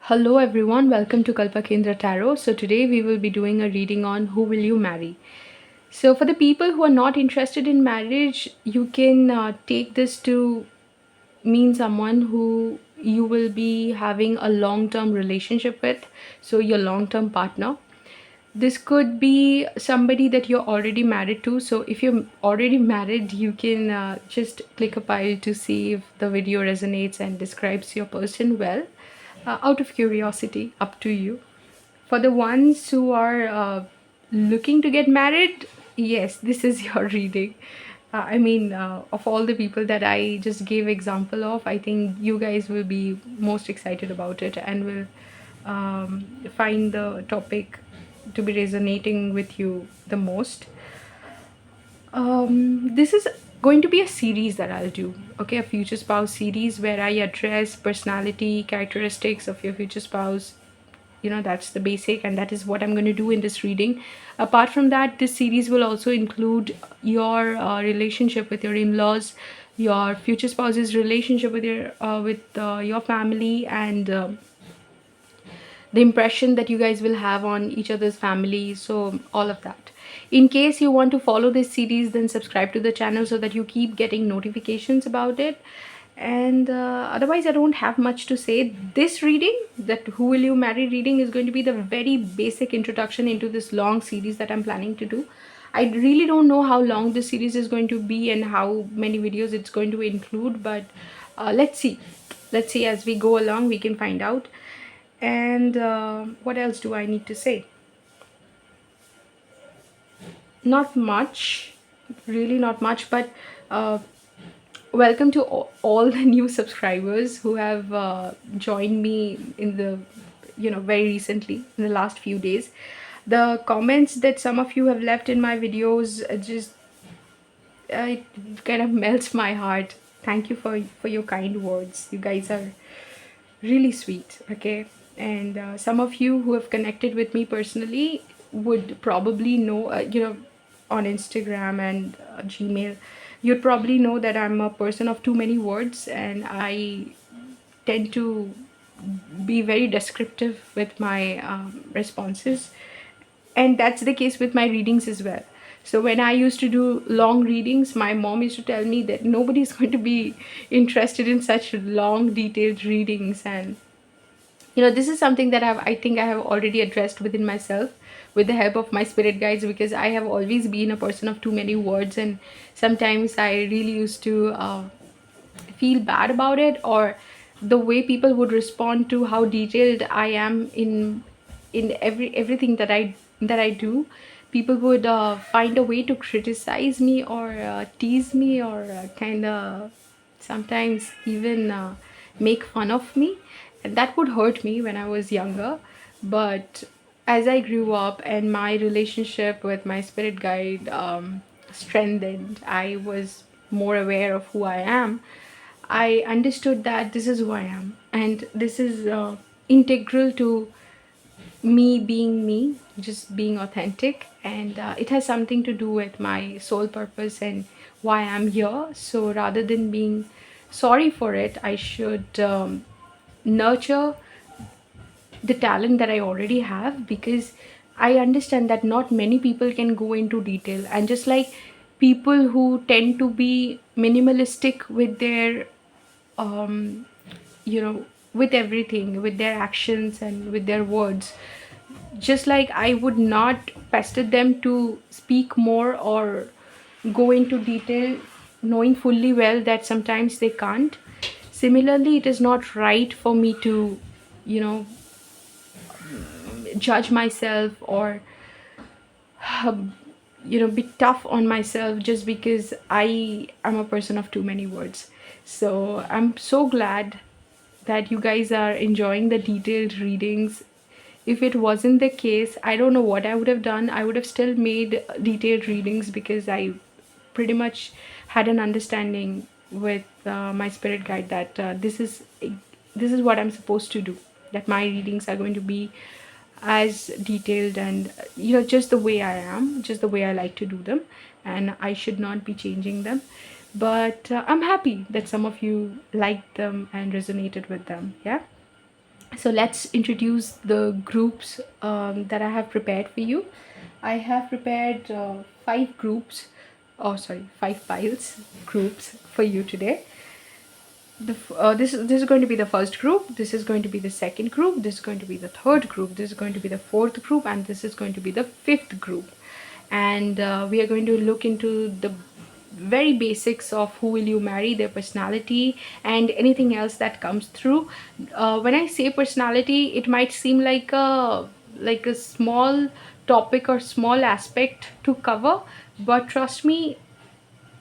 Hello everyone, welcome to Kalpa Kendra Tarot. So today we will be doing a reading on who will you marry. So for the people who are not interested in marriage, you can take this to mean someone who you will be having a long-term relationship with, so your long-term partner. This could be somebody that you're already married to. So if you're already married, you can just click a pile to see if the video resonates and describes your person well. Out of curiosity, up to you. For the ones who are looking to get married, yes, this is your reading. Of all the people that I just gave example of, I think you guys will be most excited about it and will find the topic to be resonating with you the most. This is going to be a series that I'll do. Okay, a future spouse series where I address personality characteristics of your future spouse. That's the basic, and that is what I'm going to do in this reading. Apart from that, this series will also include your relationship with your in-laws, your future spouse's relationship with your family, and the impression that you guys will have on each other's family. So all of that. In case you want to follow this series, then subscribe to the channel so that you keep getting notifications about it. And otherwise, I don't have much to say. This reading, that who will you marry reading, is going to be the very basic introduction into this long series that I'm planning to do. I really don't know how long this series is going to be and how many videos it's going to include, but let's see as we go along. We can find out. And what else do I need to say? Not much, really not much, but welcome to all the new subscribers who have joined me in the, very recently, in the last few days. The comments that some of you have left in my videos just it kind of melts my heart. Thank you for your kind words. You guys are really sweet. Okay, and some of you who have connected with me personally would probably know, on Instagram and Gmail, you'd probably know that I'm a person of too many words, and I tend to be very descriptive with my responses, and that's the case with my readings as well. So when I used to do long readings, my mom used to tell me that nobody's going to be interested in such long detailed readings. And this is something that I think I have already addressed within myself with the help of my spirit guides, because I have always been a person of too many words, and sometimes I really used to feel bad about it, or the way people would respond to how detailed I am in everything that I do. People would find a way to criticize me, or tease me, or kind of sometimes even make fun of me, and that would hurt me when I was younger. But as I grew up and my relationship with my spirit guide strengthened, I was more aware of who I am. I understood that this is who I am, and this is integral to me, just being authentic, and it has something to do with my soul purpose and why I'm here. So rather than being sorry for it, I should nurture the talent that I already have, because I understand that not many people can go into detail. And just like people who tend to be minimalistic with their, um, with everything, with their actions and with their words, just like I would not pester them to speak more or go into detail, knowing fully well that sometimes they can't. Similarly, it is not right for me to, you know, judge myself, or be tough on myself just because I am a person of too many words. So I'm so glad that you guys are enjoying the detailed readings. If it wasn't the case, I don't know what I would have done. I would have still made detailed readings, because I pretty much had an understanding with my spirit guide that this is what I'm supposed to do, that my readings are going to be as detailed and just the way I am, just the way I like to do them, and I should not be changing them. But I'm happy that some of you liked them and resonated with them. Yeah. So let's introduce the groups that I have prepared for you. I have prepared five groups, oh sorry, five piles groups for you today. This is going to be the first group. This is going to be the second group. This is going to be the third group. This is going to be the fourth group, and this is going to be the fifth group. And we are going to look into the very basics of who will you marry, their personality, and anything else that comes through. When I say personality, it might seem like a small topic or small aspect to cover, but trust me,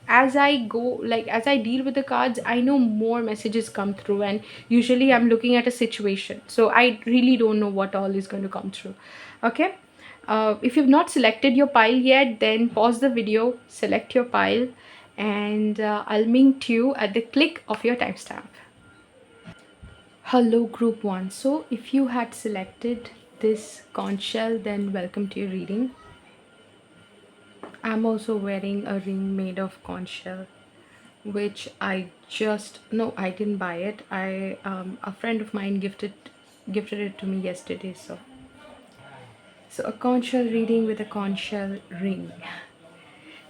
as I go, like as I deal with the cards, I know more messages come through, and usually I'm looking at a situation, so I really don't know what all is going to come through. Okay. If you've not selected your pile yet, then pause the video, select your pile, and I'll meet you at the click of your timestamp. Hello, group one. So if you had selected this conch shell, then welcome to your reading. I'm also wearing a ring made of conch shell, which I just no, I didn't buy it. I A friend of mine gifted it to me yesterday. So a conch shell reading with a conch shell ring.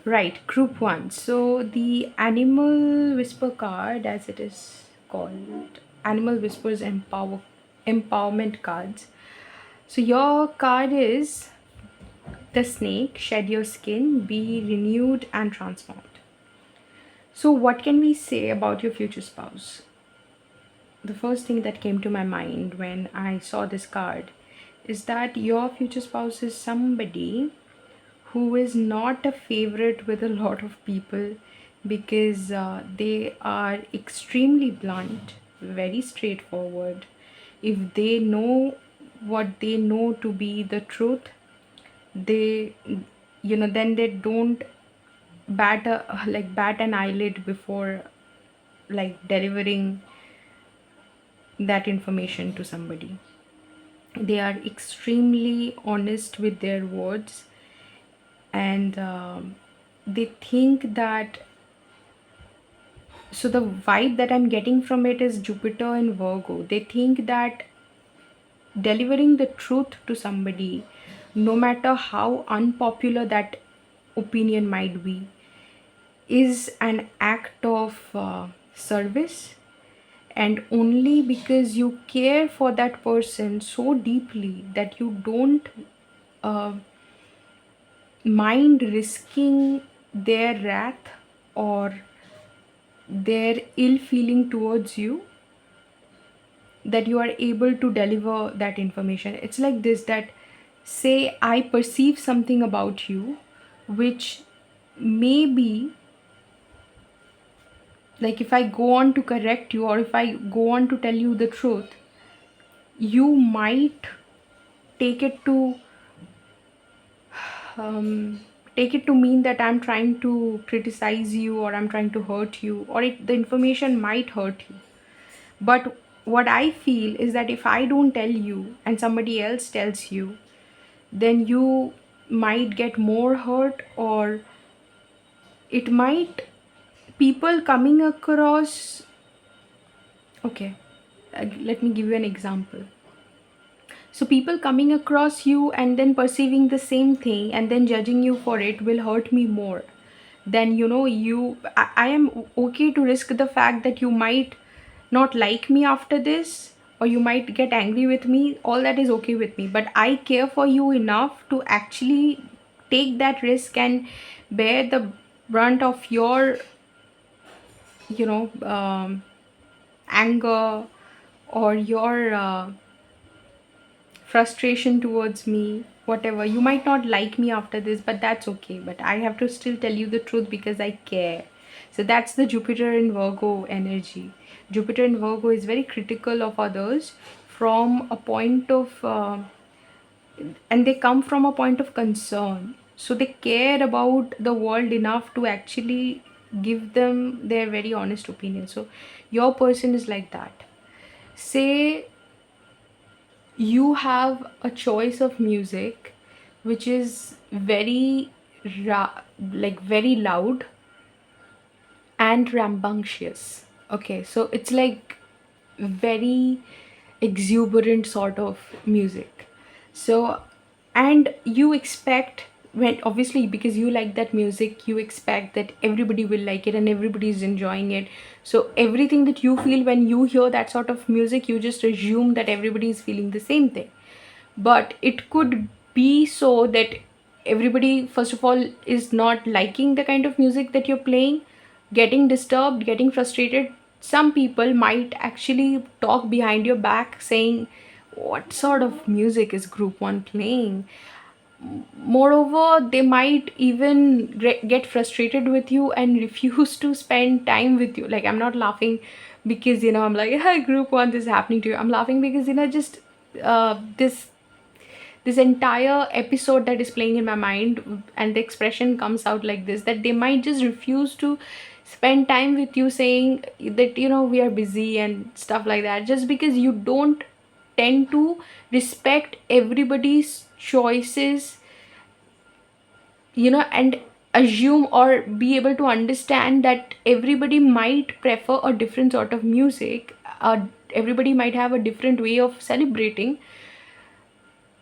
Right, group one. So the animal whisper card, as it is called, animal whispers empowerment cards. So your card is the snake. Shed your skin, be renewed and transformed. So what can we say about your future spouse? The first thing that came to my mind when I saw this card is that your future spouse is somebody who is not a favorite with a lot of people, because they are extremely blunt, very straightforward. If they know what they know to be the truth, they, then they don't bat an eyelid before like delivering that information to somebody. They are extremely honest with their words, and they think that, so the vibe that I'm getting from it is Jupiter and Virgo. They think that delivering the truth to somebody, no matter how unpopular that opinion might be, is an act of service, and only because you care for that person so deeply that you don't uh, mind risking their wrath or their ill feeling towards you, that you are able to deliver that information. It's like this, that say I perceive something about you which maybe, like if I go on to correct you or if I go on to tell you the truth, you might take it to um, take it to mean that I'm trying to criticize you or I'm trying to hurt you, or the information might hurt you. But what I feel is that if I don't tell you and somebody else tells you, then you might get more hurt, or it might, people coming across, okay, let me give you an example. So people coming across you and then perceiving the same thing and then judging you for it will hurt me more than, I am okay to risk the fact that you might not like me after this, or you might get angry with me. All that is okay with me, but I care for you enough to actually take that risk and bear the brunt of your, you know anger, or your frustration towards me, whatever. You might not like me after this, but that's okay. But I have to still tell you the truth because I care. So that's the Jupiter in Virgo energy. Jupiter in Virgo is very critical of others from a point of, and they come from a point of concern. So they care about the world enough to actually give them their very honest opinion. So your person is like that. Say you have a choice of music which is very very loud and rambunctious. Okay, so it's like very, exuberant sort of music. So, and you expect, when obviously because you like that music, you expect that everybody will like it and everybody is enjoying it. So everything that you feel when you hear that sort of music, you just assume that everybody is feeling the same thing. But it could be so that everybody, first of all, is not liking the kind of music that you're playing, getting disturbed, getting frustrated. Some people might actually talk behind your back saying, what sort of music is group one playing? Moreover, they might even get frustrated with you and refuse to spend time with you. Like, I'm not laughing because, I'm like, yeah, group one, this is happening to you. I'm laughing because, just this entire episode that is playing in my mind, and the expression comes out like this, that they might just refuse to spend time with you, saying that, we are busy and stuff like that, just because you don't tend to respect everybody's choices, and assume or be able to understand that everybody might prefer a different sort of music. Everybody might have a different way of celebrating,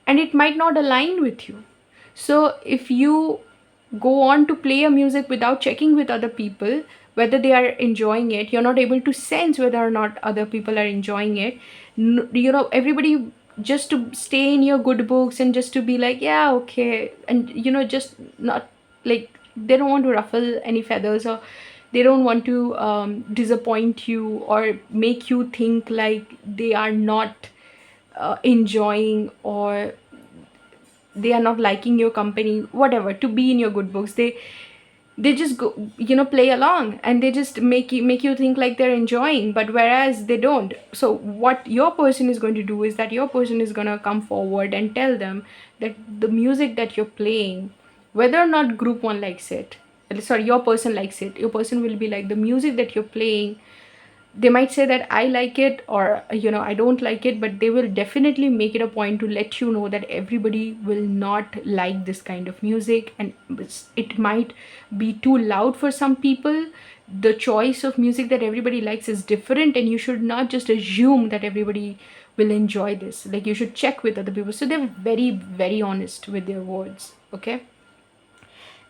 and it might not align with you. So if you go on to play a music without checking with other people whether they are enjoying it, you're not able to sense whether or not other people are enjoying it. Everybody just to stay in your good books and just to be like, yeah, okay, and just not, like, they don't want to ruffle any feathers, or they don't want to disappoint you or make you think like they are not enjoying, or they are not liking your company, whatever, to be in your good books. They just go, play along, and they just make you think like they're enjoying, but whereas they don't. So what your person is going to do is that your person is going to come forward and tell them that the music that you're playing, whether or not group one likes it, sorry, your person likes it, your person will be like, the music that you're playing, they might say that I like it, or I don't like it, but they will definitely make it a point to let you know that everybody will not like this kind of music, and it might be too loud for some people. The choice of music that everybody likes is different, and you should not just assume that everybody will enjoy this. Like, you should check with other people. So they're very, very honest with their words. Okay.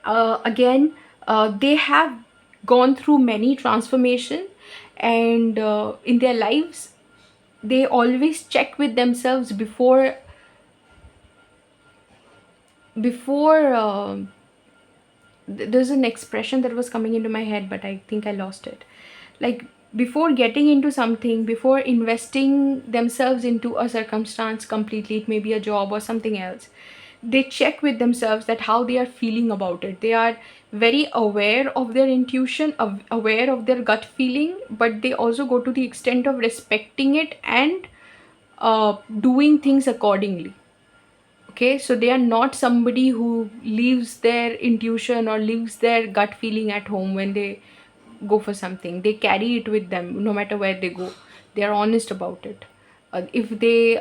Again, they have gone through many transformation, and in their lives they always check with themselves before there's an expression that was coming into my head, but I think I lost it. Like, before getting into something, before investing themselves into a circumstance completely, it may be a job or something else, they check with themselves that how they are feeling about it. They are very aware of their intuition, aware of their gut feeling, but they also go to the extent of respecting it and doing things accordingly. Okay, so they are not somebody who leaves their intuition or leaves their gut feeling at home when they go for something. They carry it with them no matter where they go. They are honest about it. If they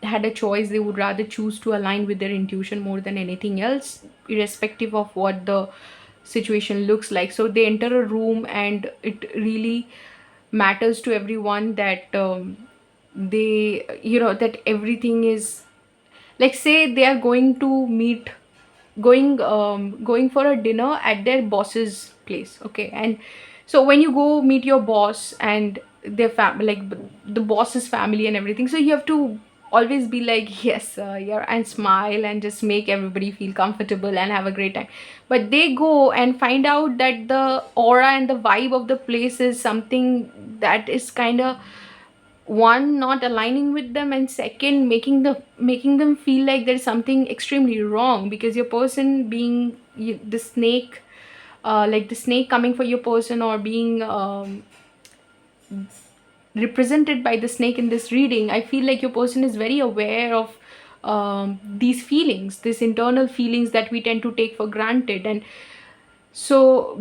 had a choice, they would rather choose to align with their intuition more than anything else, irrespective of what the situation looks like. So they enter a room, and it really matters to everyone that that everything is, like, say they are going to meet, going for a dinner at their boss's place. Okay, and so when you go meet your boss and their family, like the boss's family and everything, so you have to always be like, yes, yeah, and smile and just make everybody feel comfortable and have a great time. But they go and find out that the aura and the vibe of the place is something that is kind of, one, not aligning with them, and second, making them feel like there's something extremely wrong, because your person being the snake, like the snake coming for your person, or being represented by the snake in this reading. I feel like your person is very aware of these feelings, these internal feelings that we tend to take for granted. And so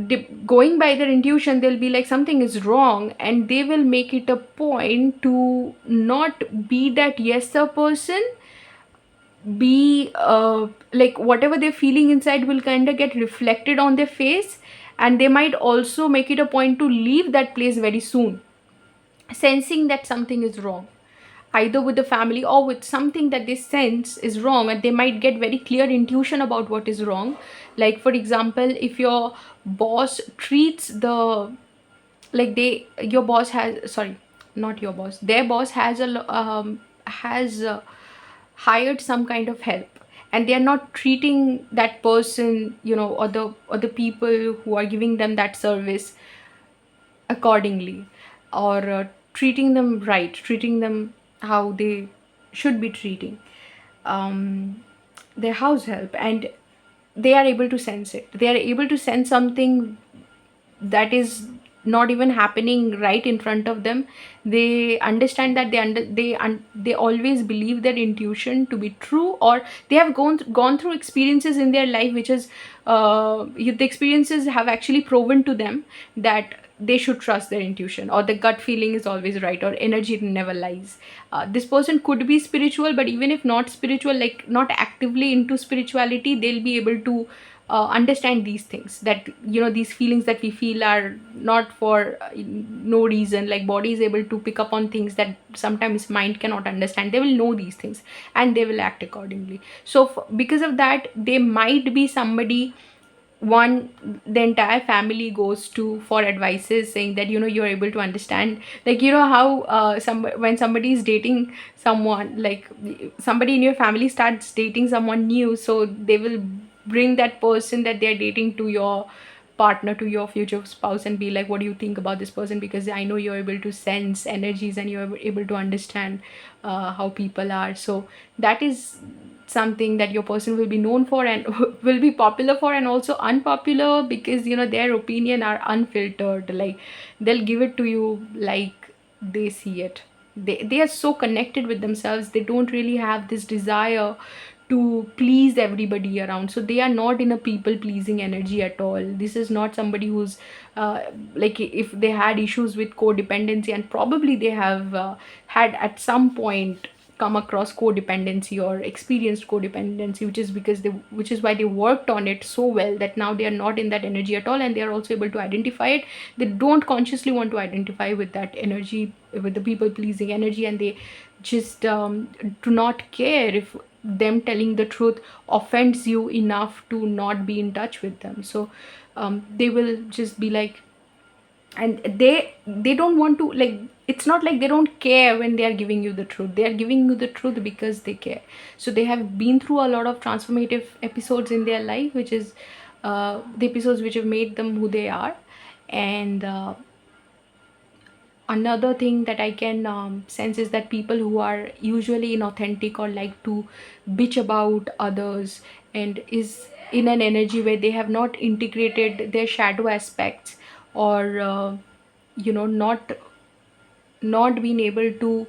going by their intuition, they'll be like, something is wrong, and they will make it a point to not be that yes sir person, be like whatever they're feeling inside will kind of get reflected on their face, and they might also make it a point to leave that place very soon, sensing that something is wrong. either with the family or with something that they sense is wrong, and they might get very clear intuition about what is wrong. Like for example, if your boss treats the, like they your boss has, sorry, not your boss, their boss has has hired some kind of help, and they are not treating that person, or the people who are giving them that service accordingly, or treating them right, treating them how they should be treating their house help, and they are able to sense it, they are able to sense something that is not even happening right in front of them. They understand that they always believe their intuition to be true, or they have gone through experiences in their life which is the experiences have actually proven to them that they should trust their intuition, or the gut feeling is always right, or energy never lies. This person could be spiritual, but even if not spiritual, like not actively into spirituality, they'll be able to understand these things, that these feelings that we feel are not for no reason. Like body is able to pick up on things that sometimes mind cannot understand. They will know these things and they will act accordingly. So because of that, they might be somebody, one, the entire family goes to for advices, saying that you're able to understand, like how when somebody is dating someone, like somebody in your family starts dating someone new, so they will bring that person that they're dating to your partner, to your future spouse, and be like, what do you think about this person, because I know you're able to sense energies and you're able to understand how people are. So that is something that your person will be known for, and will be popular for, and also unpopular, because their opinion are unfiltered. Like they'll give it to you like they see it. They are so connected with themselves, they don't really have this desire to please everybody around, so they are not in a people pleasing energy at all. This is not somebody who's like, if they had issues with codependency, and probably they have had at some point come across codependency or experienced codependency, which is why they worked on it so well that now they are not in that energy at all, and they are also able to identify it. They don't consciously want to identify with that energy, with the people pleasing energy, and they just do not care if them telling the truth offends you enough to not be in touch with them. So they will just be like, and they don't want to, like, it's not like they don't care when they are giving you the truth, they are giving you the truth because they care. So they have been through a lot of transformative episodes in their life, which is the episodes which have made them who they are. And another thing that I can sense is that people who are usually inauthentic, or like to bitch about others, and is in an energy where they have not integrated their shadow aspects, or not being able to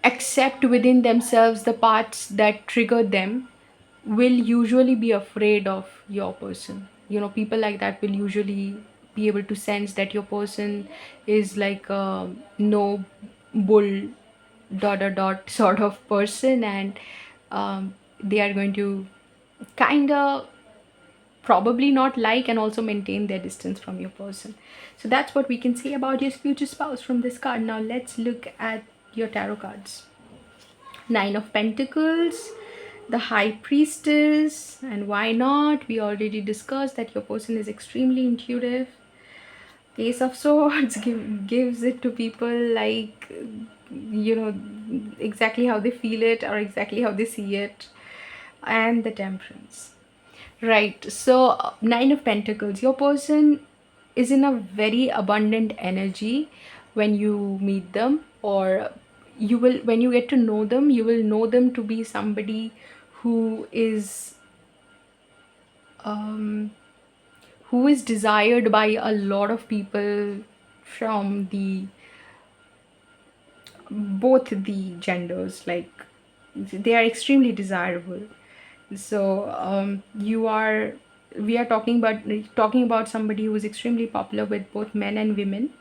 accept within themselves the parts that trigger them, will usually be afraid of your person. People like that will usually be able to sense that your person is like a no bull dot dot dot sort of person, and they are going to kind of probably not like, and also maintain their distance from your person. So that's what we can say about your future spouse from this card. Now let's look at your tarot cards. Nine of Pentacles, the High Priestess, and why not? We already discussed that your person is extremely intuitive. Ace of Swords gives it to people like, exactly how they feel it, or exactly how they see it. And the Temperance. Right. So, Nine of Pentacles. Your person is in a very abundant energy when you meet them, or you will, when you get to know them, you will know them to be somebody who is um, who is desired by a lot of people from the both the genders. Like they are extremely desirable. So you are we are talking about somebody who is extremely popular with both men and women,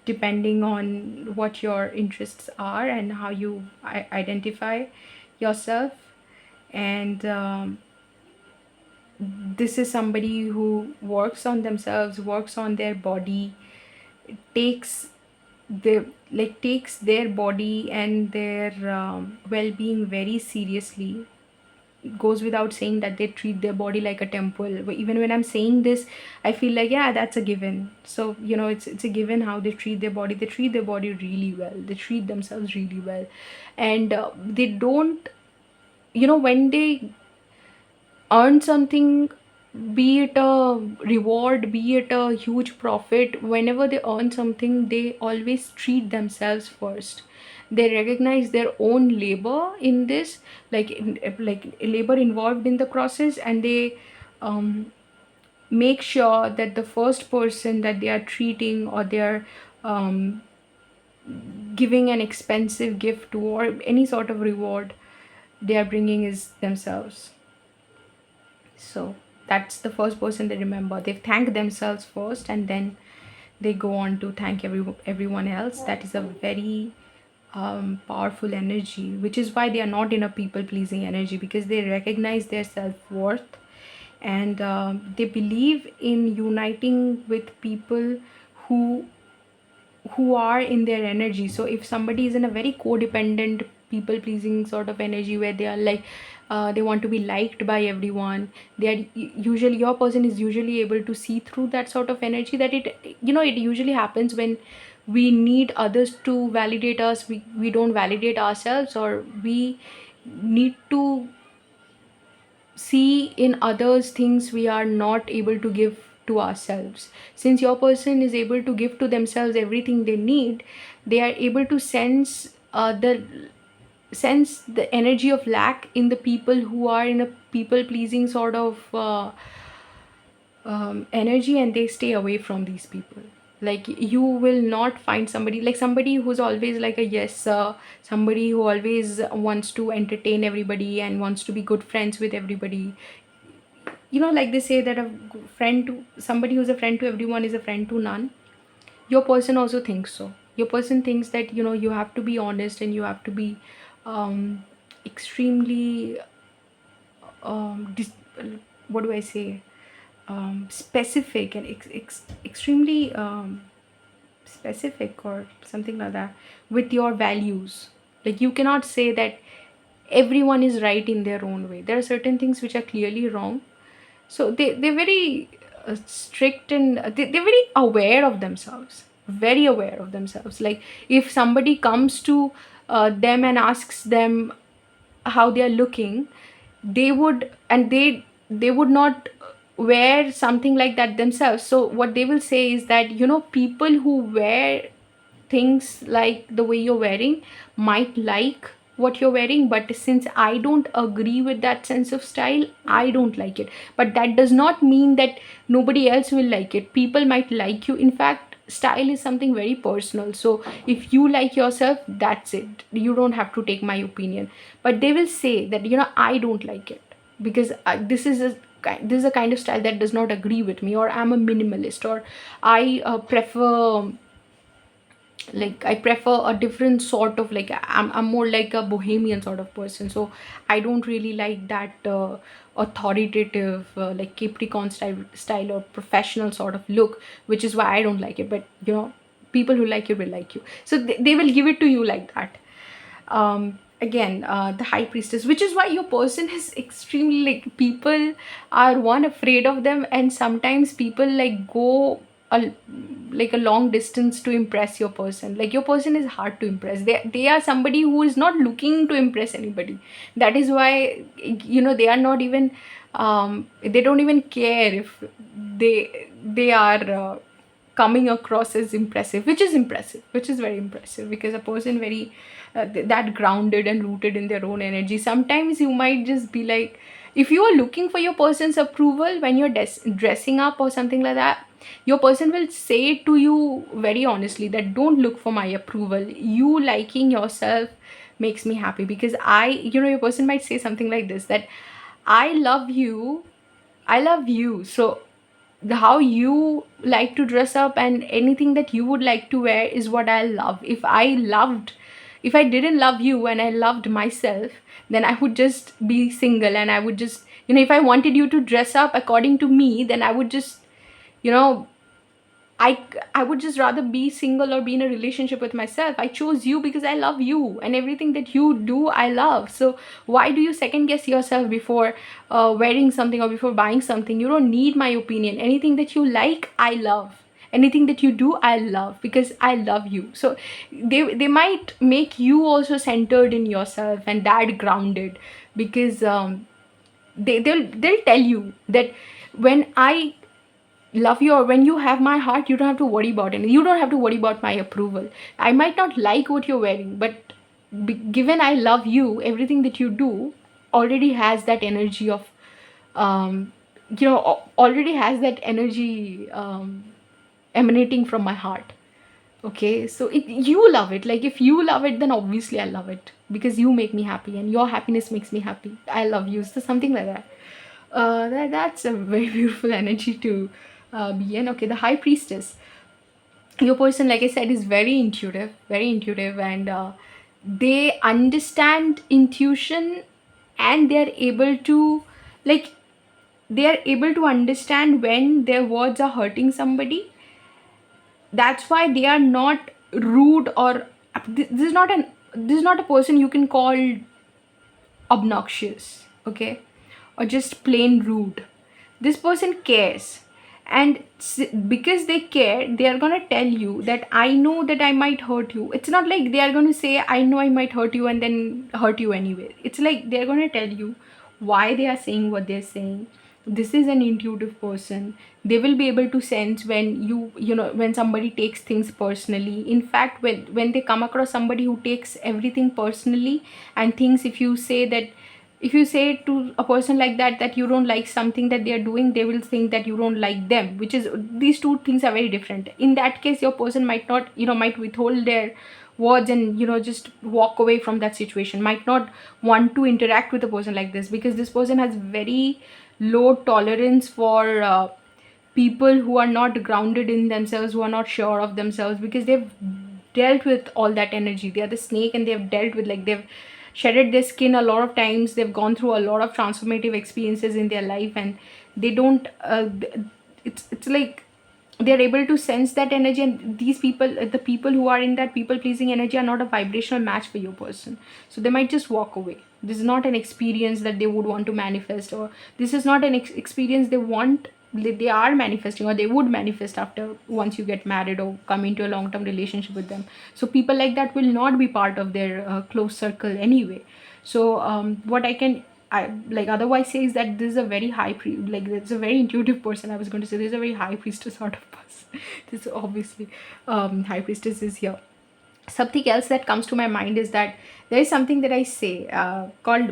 depending on what your interests are and how you identify yourself. And this is somebody who works on themselves, works on their body, takes they like takes their body and their well-being very seriously. It goes without saying that they treat their body like a temple. But even when I'm saying this, I feel like, yeah, that's a given. So it's a given how they treat their body. They treat their body really well. They treat themselves really well. And they don't, when they earn something, be it a reward, be it a huge profit, whenever they earn something, they always treat themselves first. They recognize their own labor in this, like labor involved in the process, and they um, make sure that the first person that they are treating, or they are um, giving an expensive gift to, or any sort of reward they are bringing, is themselves. So that's the first person they remember. They thank themselves first, and then they go on to thank everyone else. That is a very powerful energy, which is why they are not in a people pleasing energy, because they recognize their self worth, and they believe in uniting with people who are in their energy. So if somebody is in a very codependent people pleasing sort of energy, where they are like they want to be liked by everyone, they are usually, your person is usually able to see through that sort of energy, that it usually happens when we need others to validate us. We don't validate ourselves, or we need to see in others things we are not able to give to ourselves. Since your person is able to give to themselves everything they need, they are able to sense the energy of lack in the people who are in a people pleasing sort of energy, and they stay away from these people. Like, you will not find somebody, like somebody who's always like a yes sir, somebody who always wants to entertain everybody and wants to be good friends with everybody. Like they say that a friend to somebody who's a friend to everyone is a friend to none. Your person also thinks so. Your person thinks that you have to be honest, and you have to be extremely what do I say, specific, and extremely specific, or something like that, with your values. Like, you cannot say that everyone is right in their own way. There are certain things which are clearly wrong. So they're very strict, and they're very aware of themselves, very aware of themselves. Like, if somebody comes to them and asks them how they are looking, they would not wear something like that themselves. So what they will say is that, people who wear things like the way you're wearing might like what you're wearing, but since I don't agree with that sense of style, I don't like it. But that does not mean that nobody else will like it. People might like you. In fact, style is something very personal. So if you like yourself, that's it. You don't have to take my opinion. But they will say that, I don't like it, because this is a kind of style that does not agree with me, or I'm a minimalist, or I prefer, like, I prefer a different sort of, like, I'm more like a bohemian sort of person. So I don't really like that authoritative, like Capricorn style or professional sort of look, which is why I don't like it. But people who like you will like you, so they will give it to you like that. Again, the high priestess, which is why your person is extremely, like, people are one afraid of them, and sometimes people like go a like a long distance to impress your person. Like, your person is hard to impress. They are somebody who is not looking to impress anybody. That is why they are not even they don't even care if they are coming across as impressive, which is very impressive, because a person very that grounded and rooted in their own energy. Sometimes you might just be like, if you are looking for your person's approval when you're dressing up or something like that, your person will say to you very honestly that, don't look for my approval. You liking yourself makes me happy, because your person might say something like this, that I love you, I love you. So how you like to dress up and anything that you would like to wear is what I love. If I didn't love you and I loved myself, then I would just be single, and I would just, if I wanted you to dress up according to me, then I would just, you know I would just rather be single or be in a relationship with myself. I chose you because I love you, and everything that you do I love. So why do you second guess yourself before wearing something or before buying something? You don't need my opinion. Anything that you like, I love. Anything that you do, I love, because I love you. So they might make you also centered in yourself and that grounded, because they'll tell you that when I love you, or when you have my heart, you don't have to worry about anything. You don't have to worry about my approval. I might not like what you're wearing, but given I love you, everything that you do already has that energy of already has that energy emanating from my heart. Okay, so you love it. Like, if you love it, then obviously I love it, because you make me happy and your happiness makes me happy. I love you. So something like that. That's a very beautiful energy to be in. Okay, the High Priestess. Your person, like I said, is very intuitive, and they understand intuition, and like they are able to understand when their words are hurting somebody. That's why they are not rude, or this is not a person you can call obnoxious, okay, or just plain rude. This person cares, and because they care, they are going to tell you that I know that I might hurt you. It's not like they are going to say I know I might hurt you and then hurt you anyway. It's like they're going to tell you why they are saying what they're saying. This is an intuitive person. They will be able to sense when when somebody takes things personally. In fact, when they come across somebody who takes everything personally and thinks, if you say to a person like that you don't like something that they are doing, they will think that you don't like them, which is, these two things are very different. In that case, your person might not, might withhold their words and just walk away from that situation, might not want to interact with a person like this, because this person has very low tolerance for people who are not grounded in themselves, who are not sure of themselves, because they've dealt with all that energy. They are the snake, and they've dealt with, like, they've shedded their skin a lot of times. They've gone through a lot of transformative experiences in their life, and they don't it's like they're able to sense that energy. And these people, the people who are in that people pleasing energy, are not a vibrational match for your person, so they might just walk away. This is not an experience that they would want to manifest, or this is not an experience they want, they are manifesting, or they would manifest after, once you get married or come into a long-term relationship with them. So people like that will not be part of their close circle anyway. So what I like otherwise say is that this is a very like, it's a very intuitive person. I was going to say this is a very high priestess sort of person. This obviously High Priestess is here. Something else that comes to my mind is that there is something that I say called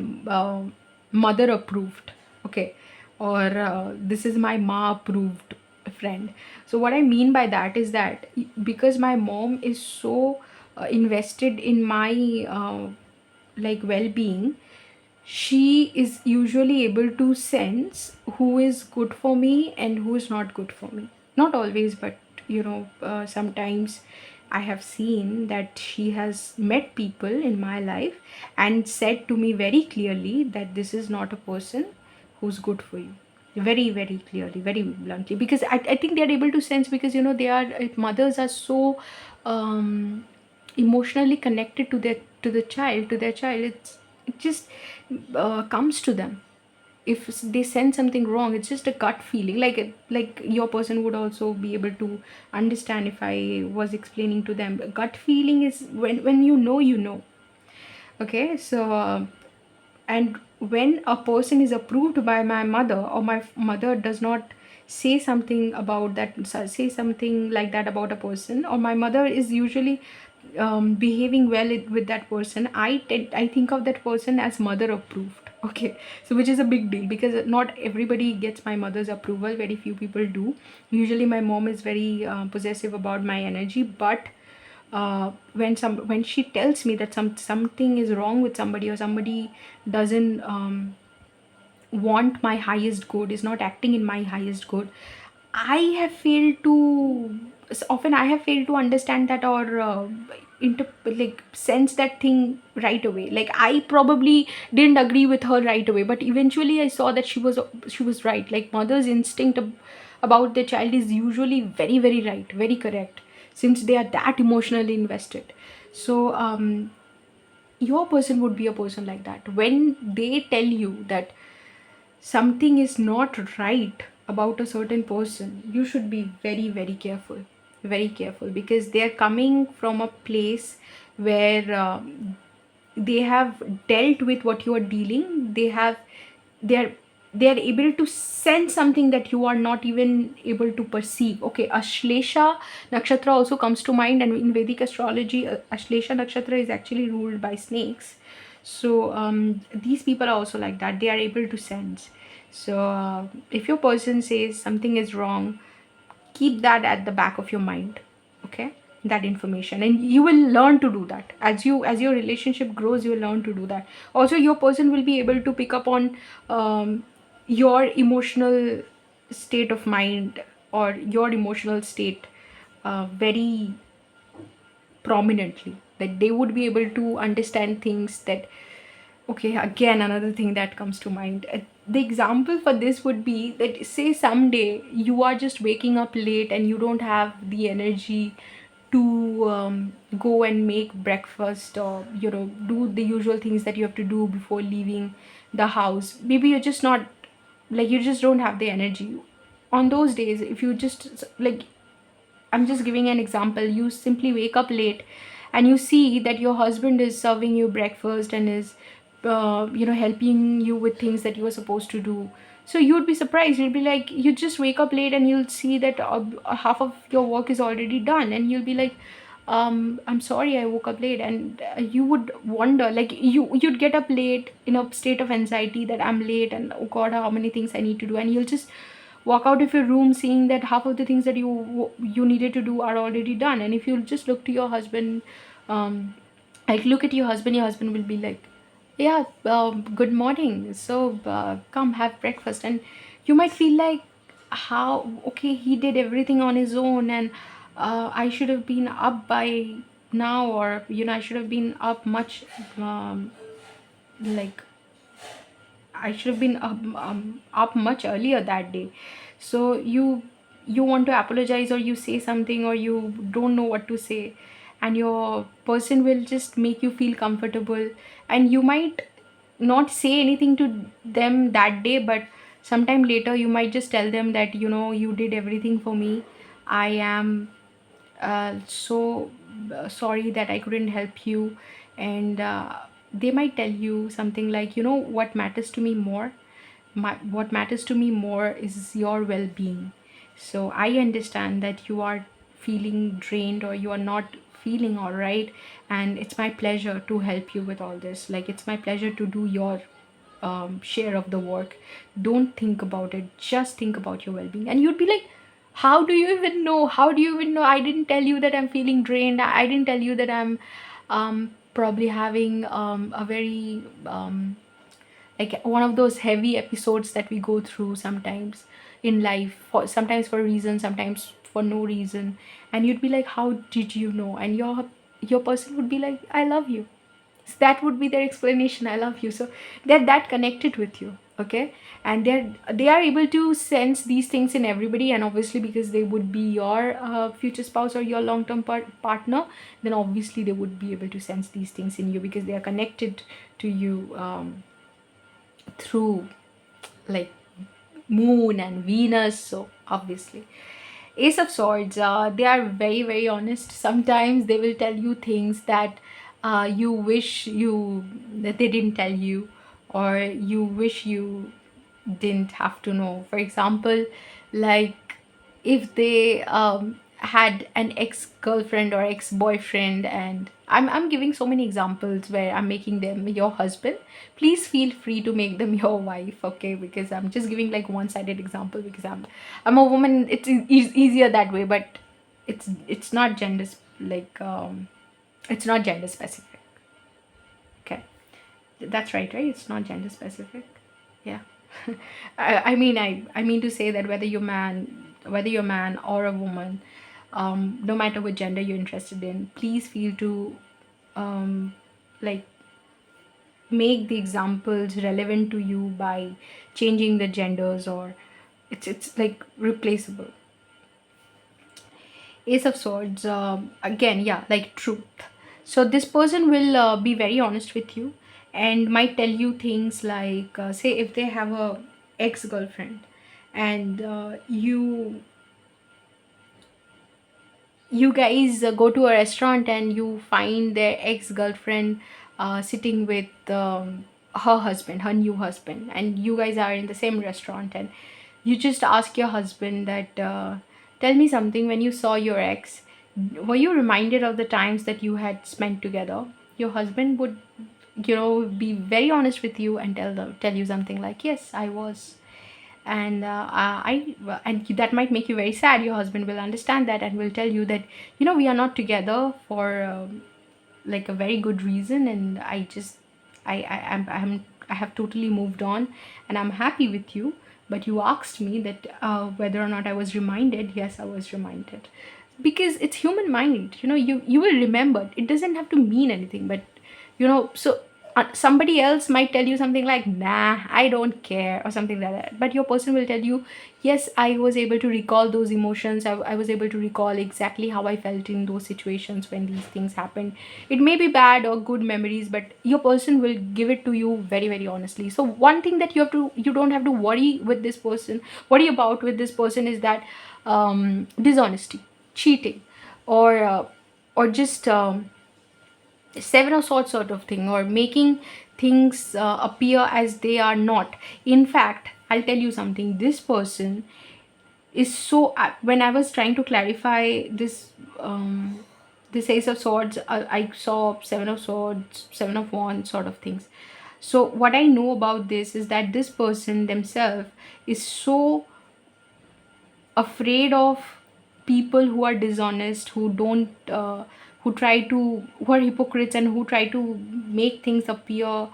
mother approved, okay, or this is my ma approved friend. So what I mean by that is that because my mom is so invested in my like well-being, she is usually able to sense who is good for me and who is not good for me. Not always, but sometimes I have seen that she has met people in my life and said to me very clearly that this is not a person who's good for you. Very, very clearly, very bluntly. Because I think they are able to sense, because mothers are so emotionally connected to their child. It just comes to them. If they sense something wrong, it's just a gut feeling. Like your person would also be able to understand if I was explaining to them. Gut feeling is when you know. Okay, so and when a person is approved by my mother, or my mother does not say something like that about a person, or my mother is usually behaving well with that person, I think of that person as mother approved. Okay, so which is a big deal, because not everybody gets my mother's approval. Very few people do. Usually my mom is very possessive about my energy, but when she tells me that something is wrong with somebody, or somebody doesn't want my highest good, is not acting in my highest good, I have failed to often I have failed to understand that, or like sense that thing right away. Like, I probably didn't agree with her right away, but eventually I saw that she was right. Like, mother's instinct about the child is usually very, very right, very correct, since they are that emotionally invested. So your person would be a person like that. When they tell you that something is not right about a certain person, you should be very, very careful, very careful, because they are coming from a place where they have dealt with what you are dealing. They are they are able to sense something that you are not even able to perceive. Okay, Ashlesha nakshatra also comes to mind, and in Vedic astrology, Ashlesha nakshatra is actually ruled by snakes. So these people are also like that. They are able to sense. So if your person says something is wrong, keep that at the back of your mind. Okay, that information, and you will learn to do that. As your relationship grows, you will learn to do that. Also, your person will be able to pick up on your emotional state of mind, or your emotional state very prominently, that they would be able to understand things that. Okay, again, another thing that comes to mind. The example for this would be that, say, someday you are just waking up late and you don't have the energy to go and make breakfast, or, do the usual things that you have to do before leaving the house. Maybe you're just not, like, you just don't have the energy. On those days, if you just, like, I'm just giving an example. You simply wake up late and you see that your husband is serving you breakfast and is, helping you with things that you were supposed to do. So you'd be surprised. You'd be like, you just wake up late and you'll see that half of your work is already done. And you'll be like, I'm sorry I woke up late. And you would wonder, like, you'd get up late in a state of anxiety that I'm late and, oh God, how many things I need to do. And you'll just walk out of your room seeing that half of the things that you needed to do are already done. And if you just look to your husband, like, look at your husband will be like, yeah, good morning, so come have breakfast. And you might feel like, how, okay, he did everything on his own, and I should have been up by now, or, I should have been up much, like, I should have been up much earlier that day. So you want to apologize, or you say something, or you don't know what to say, and your person will just make you feel comfortable, and you might not say anything to them that day, but sometime later you might just tell them that, you did everything for me. I am so sorry that I couldn't help you. And they might tell you something like, what matters to me more? What matters to me more is your well being. So I understand that you are feeling drained, or you are not feeling all right. And it's my pleasure to help you with all this. Like, it's my pleasure to do your share of the work. Don't think about it, just think about your well-being. And you'd be like, how do you even know? How do you even know? I didn't tell you that I'm feeling drained. I didn't tell you that I'm probably having a very like, one of those heavy episodes that we go through sometimes in life, sometimes for a reason, sometimes for no reason. And you'd be like, how did you know? And your person would be like, I love you. So that would be their explanation, I love you. So they're that connected with you. Okay, and they are able to sense these things in everybody. And obviously, because they would be your future spouse or your long-term partner, then obviously they would be able to sense these things in you, because they are connected to you through, like, moon and Venus. So obviously, Ace of Swords, they are very, very honest. Sometimes they will tell you things that you wish that they didn't tell you, or you wish you didn't have to know. For example, like, if they had an ex-girlfriend or ex-boyfriend, and I'm giving so many examples where I'm making them your husband. Please feel free to make them your wife, okay? Because I'm just giving, like, one-sided example, because I'm a woman. It's easier that way. But it's not like, it's not gender specific. Okay, that's right, it's not gender specific. Yeah. I mean to say that whether you're man or a woman, no matter what gender you're interested in, please feel to like, make the examples relevant to you by changing the genders, or It's like replaceable. Ace of Swords, again, yeah, like truth. So this person will be very honest with you and might tell you things like, say, if they have a ex-girlfriend, and you guys go to a restaurant and you find their ex-girlfriend sitting with her husband, her new husband, and you guys are in the same restaurant, and you just ask your husband that, tell me something, when you saw your ex, were you reminded of the times that you had spent together? Your husband would, be very honest with you and tell you something like, yes, I was. And and that might make you very sad. Your husband will understand that and will tell you that, we are not together for like a very good reason, and I just I have totally moved on, and I'm happy with you. But you asked me that, whether or not I was reminded. Yes, I was reminded, because it's human mind. You will remember. It doesn't have to mean anything, but so somebody else might tell you something like, nah, I don't care, or something like that, but your person will tell you, yes, I was able to recall those emotions. I was able to recall exactly how I felt in those situations when these things happened. It may be bad or good memories, but your person will give it to you very, very honestly. So one thing that you don't have to worry about with this person is that, dishonesty, cheating, or just seven of swords sort of thing, or making things appear as they are not. In fact, I'll tell you something. This person is so, when I was trying to clarify this ace of swords, I saw seven of swords, seven of wands sort of things. So what I know about this is that this person themselves is so afraid of people who are dishonest, who don't who are hypocrites, and who try to make things appear,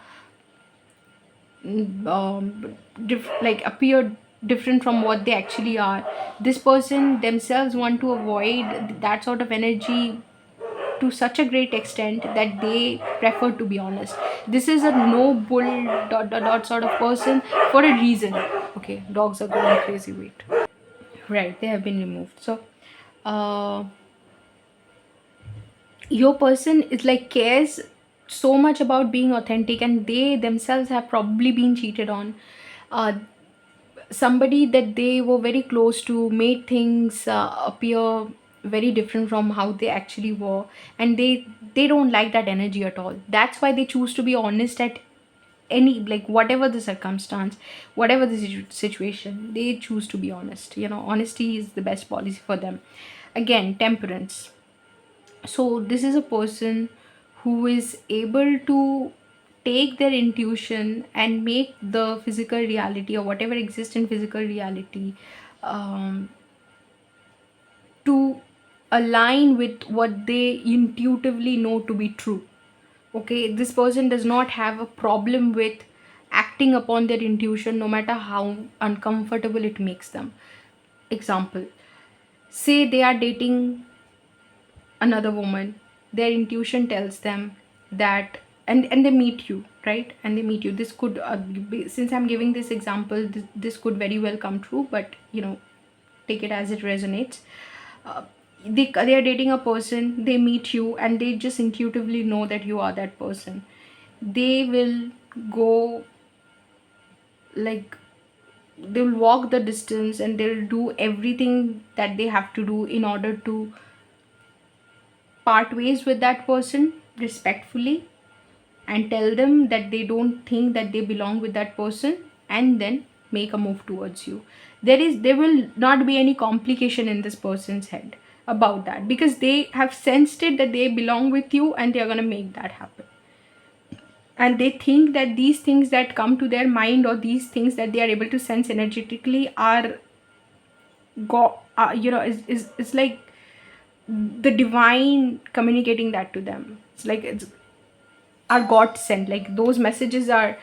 like appear different from what they actually are. This person themselves want to avoid that sort of energy to such a great extent that they prefer to be honest. This is a no bull dot sort of person for a reason. Okay, dogs are going crazy. Wait. Right, they have been removed. So uh your person is like cares so much about being authentic, and they themselves have probably been cheated on. uh Somebody that they were very close to made things appear very different from how they actually were, and they don't like that energy at all. That's why they choose to be honest at any, like, whatever the circumstance, whatever the situation, they choose to be honest. Honesty is the best policy for them. Again, temperance. So this is a person who is able to take their intuition and make the physical reality, or whatever exists in physical reality, um, to align with what they intuitively know to be true. Okay, this person does not have a problem with acting upon their intuition, no matter how uncomfortable it makes them. Example, say they are dating another woman, their intuition tells them that, and they meet you, right? And they meet you. This could since I'm giving this example, this could very well come true, but take it as it resonates. uh, they are dating a person, they meet you, and they just intuitively know that you are that person. They will go, like, they'll walk the distance, and they'll do everything that they have to do in order to part ways with that person respectfully, and tell them that they don't think that they belong with that person, and then make a move towards you. There will not be any complication in this person's head about that, because they have sensed it that they belong with you, and they are going to make that happen. And they think that these things that come to their mind, or these things that they are able to sense energetically, are is like the divine communicating that to them. It's like it's are God sent. Like, those messages are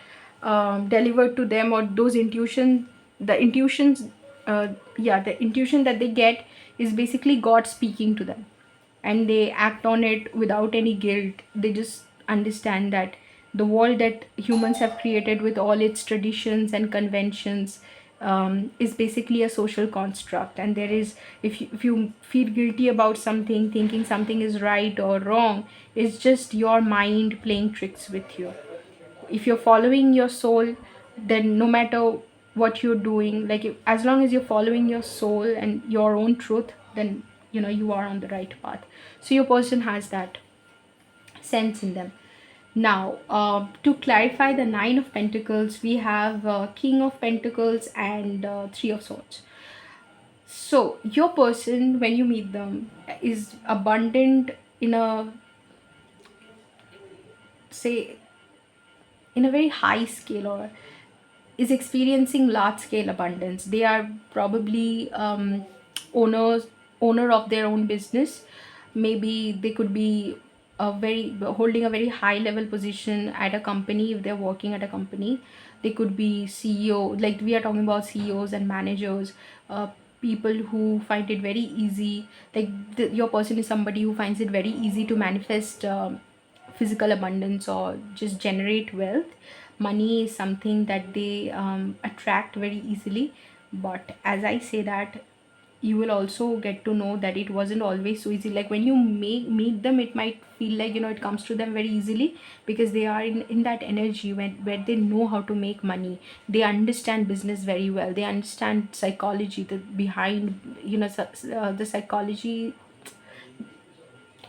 delivered to them, or those intuitions, the intuition that they get is basically God speaking to them, and they act on it without any guilt. They just understand that the world that humans have created, with all its traditions and conventions, is basically a social construct, and there is, if you feel guilty about something, thinking something is right or wrong, it's just your mind playing tricks with you. If you're following your soul, then no matter what you're doing, like as long as you're following your soul and your own truth, then you are on the right path. So your person has that sense in them. Now, to clarify the Nine of Pentacles, we have King of Pentacles and Three of Swords. So your person, when you meet them, is abundant in a, say, in a very high scale, or is experiencing large scale abundance. They are probably owners owner of their own business. Maybe they could be holding a very high level position at a company. If they're working at a company, they could be CEO. Like we are talking about CEOs and managers, people who find it very easy. Like your person is somebody who finds it very easy to manifest physical abundance or just generate wealth. Money is something that they attract very easily. But as I say that, you will also get to know that it wasn't always so easy. Like when you meet them, it might feel like it comes to them very easily, because they are in that energy where they know how to make money. They understand business very well. They understand psychology, the behind,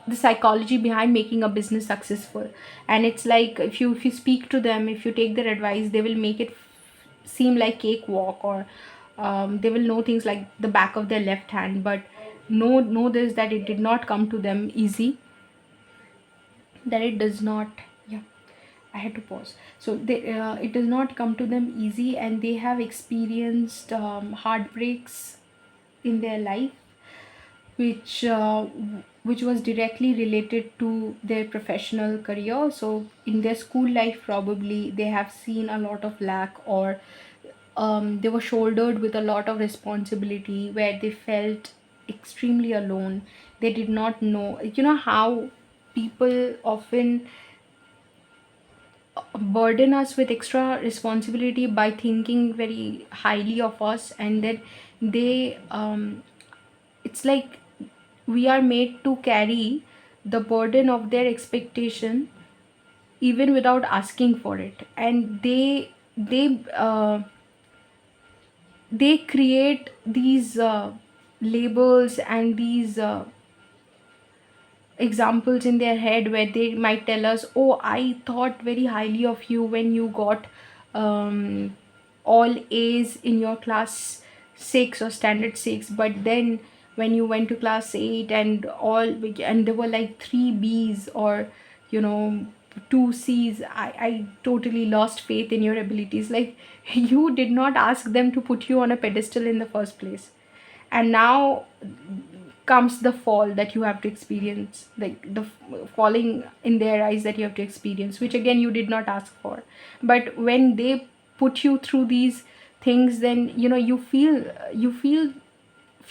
the psychology behind making a business successful. And it's like, if you speak to them, if you take their advice, they will make it seem like cakewalk, or they will know things like the back of their left hand. But know this, that it did not come to them easy, that it does not, yeah, I had to pause. So it does not come to them easy, and they have experienced heartbreaks in their life, which was directly related to their professional career. So in their school life, probably they have seen a lot of lack, or they were shouldered with a lot of responsibility, where they felt extremely alone. They did not know, how people often burden us with extra responsibility by thinking very highly of us, and then they it's like we are made to carry the burden of their expectation even without asking for it. And they create these labels and these examples in their head, where they might tell us, oh, I thought very highly of you when you got all A's in your class 6 or standard 6, but then when you went to class 8 and there were like 3 B's, or 2 C's, I totally lost faith in your abilities. Like you did not ask them to put you on a pedestal in the first place. And now comes the fall that you have to experience, like the falling in their eyes that you have to experience, which again you did not ask for. But when they put you through these things, then you feel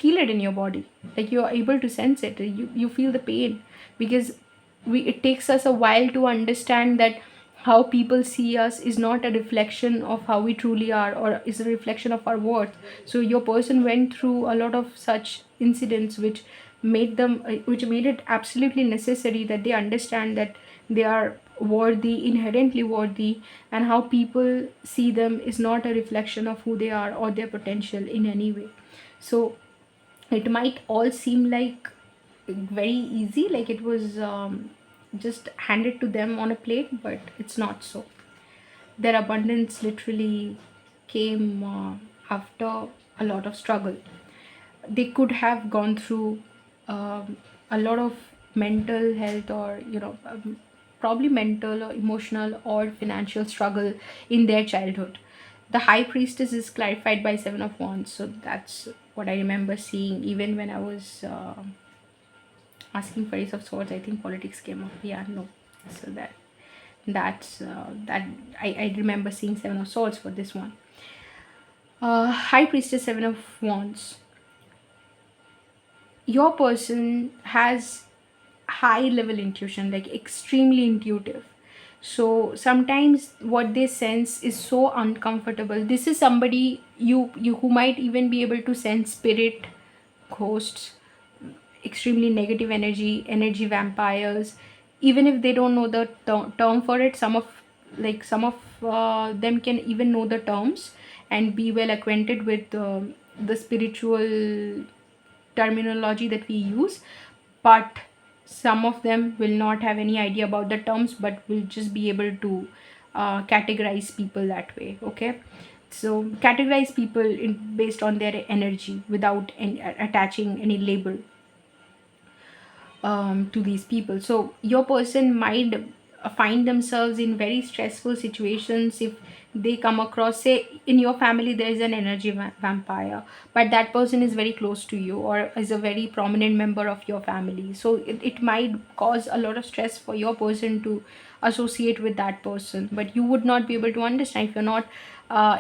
it in your body. Like you are able to sense it. You feel the pain, because it takes us a while to understand that how people see us is not a reflection of how we truly are, or is a reflection of our worth. So your person went through a lot of such incidents, which made it absolutely necessary that they understand that they are worthy, inherently worthy, and how people see them is not a reflection of who they are or their potential in any way. So it might all seem like very easy, like it was just handed to them on a plate, but it's not so. Their abundance literally came after a lot of struggle. They could have gone through a lot of mental health, or probably mental or emotional or financial struggle in their childhood. The high priestess is clarified by Seven of Wands, so that's what I remember seeing. Even when I was asking for Ace of Swords, I think politics came up. Yeah, no. So that I remember seeing Seven of Swords for this one. High priestess, Seven of Wands. Your person has high level intuition, like extremely intuitive. So sometimes what they sense is so uncomfortable. This is somebody you who might even be able to sense spirit, ghosts, extremely negative energy vampires. Even if they don't know the term for it, some of them can even know the terms and be well acquainted with the spiritual terminology that we use, but some of them will not have any idea about the terms, but will just be able to categorize people that way. Okay, so categorize people based on their energy without attaching any label to these people. So your person might find themselves in very stressful situations if they come across, say in your family there is an energy vampire, but that person is very close to you or is a very prominent member of your family. So it might cause a lot of stress for your person to associate with that person, but you would not be able to understand if you're not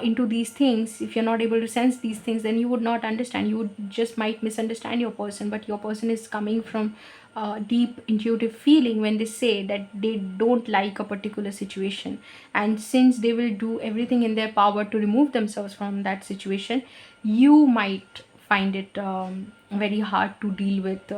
into these things. If you're not able to sense these things, then you would not understand. You would just might misunderstand your person, but your person is coming from deep intuitive feeling when they say that they don't like a particular situation, and since they will do everything in their power to remove themselves from that situation, you might find it very hard to deal with.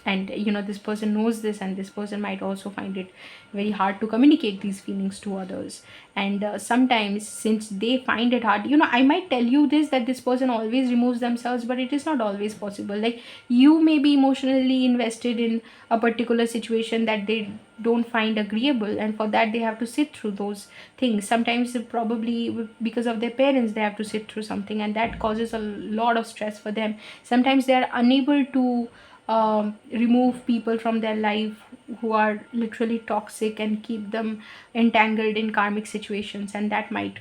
And this person knows this, and this person might also find it very hard to communicate these feelings to others. And sometimes, since they find it hard, I might tell you this, that this person always removes themselves, but it is not always possible. Like, you may be emotionally invested in a particular situation that they don't find agreeable, and for that they have to sit through those things. Sometimes probably because of their parents they have to sit through something, and that causes a lot of stress for them. Sometimes they are unable to remove people from their life who are literally toxic and keep them entangled in karmic situations, and that might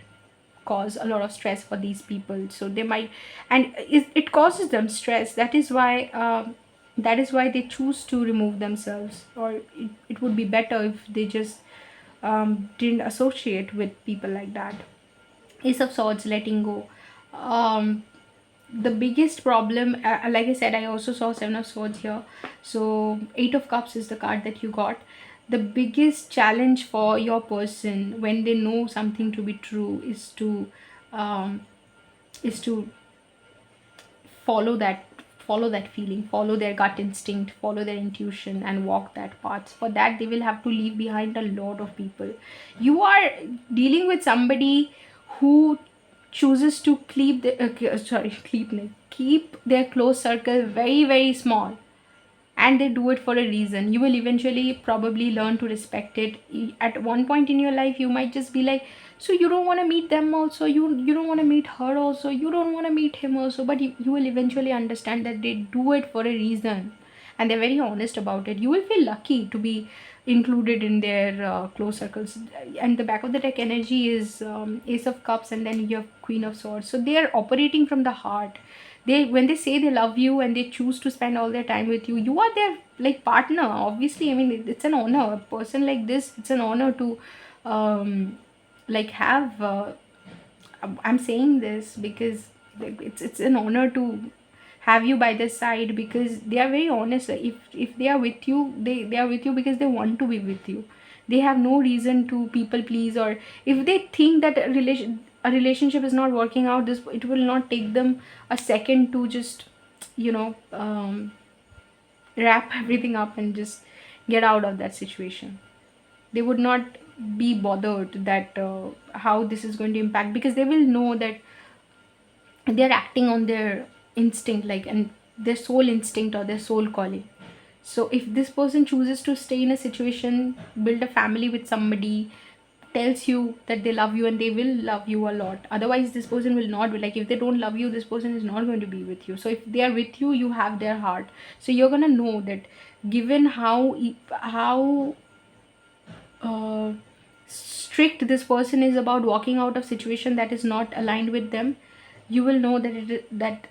cause a lot of stress for these people. So they might, and it causes them stress. That is why they choose to remove themselves, or it would be better if they just didn't associate with people like that. Ace of Swords, letting go. The biggest problem, like I said, I also saw Seven of Swords here. So Eight of Cups is the card that you got. The biggest challenge for your person when they know something to be true um, is to follow that follow that feeling, follow their gut instinct, follow their intuition, and walk that path. For that, they will have to leave behind a lot of people. You are dealing with somebody who chooses to keep their close circle very, very small, and they do it for a reason. You will eventually probably learn to respect it. At one point in your life, you might just be like, so you don't want to meet them also, you don't want to meet her also, you don't want to meet him also, but you will eventually understand that they do it for a reason, and they're very honest about it. You will feel lucky to be included in their close circles. And the back of the deck energy is Ace of Cups, and then you have Queen of Swords. So they are operating from the heart. They, when they say they love you and they choose to spend all their time with you, you are their like partner. Obviously, I mean, it's an honor. A person like this, it's an honor to like have I'm saying this because like, it's an honor to have you by their side, because they are very honest. If they are with you, they are with you because they want to be with you. They have no reason to people please, or if they think that a relationship is not working out, this it will not take them a second to just wrap everything up and just get out of that situation. They would not be bothered that how this is going to impact, because they will know that they're acting on their instinct, like, and their soul instinct or their soul calling. So if this person chooses to stay in a situation, build a family with somebody, tells you that they love you, and they will love you a lot. Otherwise, this person will not be, like, if they don't love you, this person is not going to be with you. So if they are with you, you have their heart. So you're gonna know that, given how uh, strict this person is about walking out of situation that is not aligned with them, you will know that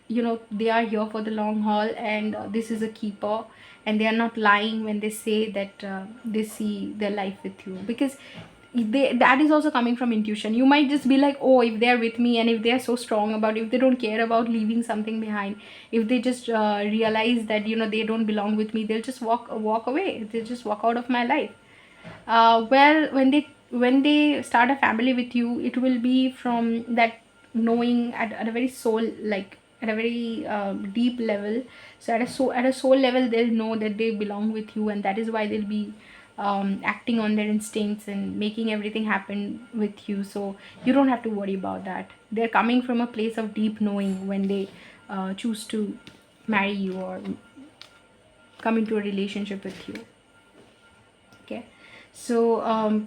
they are here for the long haul, and this is a keeper, and they are not lying when they say that they see their life with you, because that is also coming from intuition. You might just be like, oh, if they're with me, and if they're so strong about, if they don't care about leaving something behind, if they just realize that they don't belong with me, they'll just walk away, they'll just walk out of my life. Well, when they start a family with you, it will be from that knowing at a very soul, like at a very deep level. So at a soul level, they'll know that they belong with you, and that is why they'll be acting on their instincts and making everything happen with you. So you don't have to worry about that. They're coming from a place of deep knowing when they choose to marry you or come into a relationship with you. Okay, so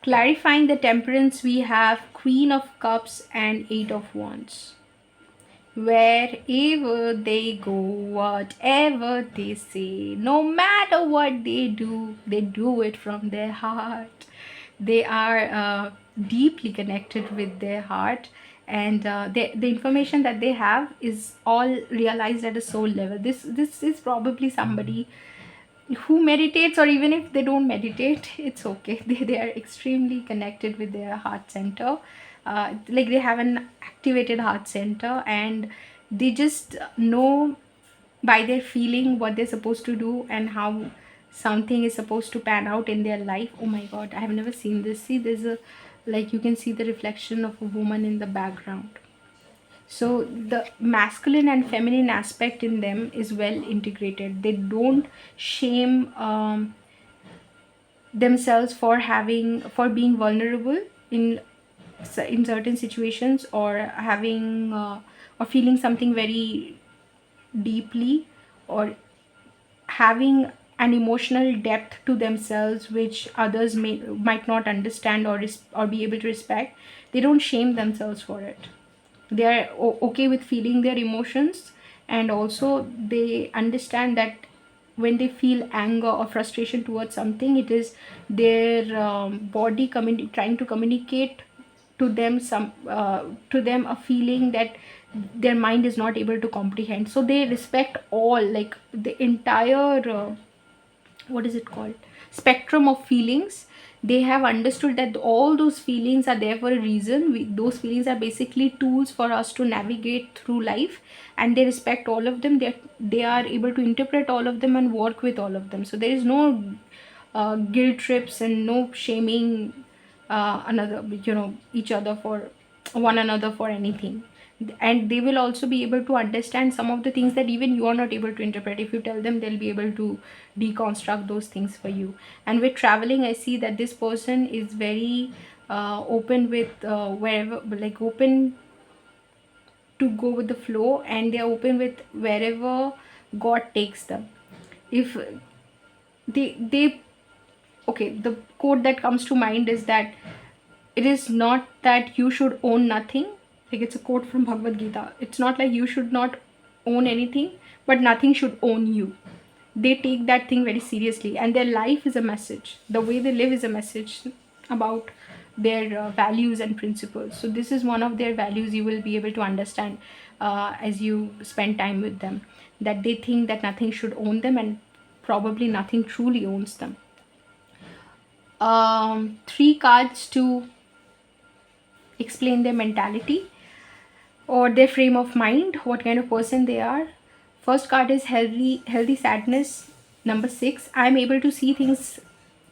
clarifying the temperance, we have Queen of Cups and Eight of Wands. Wherever they go, whatever they say, no matter what they do it from their heart. They are deeply connected with their heart, and the information that they have is all realized at a soul level. This is probably somebody who meditates, or even if they don't meditate, it's okay. They are extremely connected with their heart center. Like they have an activated heart center, and they just know by their feeling what they're supposed to do and how something is supposed to pan out in their life. Oh my god, I have never seen this. See, there's a, like, you can see the reflection of a woman in the background. So the masculine and feminine aspect in them is well integrated. They don't shame themselves for being vulnerable in in certain situations, or having or feeling something very deeply, or having an emotional depth to themselves which others might not understand or be able to respect. They don't shame themselves for it. They are okay with feeling their emotions, and also they understand that when they feel anger or frustration towards something, it is their body trying to communicate to them to them a feeling that their mind is not able to comprehend. So they respect all, like the entire what is it called, spectrum of feelings. They have understood that all those feelings are there for a reason. Those feelings are basically tools for us to navigate through life, and they respect all of them. They are able to interpret all of them and work with all of them. So there is no guilt trips and no shaming another, each other for one another for anything. And they will also be able to understand some of the things that even you are not able to interpret. If you tell them, they'll be able to deconstruct those things for you. And with traveling, I see that this person is very open with wherever, like open to go with the flow, and they're open with wherever god takes them. If they okay, the quote that comes to mind is that it is not that you should own nothing. Like, it's a quote from Bhagavad Gita. It's not like you should not own anything, but nothing should own you. They take that thing very seriously, and their life is a message. The way they live is a message about their values and principles. So this is one of their values. You will be able to understand as you spend time with them, that they think that nothing should own them, and probably nothing truly owns them. Three cards to explain their mentality or their frame of mind, what kind of person they are. First card is healthy sadness. Number 6, I'm able to see things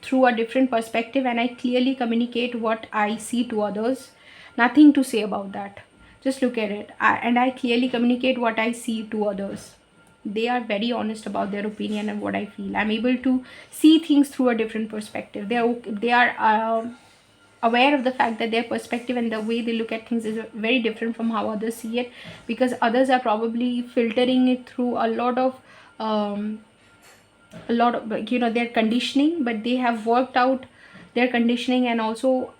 through a different perspective, and I clearly communicate what I see to others. Nothing to say about that. Just look at it. And I clearly communicate what I see to others. They are very honest about their opinion and what I feel. I'm able to see things through a different perspective. They are aware of the fact that their perspective and the way they look at things is very different from how others see it, because others are probably filtering it through um, a lot of, like, their conditioning. But they have worked out their conditioning, and also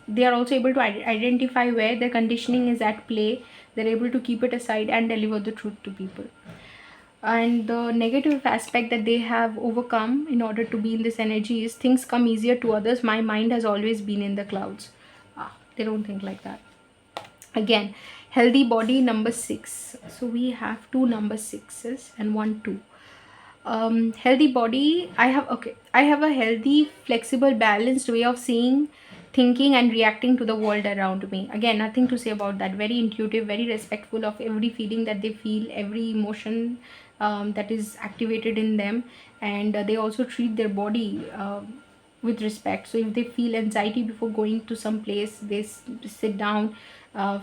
they are also able to identify where their conditioning is at play. They're able to keep it aside and deliver the truth to people. And the negative aspect that they have overcome in order to be in this energy is things come easier to others. My mind has always been in the clouds. They don't think like that. Again, healthy body, number 6. So we have two number 6s and 1 2. Healthy body, I have a healthy, flexible, balanced way of seeing, thinking and reacting to the world around me. Again, nothing to say about that. Very intuitive, very respectful of every feeling that they feel, every emotion that is activated in them. And they also treat their body with respect. So if they feel anxiety before going to some place, they sit down, uh,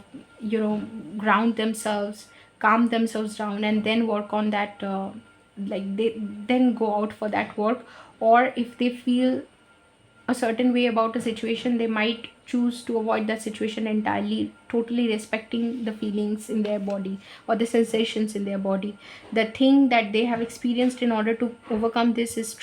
ground themselves, calm themselves down, and then work on that, like they then go out for that work. Or if they feel a certain way about a situation, they might choose to avoid that situation entirely, totally respecting the feelings in their body or the sensations in their body. The thing that they have experienced in order to overcome this is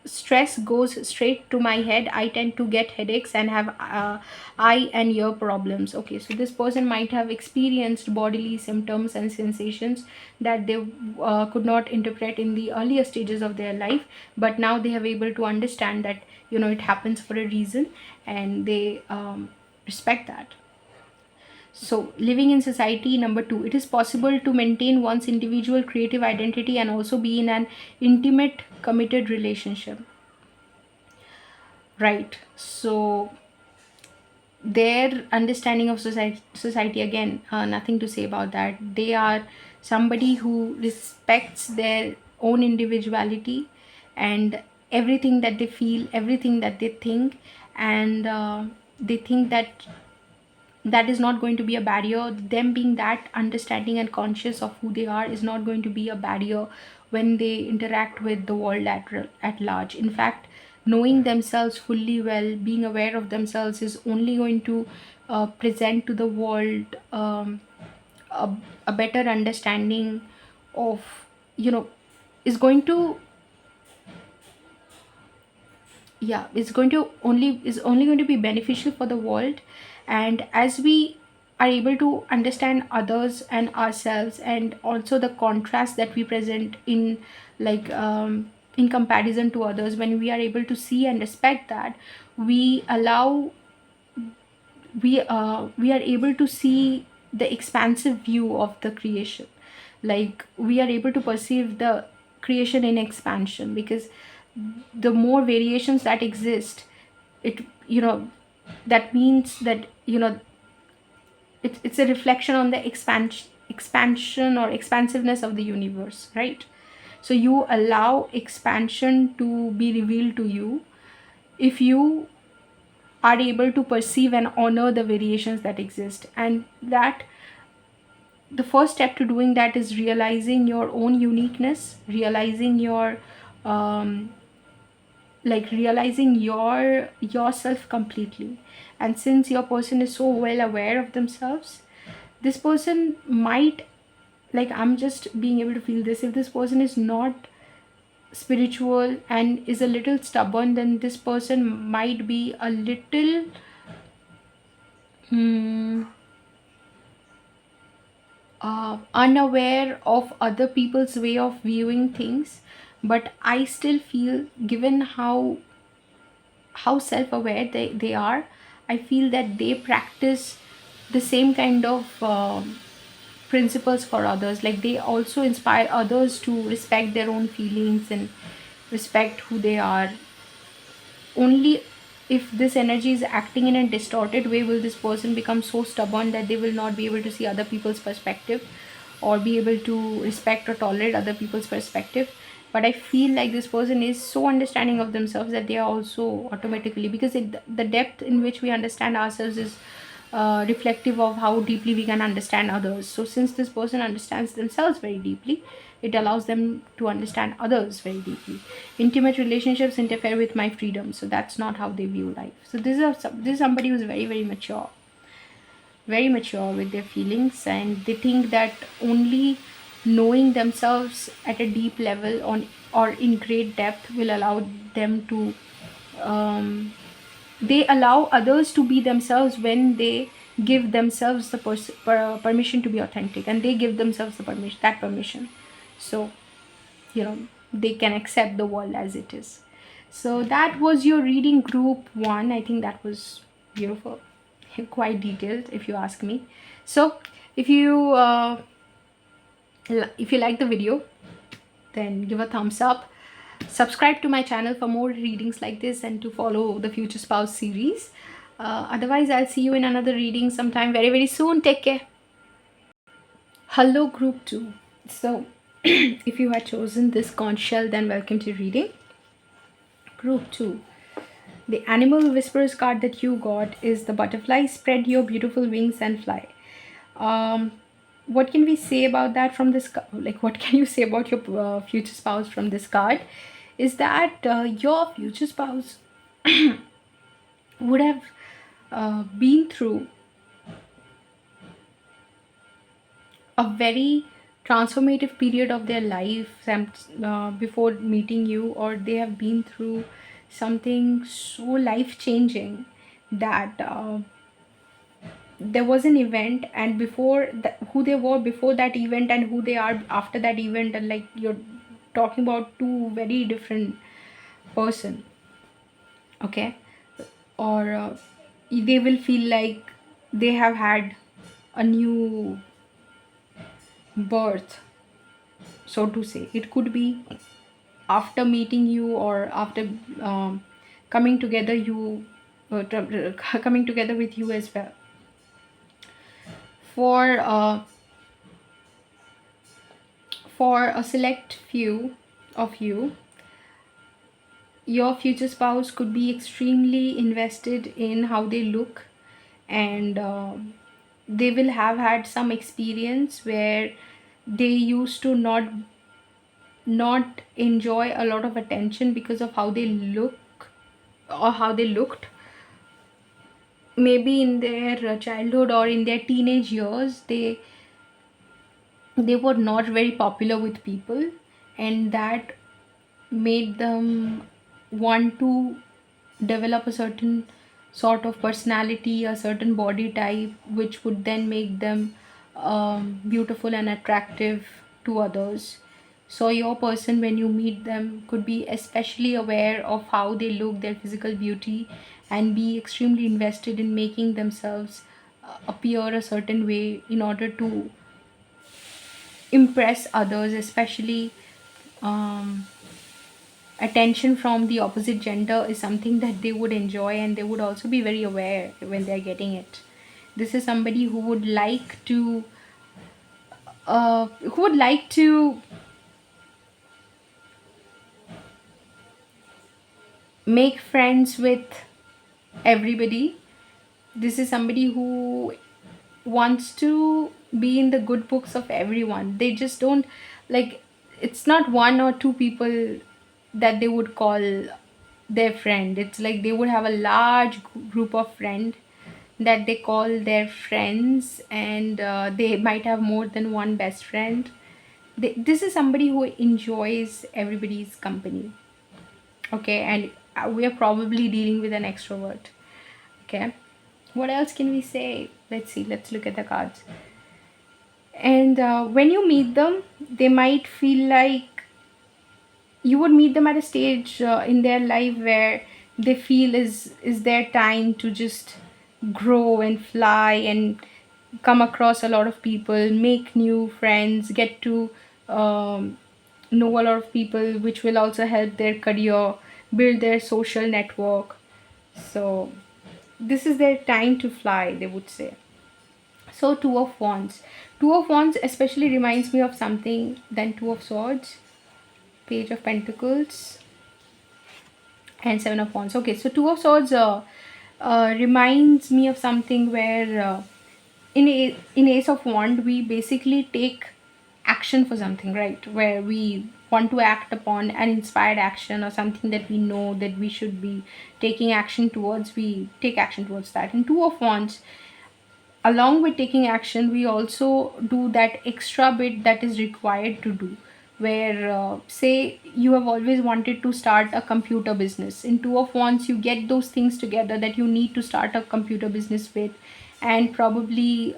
stress goes straight to my head. I tend to get headaches and have eye and ear problems. Okay, so this person might have experienced bodily symptoms and sensations that they could not interpret in the earlier stages of their life, but now they have able to understand that it happens for a reason, and they respect that. So living in society, number 2, it is possible to maintain one's individual creative identity and also be in an intimate committed relationship, right? So their understanding of society again, nothing to say about that. They are somebody who respects their own individuality and everything that they feel, everything that they think. And they think that that is not going to be a barrier. Them being that understanding and conscious of who they are is not going to be a barrier when they interact with the world at large. In fact, knowing themselves fully well, being aware of themselves, is only going to present to the world a, a better understanding of, you know is going to, yeah, is only going to be beneficial for the world. And as we are able to understand others and ourselves, and also the contrast that we present in, like, in comparison to others, when we are able to see and respect that, we allow we are able to see the expansive view of the creation. Like, we are able to perceive the creation in expansion, because the more variations that exist, it that means that it's a reflection on the expansion or expansiveness of the universe, right? So you allow expansion to be revealed to you if you are able to perceive and honor the variations that exist. And that, the first step to doing that is realizing your own uniqueness, realizing your um, realizing yourself completely. And since your person is so well aware of themselves, this person might, like, I'm just being able to feel this, if this person is not spiritual and is a little stubborn, then this person might be a little hmm, unaware of other people's way of viewing things. But I still feel, given how self-aware they are, I feel that they practice the same kind of principles for others. Like, they also inspire others to respect their own feelings and respect who they are. Only if this energy is acting in a distorted way will this person become so stubborn that they will not be able to see other people's perspective, or be able to respect or tolerate other people's perspective. But I feel like this person is so understanding of themselves that they are also automatically, because the depth in which we understand ourselves is reflective of how deeply we can understand others. So since this person understands themselves very deeply, it allows them to understand others very deeply. Intimate relationships interfere with my freedom, so that's not how they view life. So this is somebody who's very, very mature with their feelings, and they think that only knowing themselves at a deep level on or in great depth will allow them to they allow others to be themselves when they give themselves the permission to be authentic, and they give themselves the permission. So they can accept the world as it is. So that was your reading, group 1. I think that was beautiful, quite detailed if you ask me. So if you like the video, then give a thumbs up, subscribe to my channel for more readings like this, and to follow the Future Spouse series. Otherwise, I'll see you in another reading sometime very, very soon. Take care. Hello, group 2. So If you had chosen this conch shell, then welcome to reading. Group 2. The animal whispers card that you got is the butterfly. Spread your beautiful wings and fly. Um, what can we say about that from this? Like, what can you say about your future spouse from this card? Is that your future spouse would have been through a very transformative period of their life before meeting you, or they have been through something so life changing that there was an event, and before that, who they were before that event and who they are after that event, and like you're talking about two very different person. Okay. Or they will feel like they have had a new birth, so to say. It could be after meeting you, or after coming together you coming together with you as well. For uh, for a select few of you, your future spouse could be extremely invested in how they look, and they will have had some experience where they used to not enjoy a lot of attention because of how they look or how they looked. Maybe in their childhood or in their teenage years, they were not very popular with people, and that made them want to develop a certain sort of personality, a certain body type, which would then make them beautiful and attractive to others. So your person, when you meet them, could be especially aware of how they look, their physical beauty, and be extremely invested in making themselves appear a certain way in order to impress others, especially um, attention from the opposite gender is something that they would enjoy, and they would also be very aware when they're getting it. This is somebody who would like to make friends with everybody. This is somebody who wants to be in the good books of everyone. They just don't, like, it's not one or two people that they would call their friend. It's like they would have a large group of friends that they call their friends, and they might have more than one best friend. This is somebody who enjoys everybody's company. Okay, and we are probably dealing with an extrovert. Okay, what else can we say? Let's see, let's look at the cards. And when you meet them, they might feel like you would meet them at a stage in their life where they feel is their time to just grow and fly and come across a lot of people, make new friends, get to um, know a lot of people, which will also help their career, build their social network. So this is their time to fly, they would say. So two of wands. Two of wands especially reminds me of something than two of swords. Page of pentacles and seven of wands. Okay, so two of swords reminds me of something where in ace of wand we basically take action for something, right? Where we want to act upon an inspired action or something that we know that we should be taking action towards. We take action towards that. In two of wands, along with taking action, we also do that extra bit that is required to do, where say you have always wanted to start a computer business. In two of wands, you get those things together that you need to start a computer business with, and probably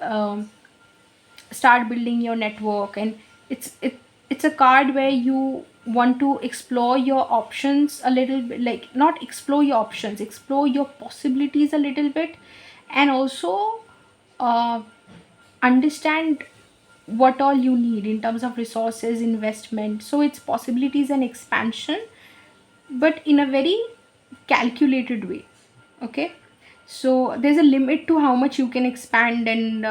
start building your network. And it's a card where you want to explore your options a little bit, like not explore your options, explore your possibilities a little bit, and also uh, understand what all you need in terms of resources, investment. So it's possibilities and expansion, but in a very calculated way. Okay, so there's a limit to how much you can expand, and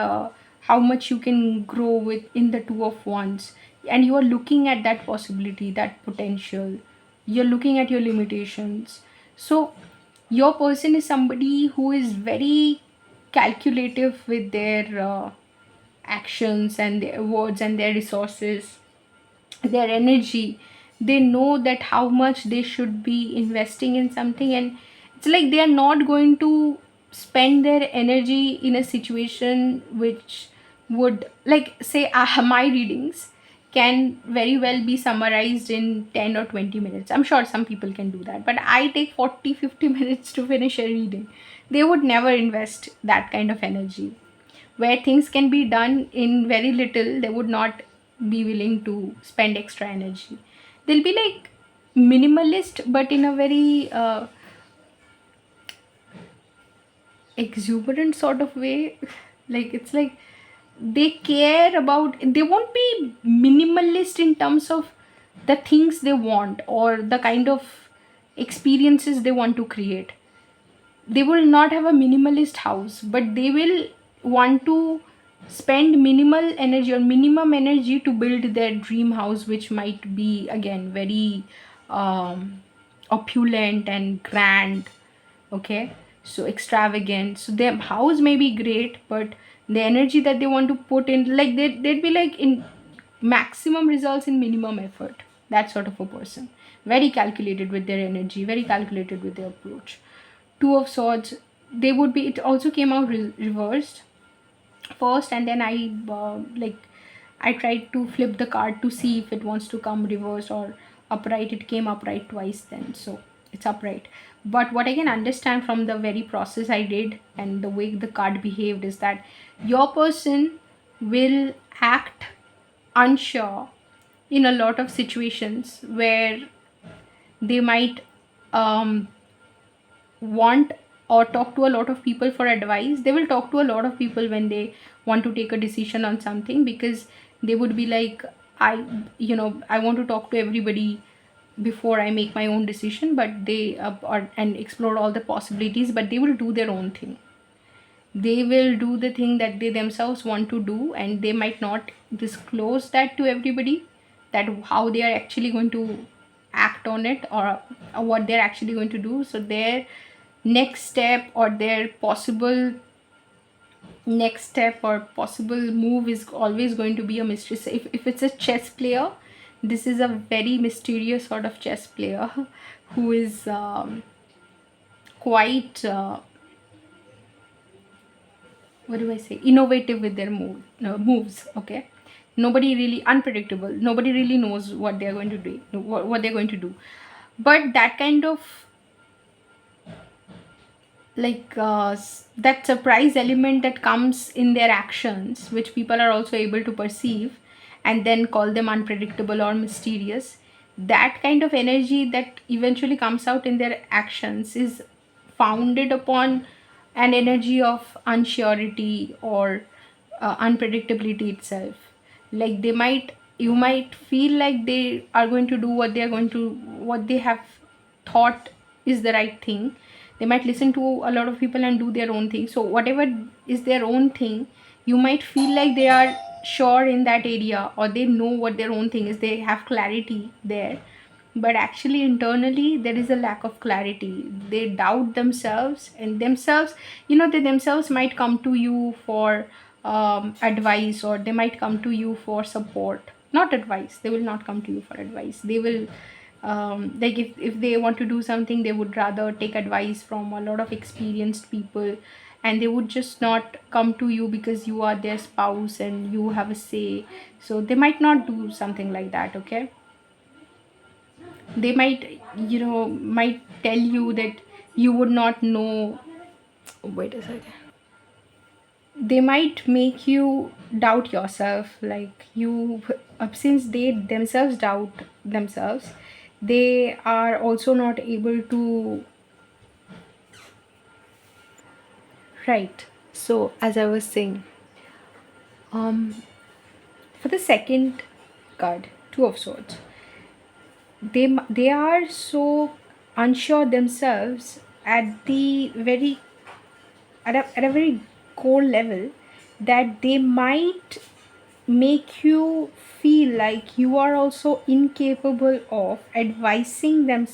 how much you can grow with in the two of wands. and you are looking at that possibility, that potential. You're looking at your limitations. So your person is somebody who is very calculative with their actions and their words and their resources, their energy. They know that how much they should be investing in something, and it's like they are not going to spend their energy in a situation which would, like, say, my readings can very well be summarized in 10 or 20 minutes. I'm sure some people can do that, but I take 40-50 minutes to finish a reading. They would never invest that kind of energy. Where things can be done in very little, they would not be willing to spend extra energy. They'll be like minimalist, but in a very exuberant sort of way. Like, it's like they care about, they won't be minimalist in terms of the things they want or the kind of experiences they want to create. They will not have a minimalist house, but they will want to spend minimal energy or minimum energy to build their dream house, which might be again very opulent and grand. Okay, so extravagant. So their house may be great, but the energy that they want to put in, like, they'd be like in maximum results in minimum effort. That sort of a person, very calculated with their energy, very calculated with their approach. Two of swords, they would be, it also came out reversed first, and then I tried to flip the card to see if it wants to come reverse or upright. It came upright twice then, so it's upright. But what I can understand from the very process I did and the way the card behaved is that your person will act unsure in a lot of situations where they might um, want or talk to a lot of people for advice. They will talk to a lot of people when they want to take a decision on something, because they would be like, I want to talk to everybody before I make my own decision. But they and explore all the possibilities, but they will do their own thing. They will do the thing that they themselves want to do, and they might not disclose that to everybody, that how they are actually going to act on it, or what they're actually going to do. So their next step or their possible next step or possible move is always going to be a mystery. So if it's a chess player, this is a very mysterious sort of chess player who is quite what do I say, innovative with their moves. Okay, nobody really, unpredictable, nobody really knows what they're going to do, what they're going to do. But that kind of, like, that surprise element that comes in their actions, which people are also able to perceive and then call them unpredictable or mysterious, that kind of energy that eventually comes out in their actions is founded upon an energy of unsurety or unpredictability itself. Like, you might feel like they are going to do what they have thought is the right thing. They might listen to a lot of people and do their own thing. So whatever is their own thing, you might feel like they are sure in that area, or they know what their own thing is, they have clarity there. But actually internally there is a lack of clarity. They doubt themselves, and they themselves might come to you for advice, or they might come to you for support, not advice. They will not come to you for advice. They will like, if they want to do something, they would rather take advice from a lot of experienced people, and they would just not come to you because you are their spouse and you have a say. So they might not do something like that. Okay, they might tell you that you would not know. Wait a second. They might make you doubt yourself, like, you since they themselves doubt themselves, they are also not able to. Right. So as I was saying, um for the second card, two of swords, they are so unsure themselves at the very, at a very core level, that they might make you feel like you are also incapable of advising them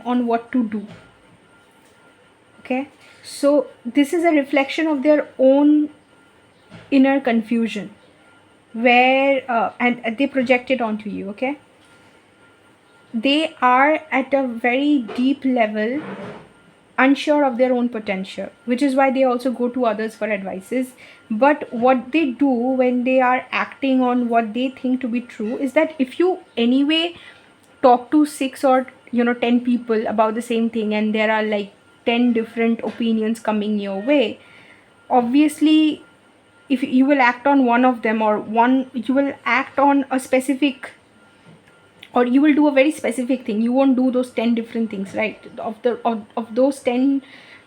on what to do. Okay, so this is a reflection of their own inner confusion, where and they project it onto you. Okay, they are at a very deep level unsure of their own potential, which is why they also go to others for advices. But what they do when they are acting on what they think to be true is that if you anyway talk to 6 or 10 people about the same thing, and there are like 10 different opinions coming your way, obviously if you will act on one of them, or one you will act on a specific, or you will do a very specific thing, you won't do those 10 different things, right? Of those 10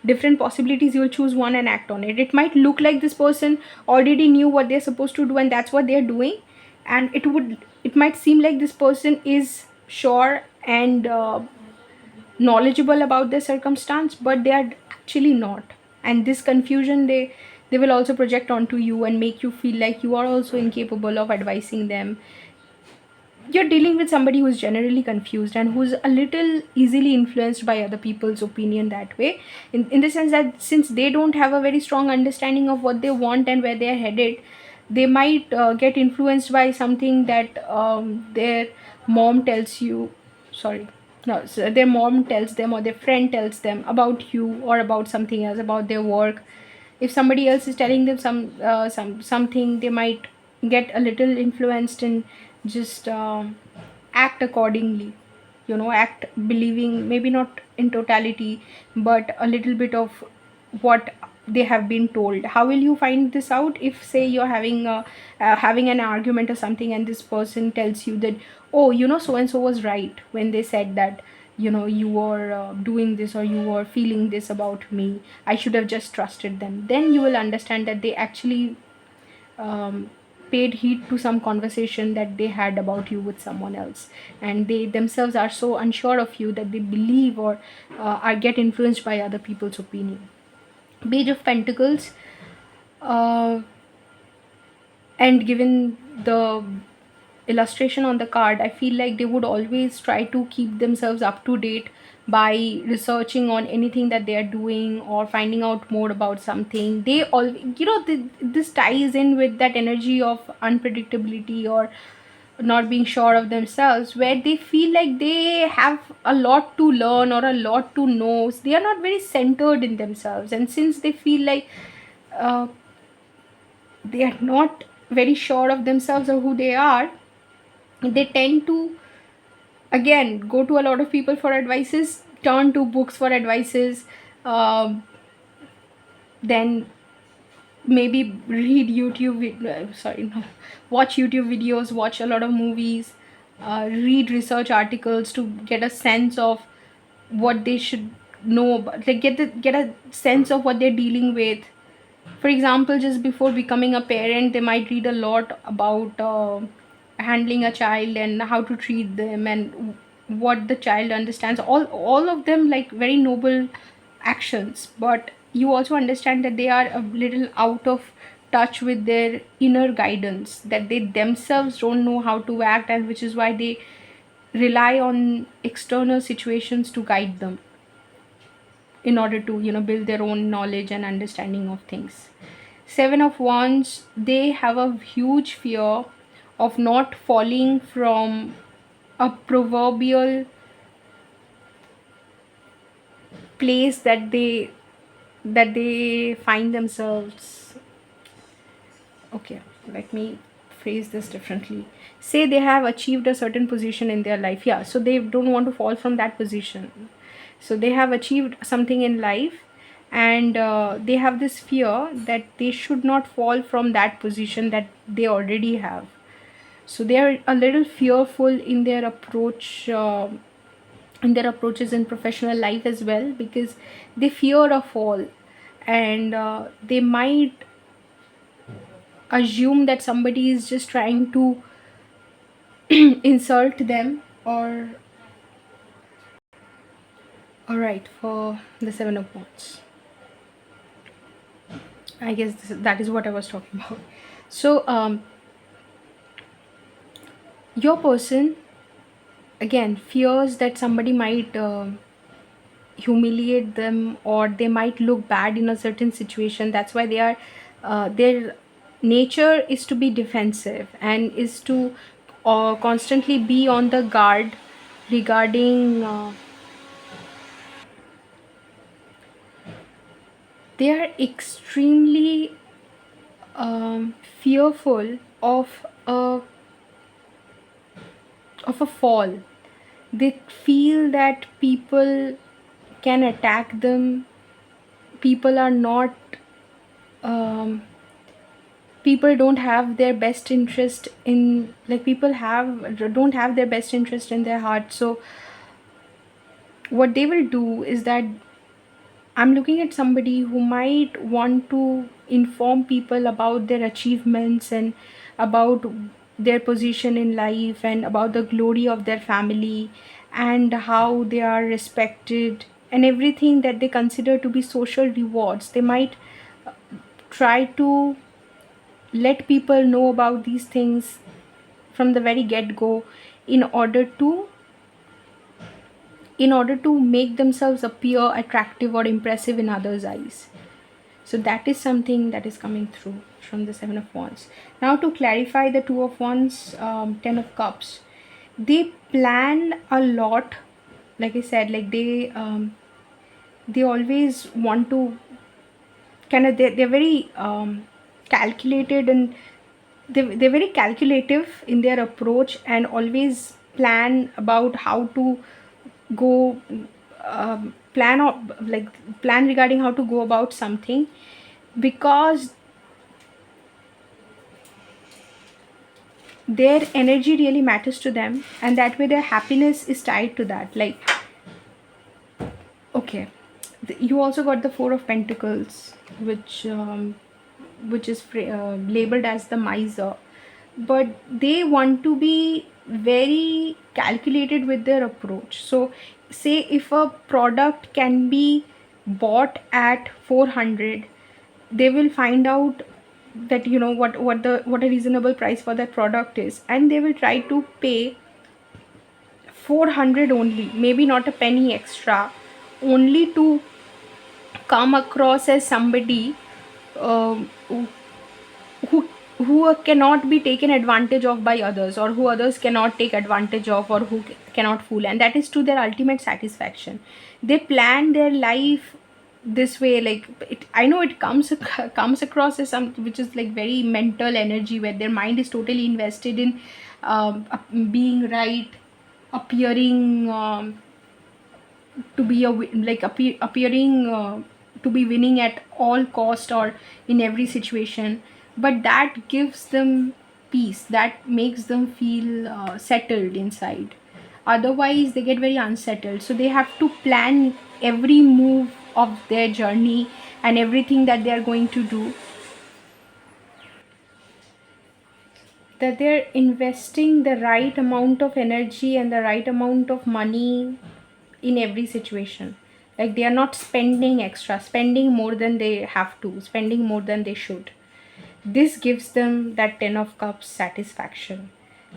different possibilities, you will choose one and act on it. It might look like this person already knew what they're supposed to do and that's what they're doing, and it might seem like this person is sure and knowledgeable about their circumstance, but they are actually not. And this confusion, they will also project onto you and make you feel like you are also incapable of advising them. You're dealing with somebody who's generally confused and who's a little easily influenced by other people's opinion that way, in the sense that since they don't have a very strong understanding of what they want and where they're headed, they might get influenced by something that their mom tells you. Sorry, no, so their mom tells them or their friend tells them about you, or about something else, about their work. If somebody else is telling them something, they might get a little influenced and just act accordingly, act believing, maybe not in totality, but a little bit of what they have been told. How will you find this out? If say you're having an argument or something, and this person tells you that, oh, so and so was right when they said that, you were doing this, or you were feeling this about me, I should have just trusted them. Then you will understand that they actually paid heed to some conversation that they had about you with someone else, and they themselves are so unsure of you that they believe, or are get influenced by other people's opinion. Page of Pentacles, uh, and given the illustration on the card, I feel like they would always try to keep themselves up to date by researching on anything that they are doing, or finding out more about something. They all, this ties in with that energy of unpredictability, or not being sure of themselves, where they feel like they have a lot to learn or a lot to know. They are not very centered in themselves, and since they feel like uh, they are not very sure of themselves or who they are, they tend to again go to a lot of people for advices, turn to books for advices, um, then maybe read watch YouTube videos, watch a lot of movies, read research articles to get a sense of what they should know about, like get a sense of what they're dealing with. For example, just before becoming a parent, they might read a lot about handling a child and how to treat them, and what the child understands. All of them like very noble actions, but you also understand that they are a little out of touch with their inner guidance, that they themselves don't know how to act, and which is why they rely on external situations to guide them, in order to build their own knowledge and understanding of things. Seven of Wands, they have a huge fear of not falling from a proverbial place that they find themselves. Okay, let me phrase this differently. Say they have achieved a certain position in their life, yeah, so they don't want to fall from that position. So they have achieved something in life, and they have this fear that they should not fall from that position that they already have. So they are a little fearful in their approaches in professional life as well, because they fear a fall, and they might assume that somebody is just trying to insult them. Or all right, for the Seven of Wands, I guess that is what I was talking about. So your person again fears that somebody might humiliate them, or they might look bad in a certain situation. That's why they are their nature is to be defensive and is to constantly be on the guard regarding they are extremely fearful of a fall. They feel that people can attack them. People are not people don't have their best interest in, like, people have don't have their best interest in their heart. So what they will do is that I'm looking at somebody who might want to inform people about their achievements and about their position in life and about the glory of their family and how they are respected and everything that they consider to be social rewards. They might try to let people know about these things from the very get go in order to make themselves appear attractive or impressive in others' eyes. So that is something that is coming through from the Seven of Wands. Now to clarify the Two of Wands, Ten of Cups, they plan a lot. Like I said, like they always want to kind of, they're very calculated, and they're very calculative in their approach and always plan about how to go plan or like plan regarding how to go about something, because their energy really matters to them, and that way their happiness is tied to that. Like, okay, you also got the Four of Pentacles, which is labeled as the miser, but they want to be very calculated with their approach. So say if a product can be bought at 400, they will find out that, you know, what a reasonable price for that product is, and they will try to pay 400 only, maybe not a penny extra, only to come across as somebody who who cannot be taken advantage of by others, or who others cannot take advantage of, or who cannot fool, and that is to their ultimate satisfaction. They plan their life this way. Like, I know it comes comes across as something which is like very mental energy, where their mind is totally invested in being right, appearing to be appearing to be winning at all cost or in every situation. But that gives them peace, that makes them feel settled inside. Otherwise they get very unsettled, so they have to plan every move of their journey and everything that they are going to do, that they're investing the right amount of energy and the right amount of money in every situation. Like, they are not spending extra, spending more than they have to, spending more than they should. This gives them that 10 of cups satisfaction.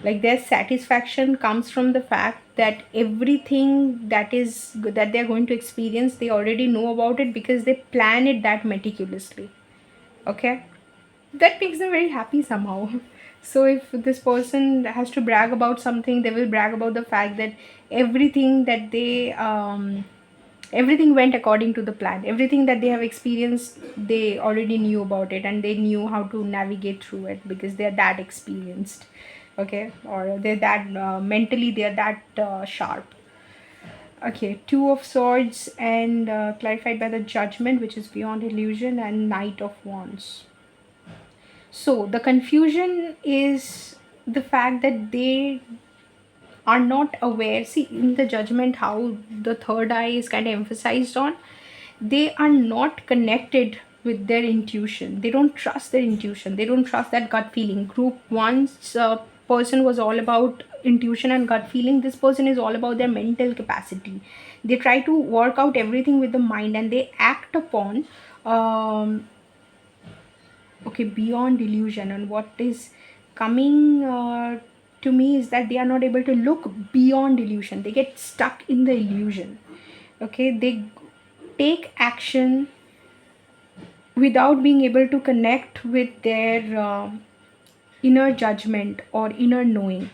Like, their satisfaction comes from the fact that everything that they're going to experience, they already know about it because they plan it that meticulously. Okay, that makes them very happy somehow. So if this person has to brag about something, they will brag about the fact that everything that they everything went according to the plan. Everything that they have experienced, they already knew about it, and they knew how to navigate through it because they're that experienced. Okay, or they're that mentally they're that sharp. Okay, Two of Swords, and clarified by the Judgment, which is beyond illusion, and Knight of Wands. So the confusion is the fact that they are not aware. See, in the Judgment, how the third eye is kind of emphasized on, they are not connected with their intuition. They don't trust their intuition. They don't trust that gut feeling. Group one's person was all about intuition and gut feeling. This person is all about their mental capacity. They try to work out everything with the mind, and they act upon um, okay, beyond illusion. And what is coming to me is that they are not able to look beyond illusion. They get stuck in the illusion. Okay, they take action without being able to connect with their inner judgment or inner knowing.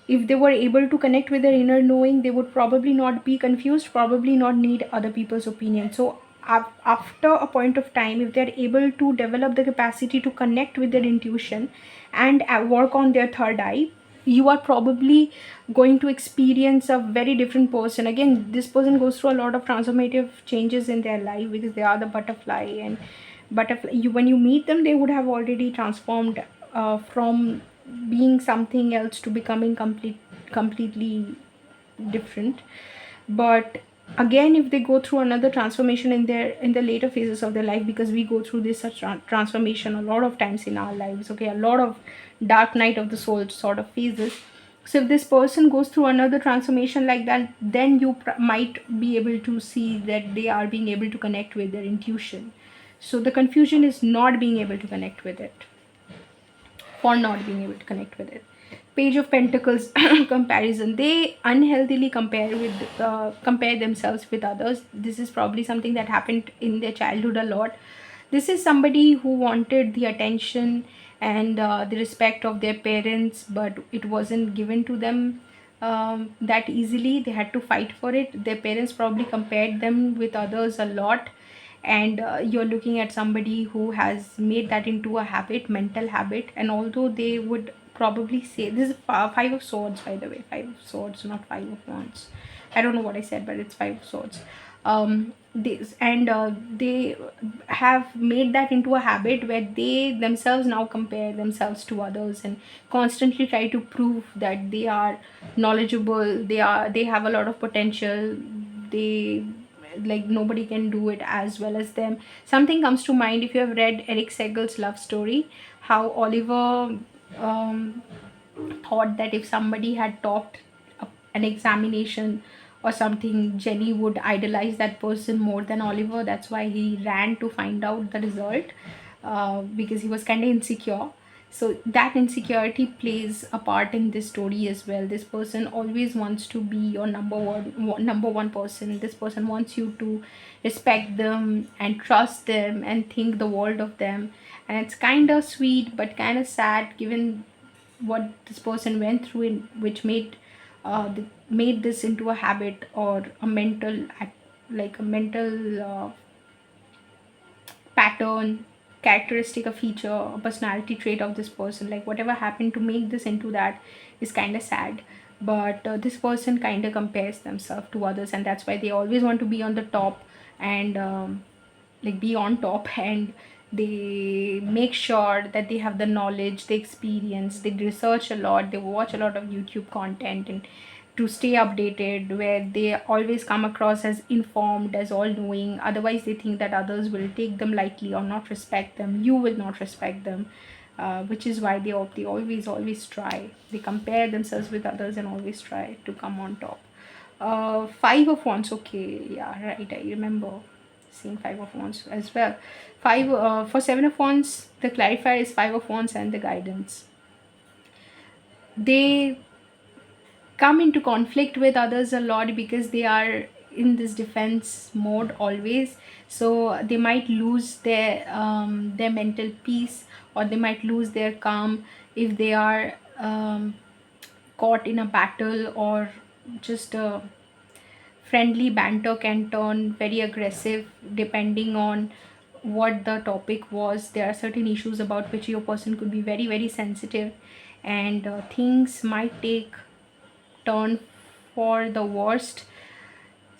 If they were able to connect with their inner knowing, they would probably not be confused, probably not need other people's opinion. So after a point of time, if they're able to develop the capacity to connect with their intuition and work on their third eye, you are probably going to experience a very different person. Again, this person goes through a lot of transformative changes in their life because they are the butterfly. And butterfly, when you meet them, they would have already transformed from being something else to becoming completely different. But again, if they go through another transformation in the later phases of their life, because we go through this such transformation a lot of times in our lives, okay, a lot of dark night of the soul sort of phases. So if this person goes through another transformation like that, then you might be able to see that they are being able to connect with their intuition. So the confusion is not being able to connect with it, for not being able to connect with it. Page of Pentacles comparison. They unhealthily compare themselves with others. This is probably something that happened in their childhood a lot. This is somebody who wanted the attention and the respect of their parents, but it wasn't given to them that easily. They had to fight for it. Their parents probably compared them with others a lot, and you're looking at somebody who has made that into a habit, mental habit. And although they would probably say, this is five of swords, by the way, five of swords, not five of wands. I don't know what I said, but it's five of swords. They have made that into a habit where they themselves now compare themselves to others and constantly try to prove that they are knowledgeable, they have a lot of potential, they, like, nobody can do it as well as them. Something comes to mind if you have read Eric Segal's Love Story, how Oliver thought that if somebody had topped an examination or something, Jenny would idolize that person more than Oliver. That's why he ran to find out the result, because he was kind of insecure. So that insecurity plays a part in this story as well. This person always wants to be your number one person. This person wants you to respect them and trust them and think the world of them. And it's kind of sweet but kind of sad, given what this person went through, which made this into a habit or a mental like a mental pattern, characteristic, a feature, a personality trait of this person. Like, whatever happened to make this into that is kind of sad. But this person kind of compares themselves to others, and that's why they always want to be on the top and like be on top. And they make sure that they have the knowledge, the experience, they research a lot, they watch a lot of YouTube content, and to stay updated, where they always come across as informed, as all knowing. Otherwise they think that others will take them lightly or not respect them. You will not respect them, which is why they always try, they compare themselves with others and always try to come on top. Five of wands. Okay, yeah, right, I remember seeing five of wands as well. Five for seven of wands, the clarifier is five of wands and the guidance. They come into conflict with others a lot because they are in this defense mode always. So they might lose their mental peace, or they might lose their calm if they are caught in a battle, or just a friendly banter can turn very aggressive depending on what the topic was. There are certain issues about which your person could be very very sensitive, and things might take turn for the worst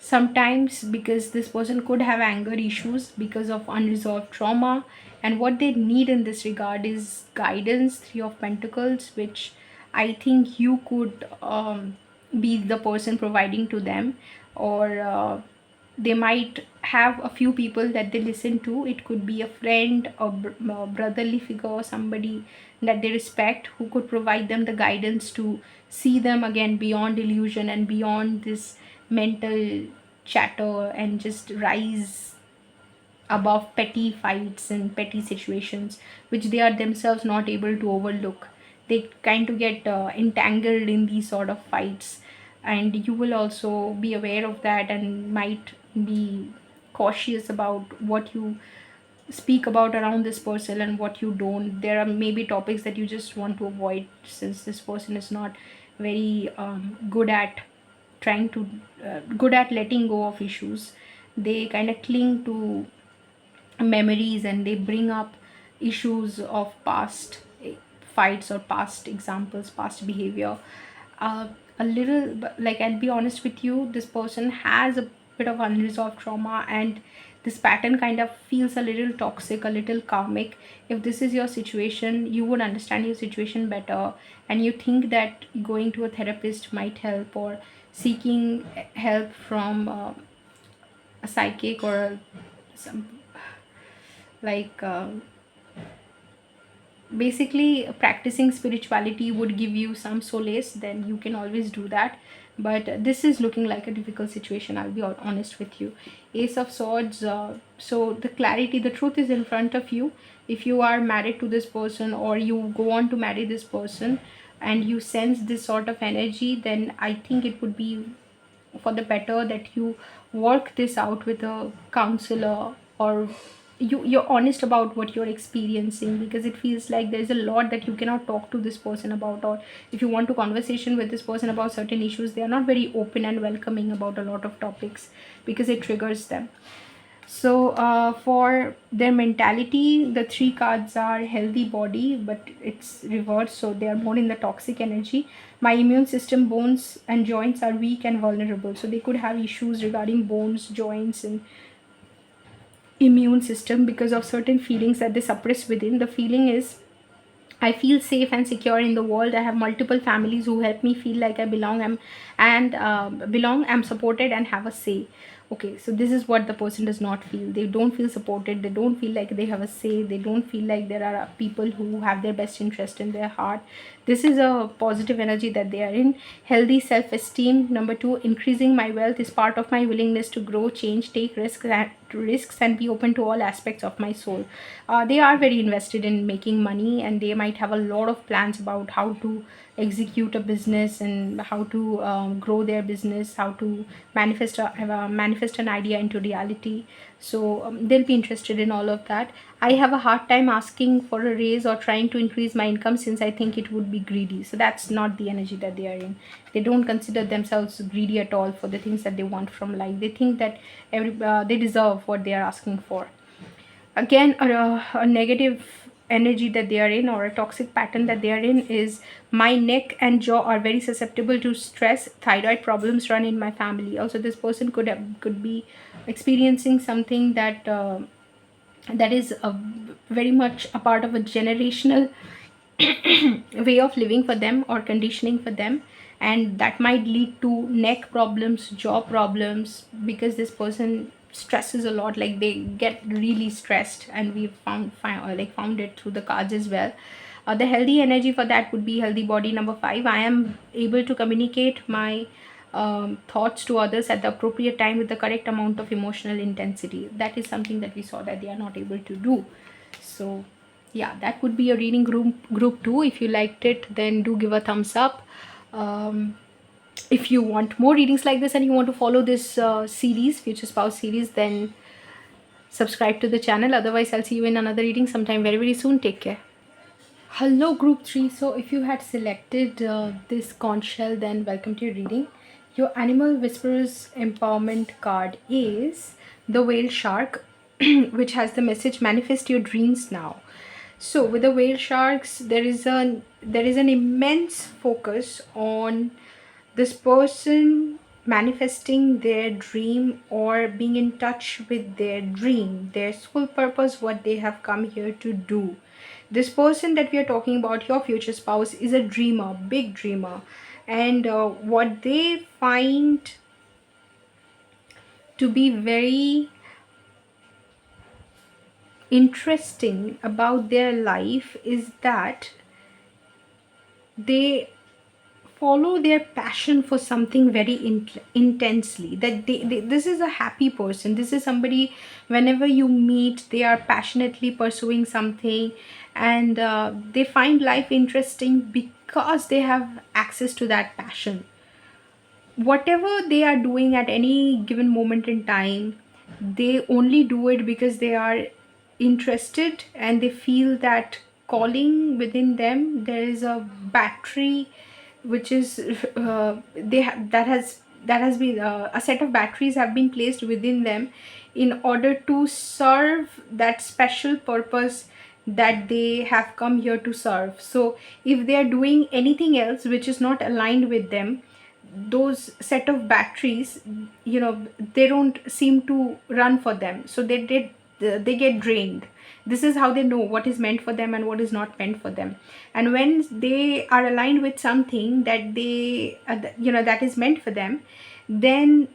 sometimes, because this person could have anger issues because of unresolved trauma. And what they need in this regard is guidance, three of pentacles, which I think you could be the person providing to them. Or they might have a few people that they listen to. It could be a friend, a brotherly figure, or somebody that they respect, who could provide them the guidance to see them again beyond illusion and beyond this mental chatter, and just rise above petty fights and petty situations which they are themselves not able to overlook. They kind of get entangled in these sort of fights, and you will also be aware of that and might be cautious about what you speak about around this person and what you don't. There are maybe topics that you just want to avoid since this person is not very good at trying to good at letting go of issues. They kind of cling to memories and they bring up issues of past fights or past examples, past behavior. A little like, I'll be honest with you, this person has a bit of unresolved trauma, and this pattern kind of feels a little toxic, a little karmic. If this is your situation, you would understand your situation better, and you think that going to a therapist might help, or seeking help from a psychic or some like basically practicing spirituality would give you some solace, then you can always do that. But this is looking like a difficult situation, I'll be honest with you. Ace of Swords, so the clarity, the truth is in front of you. If you are married to this person or you go on to marry this person and you sense this sort of energy, then I think it would be for the better that you work this out with a counselor, or you're honest about what you're experiencing, because it feels like there's a lot that you cannot talk to this person about. Or if you want to conversation with this person about certain issues, they are not very open and welcoming about a lot of topics because it triggers them. So for their mentality, the three cards are healthy body, but it's reversed, so they are more in the toxic energy. My immune system, bones and joints are weak and vulnerable, so they could have issues regarding bones, joints and immune system because of certain feelings that they suppress within. The feeling is, I feel safe and secure in the world. I have multiple families who help me feel like I belong. I'm supported and have a say. Okay, so this is what the person does not feel. They don't feel supported. They don't feel like they have a say. They don't feel like there are people who have their best interest in their heart. This is a positive energy that they are in. Healthy self-esteem. Number two, increasing my wealth is part of my willingness to grow, change, take risks and be open to all aspects of my soul. They are very invested in making money, and they might have a lot of plans about how to execute a business and how to grow their business, how to manifest an idea into reality. So they'll be interested in all of that. I have a hard time asking for a raise or trying to increase my income since I think it would be greedy. So that's not the energy that they are in. They don't consider themselves greedy at all for the things that they want from life. They think that they deserve what they are asking for. Again, a negative energy that they are in, or a toxic pattern that they are in, is my neck and jaw are very susceptible to stress. Thyroid problems run in my family. Also, this person could be experiencing something that is very much a part of a generational way of living for them or conditioning for them, and that might lead to neck problems, jaw problems, because this person stresses a lot. Like, they get really stressed, and we found it through the cards as well. The healthy energy for that would be healthy body. Number five, I am able to communicate my thoughts to others at the appropriate time with the correct amount of emotional intensity. That is something that we saw that they are not able to do. So yeah, that would be a reading group 2. If you liked it, then do give a thumbs up. If you want more readings like this and you want to follow this series, future spouse series, then subscribe to the channel. Otherwise, I'll see you in another reading sometime very very soon. Take care. Hello group 3. So if you had selected this conch shell, then welcome to your reading. Your animal whisperers empowerment card is the whale shark, which has the message manifest your dreams now. So with the whale sharks, there is an immense focus on this person manifesting their dream or being in touch with their dream, their soul purpose, what they have come here to do. This person that we are talking about, your future spouse, is a dreamer, big dreamer, and what they find to be very interesting about their life is that they follow their passion for something very intensely. That this is a happy person. This is somebody, whenever you meet, they are passionately pursuing something, and they find life interesting because they have access to that passion. Whatever they are doing at any given moment in time, they only do it because they are interested, and they feel that calling within them. There is a battery which is that has been a set of batteries have been placed within them in order to serve that special purpose that they have come here to serve. So if they are doing anything else which is not aligned with them, those set of batteries, they don't seem to run for them, so they get drained. This is how they know what is meant for them and what is not meant for them. And when they are aligned with something that that is meant for them, then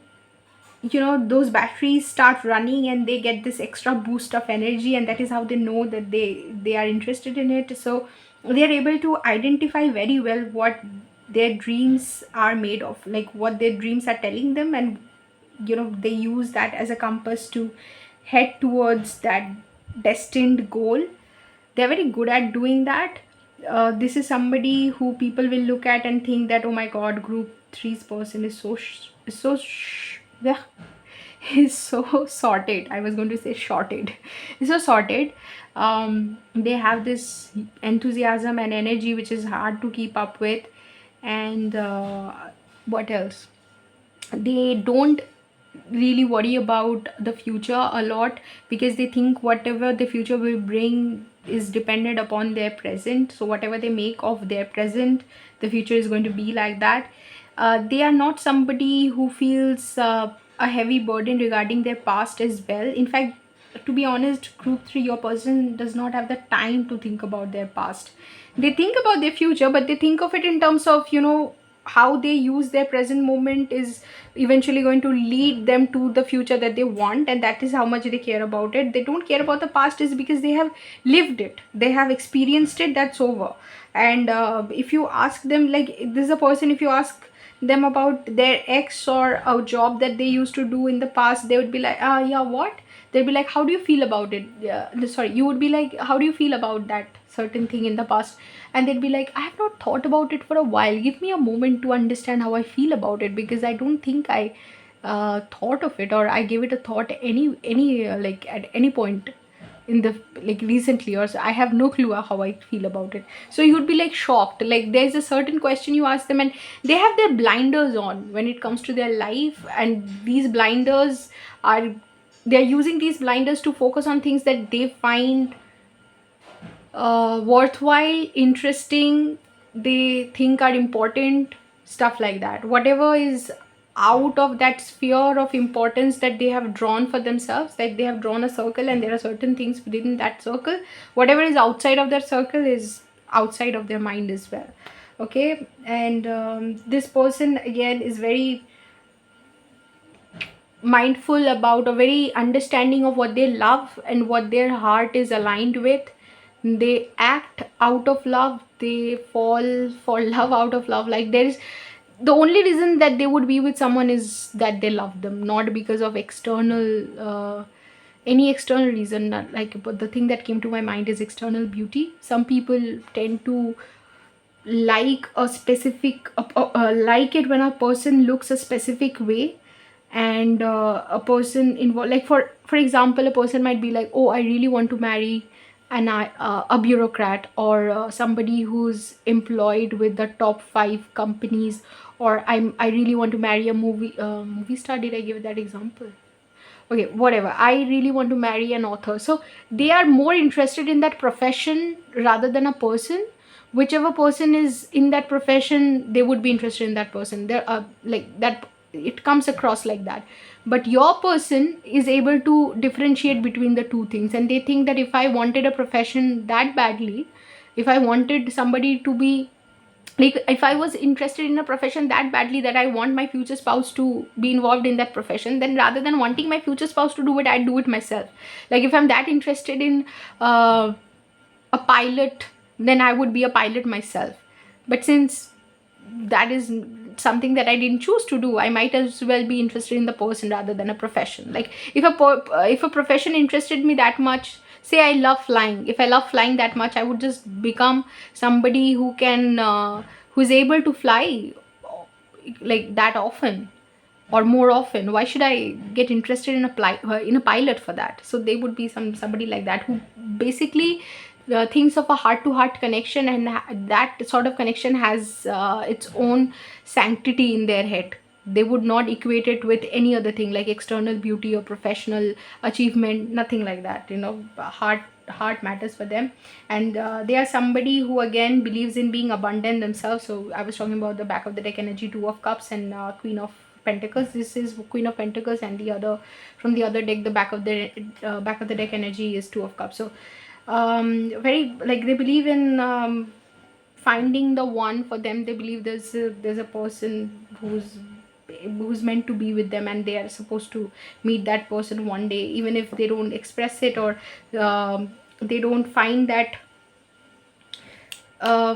those batteries start running and they get this extra boost of energy, and that is how they know that they are interested in it. So they are able to identify very well what their dreams are made of, like what their dreams are telling them, and they use that as a compass to head towards that destined goal. They're very good at doing that. This is somebody who people will look at and think that, oh my god, group three's person is yeah, he's so sorted. I was going to say shorted. He's so sorted. They have this enthusiasm and energy which is hard to keep up with. And what else? They don't really worry about the future a lot, because they think whatever the future will bring is dependent upon their present. So whatever they make of their present, the future is going to be like that. They are not somebody who feels a heavy burden regarding their past as well. In fact, to be honest, group 3, your person does not have the time to think about their past. They think about their future, but they think of it in terms of how they use their present moment is eventually going to lead them to the future that they want, and that is how much they care about it. They don't care about the past is because they have lived it, they have experienced it, that's over. And if you ask them, like, this is a person, if you ask them about their ex or a job that they used to do in the past, they would be like, yeah, what? They'd be like, how do you feel about it? Yeah, sorry, you would be like, how do you feel about that certain thing in the past? And they'd be like, I have not thought about it for a while, give me a moment to understand how I feel about it, because I don't think I thought of it, or I gave it a thought any like at any point in the, like, recently, or so. I have no clue how I feel about it. So you'd be like shocked, like there's a certain question you ask them and they have their blinders on when it comes to their life, and these blinders are, they're using these blinders to focus on things that they find worthwhile, interesting, they think are important, stuff like that. Whatever is out of that sphere of importance that they have drawn for themselves, like they have drawn a circle and there are certain things within that circle, whatever is outside of that circle is outside of their mind as well. Okay. And this person again is very mindful about, a very understanding of what they love and what their heart is aligned with. They act out of love, they fall for love out of love. Like, there is, the only reason that they would be with someone is that they love them, not because of external any external reason. Not like, but the thing that came to my mind is external beauty. Some people tend to like a specific like it when a person looks a specific way, and a person involved, like for example, a person might be like, oh, I really want to marry a bureaucrat, or somebody who's employed with the top 5 companies, or I really want to marry a movie star. Did I give that example? Okay, whatever, I really want to marry an author. So they are more interested in that profession rather than a person. Whichever person is in that profession, they would be interested in that person. There are like that, it comes across like that. But your person is able to differentiate between the two things, and they think that if I wanted a profession that badly, if I wanted somebody to be, like, if I was interested in a profession that badly that I want my future spouse to be involved in that profession, then rather than wanting my future spouse to do it, I'd do it myself. Like, if I'm that interested in a pilot, then I would be a pilot myself. But since that is something that I didn't choose to do. I might as well be interested in the person rather than a profession. Like if a profession interested me that much, say I love flying, if I love flying that much, I would just become somebody who can who's able to fly like that often or more often. Why should I get interested in a pilot for that? So they would be somebody like that who basically thinks of a heart to heart connection, and that sort of connection has its own sanctity in their head. They would not equate it with any other thing like external beauty or professional achievement, nothing like that. Heart matters for them. And they are somebody who again believes in being abundant themselves. So I was talking about the back of the deck energy, Two of Cups and Queen of Pentacles. This is Queen of Pentacles, and the other, from the other deck, the back of the deck energy is Two of Cups. So very, like, they believe in finding the one for them. They believe there's a person who's meant to be with them, and they are supposed to meet that person one day, even if they don't express it, or they don't find that uh,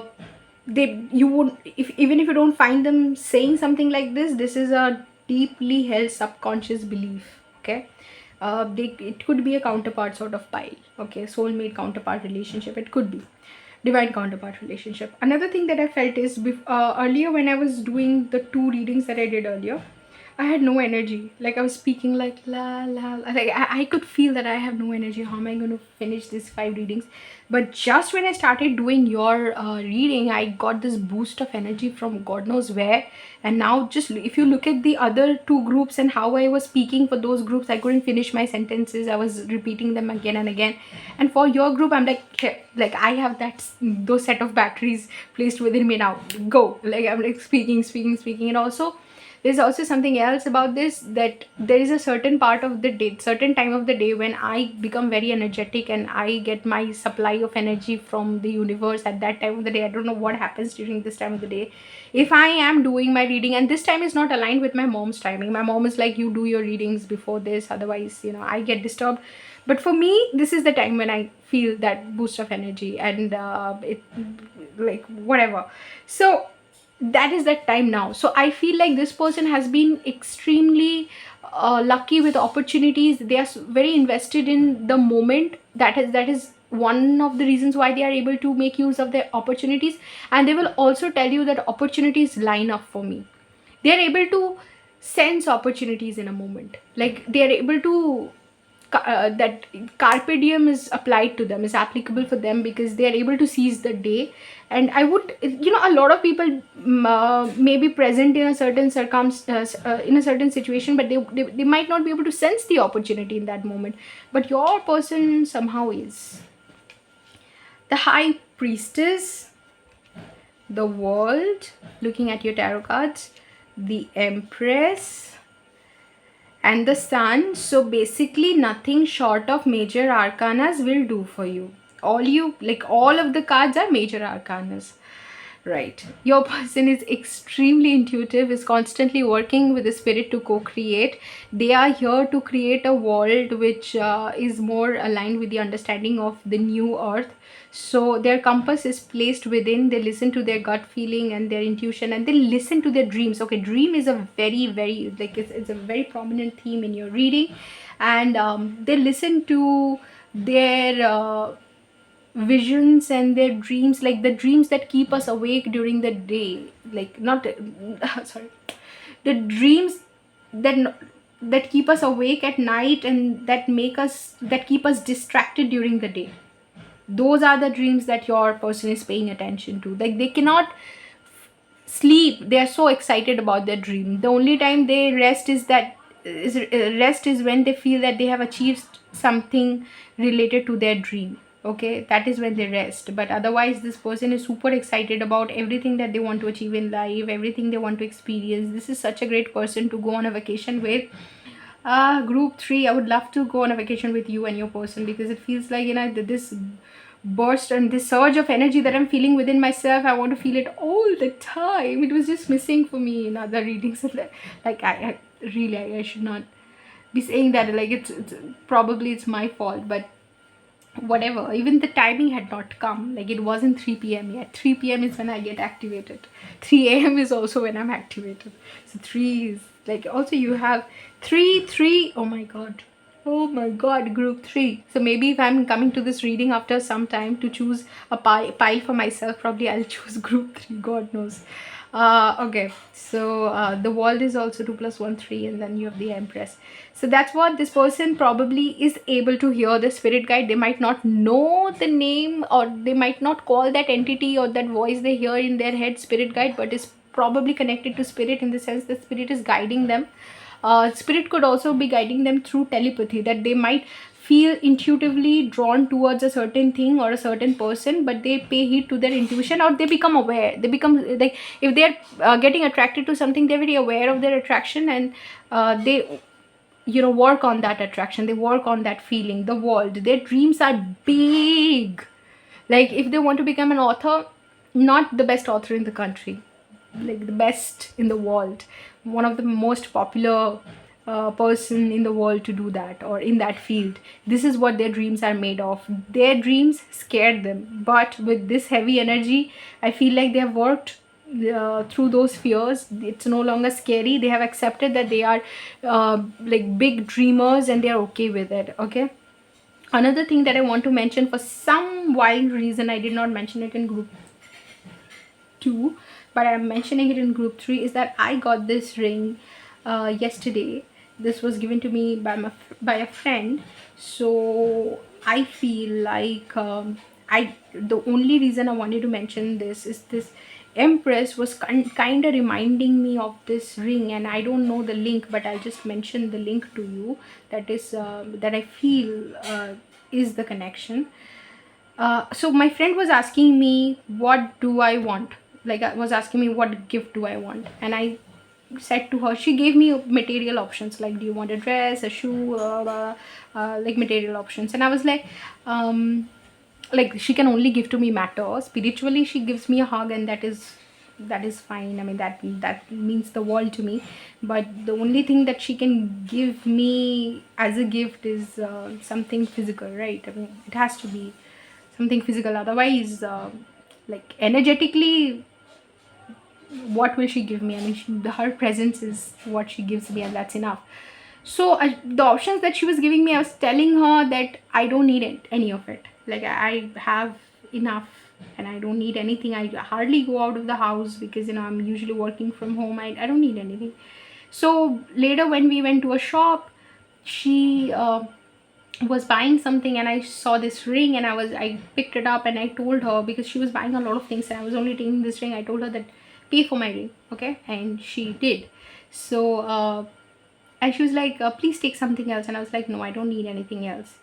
you would, if even if you don't find them saying something like this is a deeply held subconscious belief. Okay. It could be a counterpart sort of pile. Okay, soulmate counterpart relationship, it could be divine counterpart relationship. Another thing that I felt is earlier when I was doing the two readings that I did earlier, I had no energy. Like I was speaking like la la, like I could feel that I have no energy. How am I going to finish these 5 readings? But just when I started doing your reading, I got this boost of energy from God knows where. And now, just if you look at the other two groups and how I was speaking for those groups, I couldn't finish my sentences. I was repeating them again and again. And for your group, I'm like I have those set of batteries placed within me now. Go, like I'm like speaking, and also there's also something else about this, that there is a certain part of the day, certain time of the day when I become very energetic and I get my supply of energy from the universe at that time of the day. I don't know what happens during this time of the day. If I am doing my reading and this time is not aligned with my mom's timing, my mom is like, you do your readings before this, otherwise I get disturbed. But for me, this is the time when I feel that boost of energy, and it, like, whatever. So that is that time now. So I feel like this person has been extremely lucky with opportunities. They are very invested in the moment. That is one of the reasons why they are able to make use of their opportunities. And they will also tell you that opportunities line up for me. They are able to sense opportunities in a moment. Like they are able to that carpe diem is applied to them, is applicable for them, because they are able to seize the day. And I would, a lot of people may be present in a certain circumstance, in a certain situation, but they might not be able to sense the opportunity in that moment. But your person somehow is. The High Priestess, the World, looking at your tarot cards, the Empress, and the Sun. So basically nothing short of major arcanas will do for you. All of the cards are major arcanas. Right. Your person is extremely intuitive, is constantly working with the spirit to co-create. They are here to create a world which is more aligned with the understanding of the new earth. So their compass is placed within. They listen to their gut feeling and their intuition, and they listen to their dreams. Okay, dream is a very, very, like, it's a very prominent theme in your reading. And they listen to their visions and their dreams, like the dreams that keep us awake during the day, like not sorry, the dreams that keep us awake at night, and that keep us distracted during the day. Those are the dreams that your person is paying attention to. Like they cannot sleep, they are so excited about their dream. The only time they rest is when they feel that they have achieved something related to their dream. Okay, that is when they rest. But otherwise, this person is super excited about everything that they want to achieve in life, everything they want to experience. This is such a great person to go on a vacation with. Group 3, I would love to go on a vacation with you and your person, because it feels like this burst and this surge of energy that I'm feeling within myself. I want to feel it all the time. It was just missing for me in other readings. Like I really, I should not be saying that. Like it's probably it's my fault, but whatever, even the timing had not come, like it wasn't 3 p.m. yet. 3 p.m. is when I get activated. 3 a.m. is also when I'm activated. So 3 is like, also you have 3 oh my god, oh my god, group 3. So maybe if I'm coming to this reading after some time to choose a pile for myself, probably I'll choose group 3, god knows. Okay, so the world is also 2 plus 1 3, and then you have the Empress. So that's what this person probably is able to hear the spirit guide. They might not know the name, or they might not call that entity or that voice they hear in their head spirit guide, but is probably connected to spirit, in the sense that spirit is guiding them. Spirit could also be guiding them through telepathy, that they might feel intuitively drawn towards a certain thing or a certain person, but they pay heed to their intuition, or they become aware. They become like, if they're getting attracted to something, they're very aware of their attraction, and they, you know, work on that attraction, they work on that feeling, the world. Their dreams are big. Like if they want to become an author, not the best author in the country, like the best in the world, one of the most popular person in the world to do that, or in that field, this is what their dreams are made of. Their dreams scared them, but with this heavy energy, I feel like they have worked through those fears. It's no longer scary. They have accepted that they are like big dreamers, and they are okay with it. Okay, another thing that I want to mention, for some wild reason I did not mention it in group 2, but I'm mentioning it in group 3, is that I got this ring yesterday. This was given to me by a friend. So I feel like the only reason I wanted to mention this is this Empress was kind of reminding me of this ring, and I don't know the link, but I just mentioned the link to you. That is that I feel is the connection. So my friend was asking me, what do I want? Like, I was asking me, what gift do I want? And I said to her, she gave me material options, like, do you want a dress, a shoe, like material options. And I was like she can only give to me matter. Spiritually, she gives me a hug, and that is fine. I mean, that means the world to me. But the only thing that she can give me as a gift is something physical, right? I mean, it has to be something physical, otherwise like energetically, what will she give me? I mean, her presence is what she gives me, and that's enough. So the options that she was giving me, I was telling her that I don't need any of it. Like, I have enough, and I don't need anything. I hardly go out of the house because, you know, I'm usually working from home. I don't need anything. So later, when we went to a shop, she was buying something, and I saw this ring, and I picked it up, and I told her, because she was buying a lot of things and I was only taking this ring, I told her that pay for my ring, okay? And she did. So and she was like, please take something else. And I was like, no, I don't need anything else.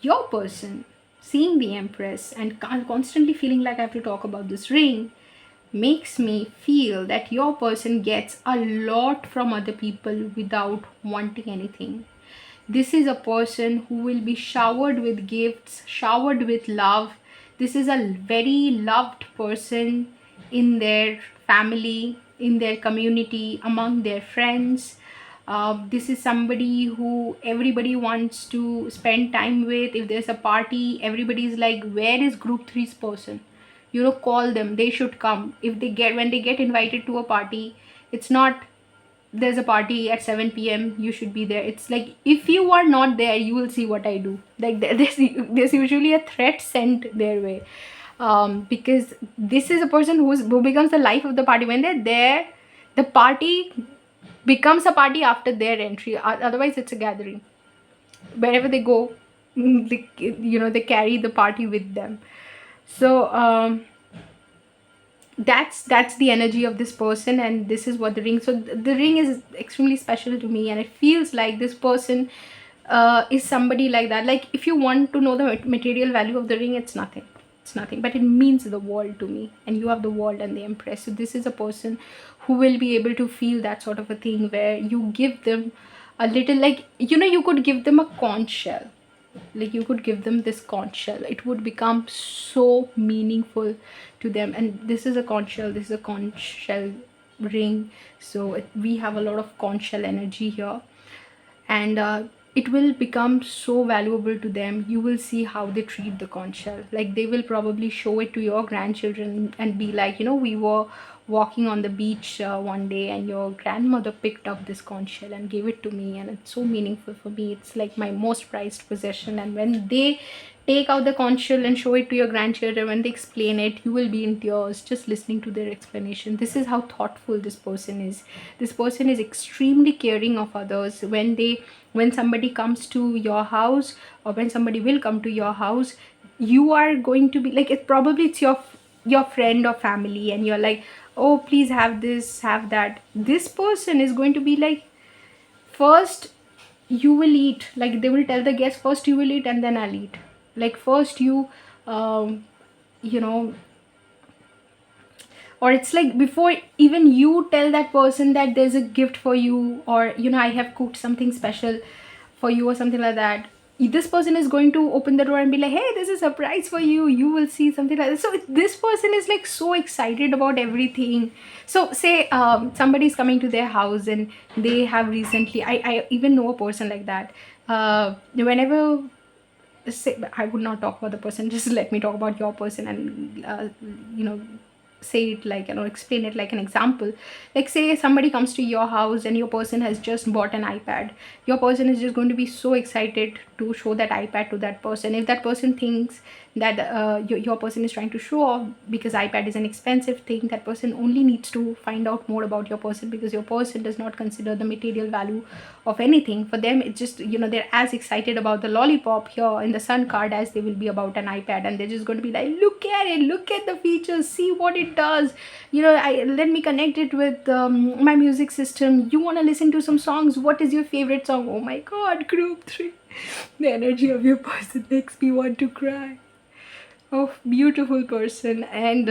Your person seeing the Empress and constantly feeling like I have to talk about this ring makes me feel that your person gets a lot from other people without wanting anything. This is a person who will be showered with gifts, showered with love. This is a very loved person in their family, in their community, among their friends. This is somebody who everybody wants to spend time with. If there's a party, everybody's like, where is group 3's person? You know, call them, they should come. If they get, when they get invited to a party, it's not there's a party at 7 p.m, you should be there. It's like, if you are not there, you will see what I do. Like, there's usually a threat sent their way, because this is a person who becomes the life of the party. When they're there, the party becomes a party after their entry. Otherwise, it's a gathering. Wherever they go, they carry the party with them. So that's the energy of this person, and this is what the ring. So the ring is extremely special to me, and it feels like this person is somebody like that. Like, if you want to know the material value of the ring, it's nothing, but it means the world to me. And you have the world and the Empress. So this is a person who will be able to feel that sort of a thing, where you give them a little, like, you could give them a conch shell. Like, you could give them this conch shell, it would become so meaningful to them. And this is a conch shell, this is a conch shell ring. So we have a lot of conch shell energy here. And it will become so valuable to them. You will see how they treat the conch shell. Like they will probably show it to your grandchildren and be like, we were walking on the beach one day, and your grandmother picked up this conch shell and gave it to me, and it's so meaningful for me. It's like my most prized possession. And when they take out the conch shell and show it to your grandchildren, when they explain it, you will be in tears just listening to their explanation. This is how thoughtful this person is. This person is extremely caring of others. When somebody comes to your house, or when somebody will come to your house, you are going to be like, it's your friend or family, and you're like, oh, please have this, have that. This person is going to be like, first you will eat. Like they will tell the guests, first you will eat and then I'll eat. Like first you you know or it's like, before even you tell that person that there's a gift for you, or I have cooked something special for you or something like that, this person is going to open the door and be like, hey, this is a surprise for you, you will see something like this. So this person is like so excited about everything. So say somebody is coming to their house, and they have recently, I even know a person like that. Whenever, say, I would not talk about the person, just let me talk about your person, and you know say it like, explain it like an example. Like say somebody comes to your house, and your person has just bought an iPad. Your person is just going to be so excited to show that iPad to that person. If that person thinks that your person is trying to show off because iPad is an expensive thing, that person only needs to find out more about your person, because your person does not consider the material value of anything. For them, it's just, they're as excited about the lollipop here in the sun card as they will be about an iPad. And they're just going to be like, look at it, look at the features, see what it does, let me connect it with my music system. You want to listen to some songs, what is your favorite song? Oh my god, group 3. The energy of your person makes me want to cry. Oh, beautiful person. And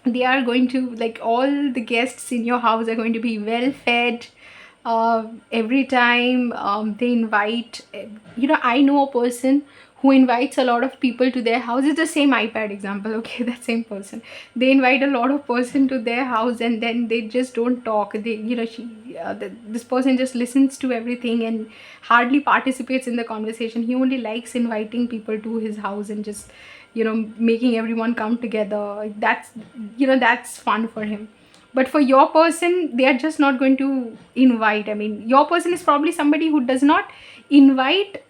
they are going to, like, all the guests in your house are going to be well fed. Every time they invite, I know a person who invites a lot of people to their house. It's the same iPad example, okay? That same person, they invite a lot of person to their house, and then they just don't talk. They, this person just listens to everything and hardly participates in the conversation. He only likes inviting people to his house and just, making everyone come together. That's fun for him. But for your person, they are just not going to invite. I mean, your person is probably somebody who does not invite.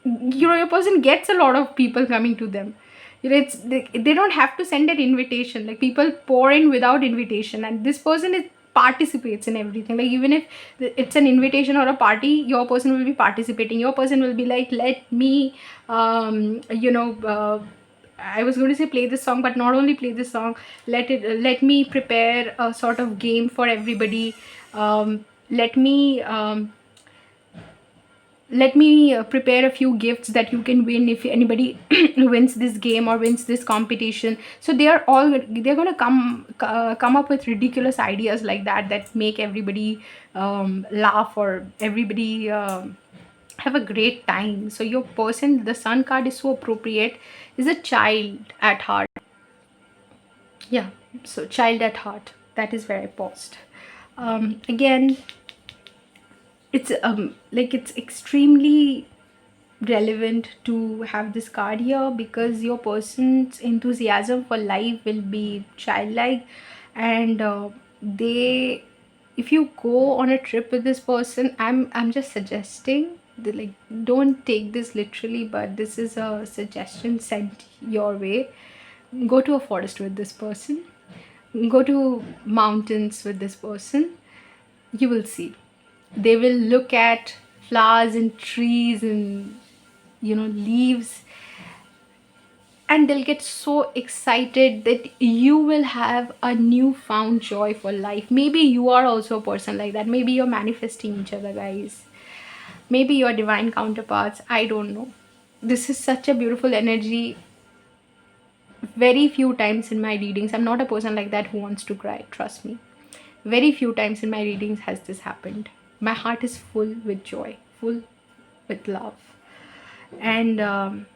Your person gets a lot of people coming to them. They don't have to send an invitation. Like, people pour in without invitation, and this person is participates in everything. Like, even if it's an invitation or a party, your person will be participating. Your person will be like, let me I was going to say play this song, but not only play this song, let me prepare a sort of game for everybody. Let me prepare a few gifts that you can win if anybody wins this game or wins this competition. So they're going to come up with ridiculous ideas like that make everybody laugh, or everybody have a great time. So your person, the sun card is so appropriate, is a child at heart. Yeah, so child at heart, that is where I paused. Again, it's extremely relevant to have this card here, because your person's enthusiasm for life will be childlike. And they if you go on a trip with this person, I'm just suggesting that, like, don't take this literally, but this is a suggestion sent your way. Go to a forest with this person, go to mountains with this person. You will see, they will look at flowers and trees and leaves, and they'll get so excited that you will have a newfound joy for life. Maybe you are also a person like that. Maybe you're manifesting each other, guys. Maybe you're divine counterparts, I don't know. This is such a beautiful energy. Very few times in my readings, I'm not a person like that who wants to cry, trust me. Very few times in my readings has this happened. My heart is full with joy, full with love. And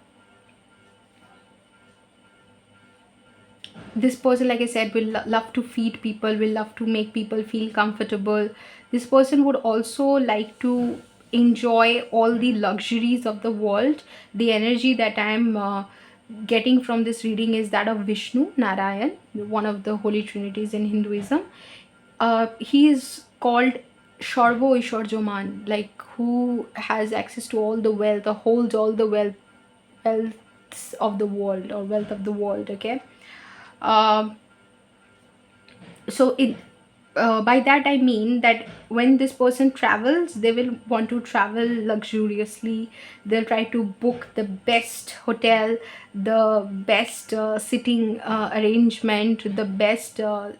this person, like I said, will love to feed people, will love to make people feel comfortable. This person would also like to enjoy all the luxuries of the world. The energy that I'm getting from this reading is that of Vishnu Narayan, one of the holy trinities in Hinduism. He is called Shorvo Ishwarjoman, like who has access to all the wealth or holds all the wealth of the world, or wealth of the world. Okay. um, so it by that I mean that when this person travels, they will want to travel luxuriously. They'll try to book the best hotel, the best sitting arrangement, the best uh,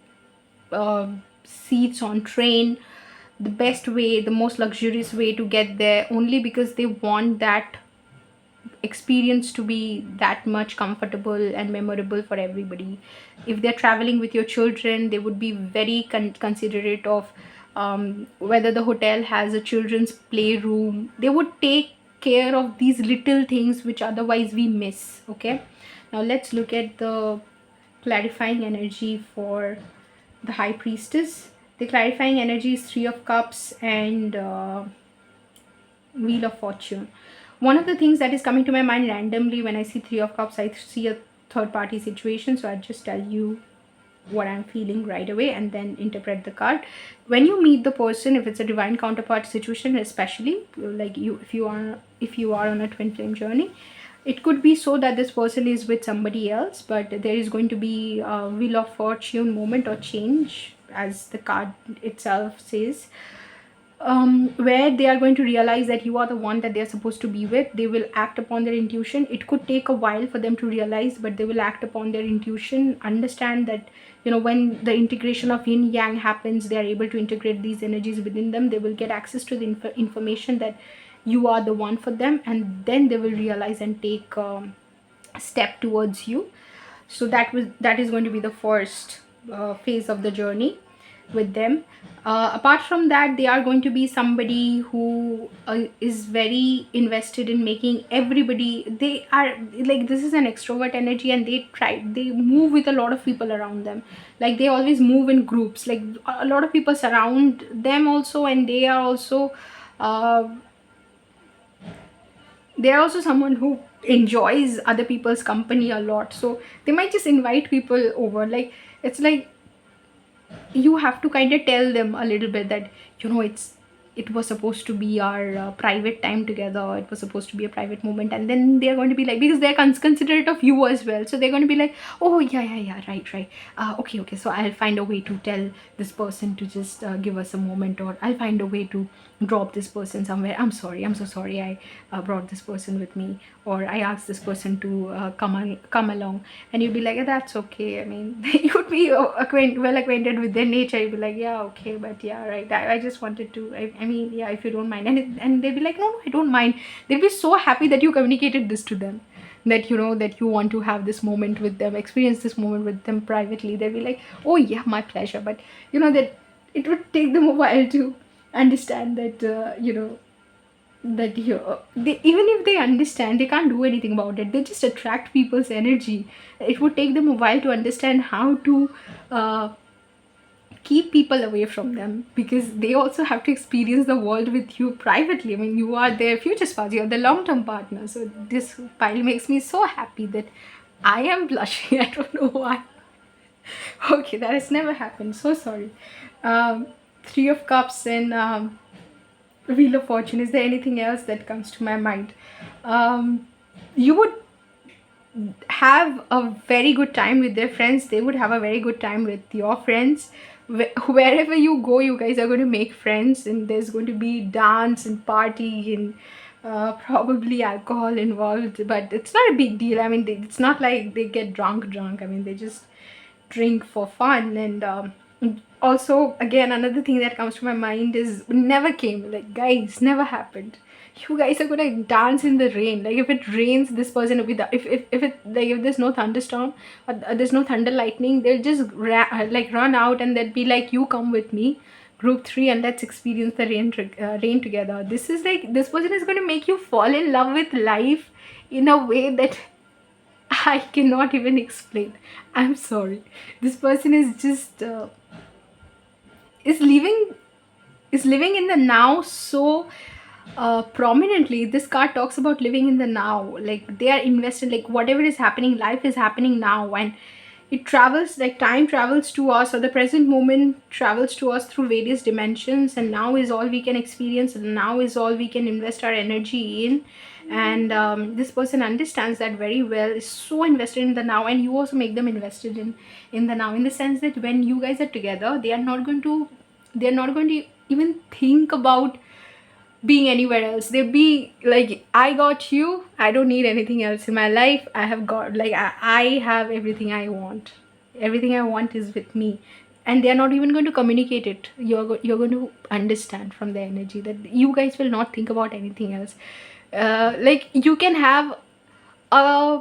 seats on train, the best way, the most luxurious way to get there, only because they want that experience to be that much comfortable and memorable for everybody. If they're traveling with your children, they would be very considerate of whether the hotel has a children's playroom. They would take care of these little things which otherwise we miss. Okay, now let's look at the clarifying energy for the high priestess. The clarifying energy is Three of Cups and Wheel of Fortune. One of the things that is coming to my mind randomly when I see Three of Cups, I see a third party situation. So I just tell you what I'm feeling right away and then interpret the card. When you meet the person, if it's a divine counterpart situation, especially like you, if you are on a twin flame journey, it could be so that this person is with somebody else, but there is going to be a Wheel of Fortune moment or change, as the card itself says, where they are going to realize that you are the one that they are supposed to be with. They will act upon their intuition. It could take a while for them to realize, but they will act upon their intuition, understand that, you know, when the integration of yin yang happens, they are able to integrate these energies within them. They will get access to the information that you are the one for them, and then they will realize and take a step towards you. So that is going to be the first phase of the journey with them. Apart from that, they are going to be somebody who is very invested in making everybody, they are like, this is an extrovert energy, and they move with a lot of people around them. Like they always move in groups, like a lot of people surround them also, and uh, they are also someone who enjoys other people's company a lot. So they might just invite people over. Like it's like you have to kind of tell them a little bit that, you know, it was supposed to be our private time together. It was supposed to be a private moment, and then they're going to be like, because they're considerate of you as well, so they're going to be like, oh yeah, yeah, yeah, right, okay, okay, so I'll find a way to tell this person to just give us a moment, or I'll find a way to drop this person somewhere. I'm sorry, I'm so sorry, I brought this person with me, or I asked this person to come along. And you'd be like, that's okay. I mean, you'd be well acquainted with their nature. You'd be like, yeah, okay, but yeah, right, I just wanted to, I mean, yeah, if you don't mind. And they'd be like, no, no, I don't mind. They'd be so happy that you communicated this to them, that, you know, that you want to have this moment with them, experience this moment with them privately. They'd be like, oh yeah, my pleasure. But you know that it would take them a while to understand that, you know, that you, they, even if they understand, they can't do anything about it. They just attract people's energy. It would take them a while to understand how to uh, keep people away from them, because they also have to experience the world with you privately. I mean, you are their future spouse, you're the long-term partner. So this pile makes me so happy that I am blushing. I don't know why. Okay, that has never happened, so sorry. Three of Cups and Wheel of Fortune. Is there anything else that comes to my mind? You would have a very good time with their friends. They would have a very good time with your friends. Wherever you go, you guys are going to make friends, and there's going to be dance and party and probably alcohol involved. But it's not a big deal. I mean, it's not like they get drunk. I mean, they just drink for fun. And also, again, another thing that comes to my mind is, never came, like, guys, never happened. You guys are gonna dance in the rain. Like if it rains, this person will be the, if it, like, if there's no thunderstorm or there's no thunder lightning, they'll just like run out, and they'll be like, you come with me, group 3, and let's experience the rain together. This is like, this person is going to make you fall in love with life in a way that I cannot even explain. I'm sorry. This person is just is living in the now, so prominently. This card talks about living in the now. Like they are invested, like whatever is happening, life is happening now, and it travels, like time travels to us, or the present moment travels to us through various dimensions, and now is all we can experience, and now is all we can invest our energy in. And this person understands that very well, is so invested in the now, and you also make them invested in the now, in the sense that when you guys are together, they're not going to even think about being anywhere else. They'd be like, I got you, I don't need anything else in my life. I have got, like, I have everything I want. Everything I want is with me. And they're not even going to communicate it. You're going to understand from the energy that you guys will not think about anything else. Like you can have a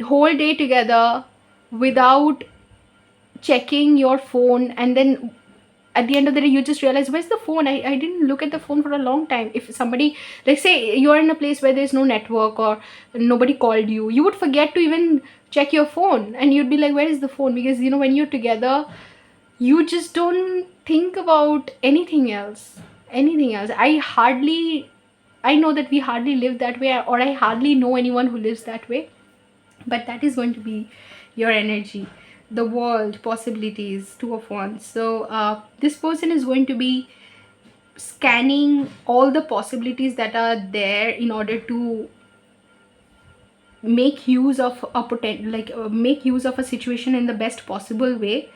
whole day together without checking your phone, and then at the end of the day you just realize, where's the phone? I didn't look at the phone for a long time. If somebody, like say you're in a place where there's no network or nobody called you, you would forget to even check your phone, and you'd be like, where is the phone? Because when you're together, you just don't think about anything else. I know that we hardly live that way, or I hardly know anyone who lives that way. But that is going to be your energy. The world, possibilities, Two of Wands. So this person is going to be scanning all the possibilities that are there in order to make use of a make use of a situation in the best possible way.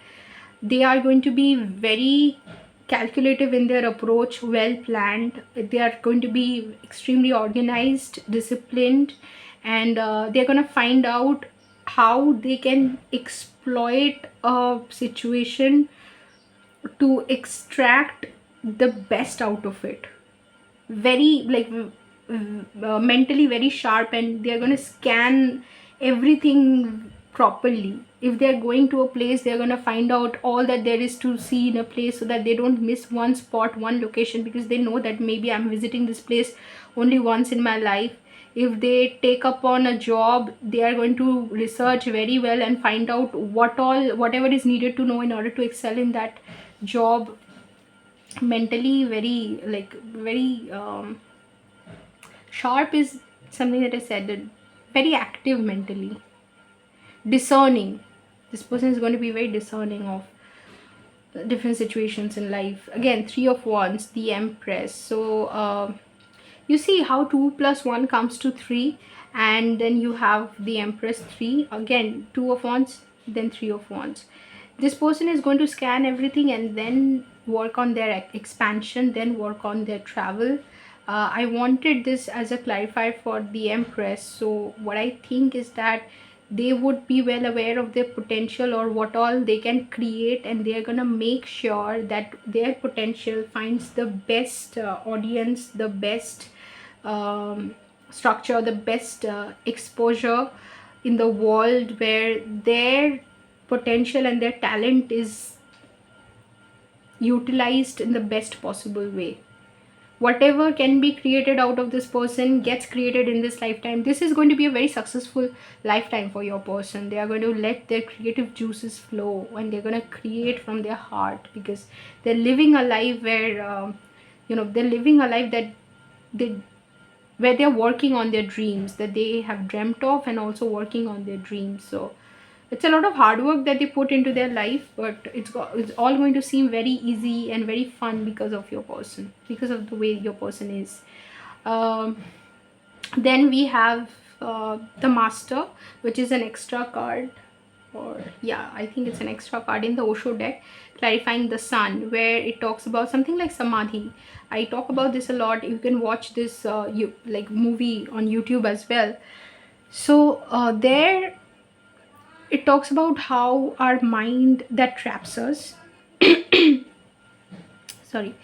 They are going to be very calculative in their approach, well planned. They are going to be extremely organized, disciplined, and they're going to find out how they can exploit a situation to extract the best out of it. Very mentally very sharp, and they're going to scan everything properly. If they're going to a place, they're going to find out all that there is to see in a place, so that they don't miss one spot, one location, because they know that maybe I'm visiting this place only once in my life. If they take up on a job, they are going to research very well and find out whatever is needed to know in order to excel in that job. Mentally very sharp is something that I said, that very active mentally, discerning. This person is going to be very discerning of different situations in life. Again, Three of Wands, the Empress. So you see how 2 plus 1 comes to 3, and then you have the Empress 3, again 2 of Wands, then 3 of Wands. This person is going to scan everything and then work on their expansion, then work on their travel. I wanted this as a clarifier for the Empress. So what I think is that they would be well aware of their potential, or what all they can create, and they're gonna make sure that their potential finds the best audience, the best structure, the best exposure in the world, where their potential and their talent is utilized in the best possible way. Whatever can be created out of this person gets created in this lifetime. This is going to be a very successful lifetime for your person. They are going to let their creative juices flow, and they're going to create from their heart, because they're living a life where they're living a life that they where they're working on their dreams that they have dreamt of, and also working on their dreams. So it's a lot of hard work that they put into their life, but it's all going to seem very easy and very fun because of your person, because of the way your person is. um, then we have the Master, which is an extra card, or yeah, I think it's an extra card in the Osho deck, clarifying the Sun, where it talks about something like samadhi. I talk about this a lot. You can watch this movie on YouTube as well. So there it talks about how our mind that traps us, sorry,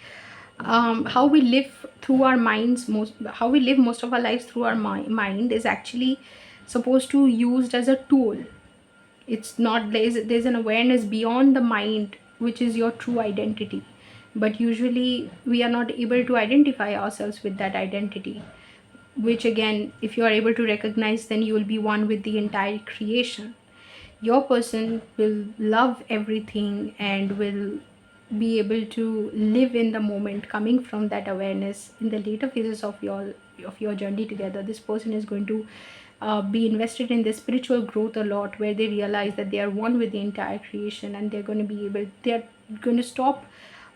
how we live through our minds, how we live most of our lives through our mind is actually supposed to used as a tool. It's not, there's an awareness beyond the mind, which is your true identity, but usually we are not able to identify ourselves with that identity, which again, if you are able to recognize, then you will be one with the entire creation. Your person will love everything and will be able to live in the moment, coming from that awareness in the later phases of your journey together. This person is going to be invested in their spiritual growth a lot, where they realize that they are one with the entire creation, and they're going to stop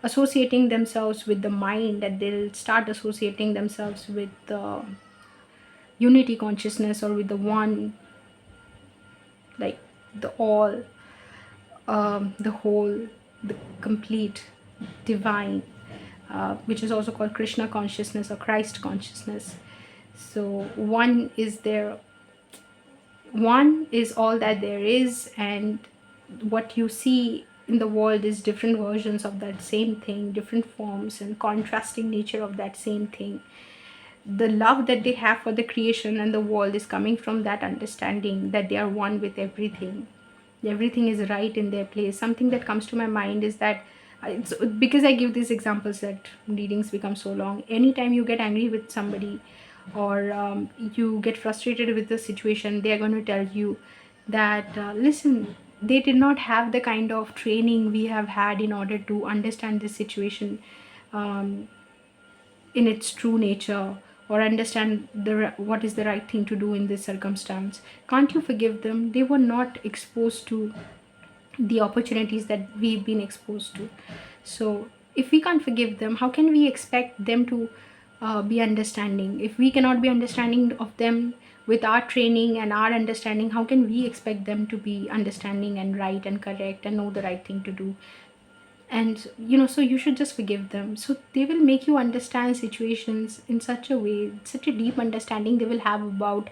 associating themselves with the mind, and they'll start associating themselves with the unity consciousness, or with the one, like the all, the whole, the complete, divine, which is also called Krishna consciousness or Christ consciousness. So one is all that there is, and what you see in the world is different versions of that same thing, different forms and contrasting nature of that same thing. The love that they have for the creation and the world is coming from that understanding that they are one with everything is right in their place. Something that comes to my mind is that it's because I give these examples that readings become so long. Anytime you get angry with somebody, or you get frustrated with the situation, they are going to tell you that listen, they did not have the kind of training we have had in order to understand this situation um, in its true nature, or understand what is the right thing to do in this circumstance. Can't you forgive them? They were not exposed to the opportunities that we've been exposed to. So if we can't forgive them, how can we expect them to be understanding? If we cannot be understanding of them with our training and our understanding, how can we expect them to be understanding and right and correct and know the right thing to do? And so you should just forgive them, so they will make you understand situations in such a way, such a deep understanding they will have about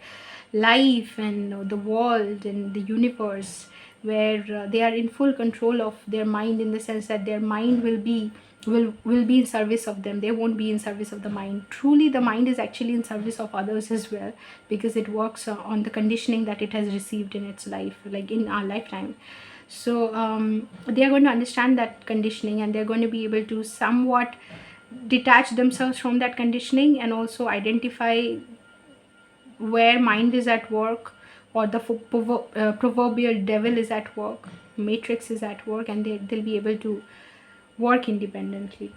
life and the world and the universe, where they are in full control of their mind, in the sense that their mind will be in service of them. They won't be in service of the mind. Truly, the mind is actually in service of others as well, because it works on the conditioning that it has received in its life, like in our lifetime. So they are going to understand that conditioning, and they're going to be able to somewhat detach themselves from that conditioning, and also identify where mind is at work, or the proverbial devil is at work, matrix is at work, and they'll be able to work independently.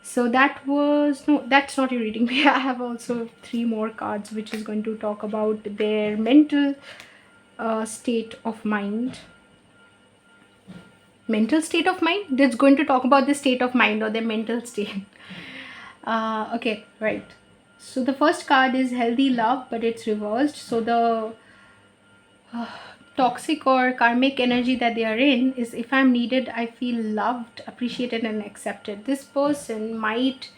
So that was no, that's not a reading. I have also three more cards which is going to talk about their mental state of mind. That's going to talk about the state of mind or the mental state. Okay, right. So the first card is healthy love, but it's reversed. So the toxic or karmic energy that they are in is, if I'm needed, I feel loved, appreciated, and accepted. This person might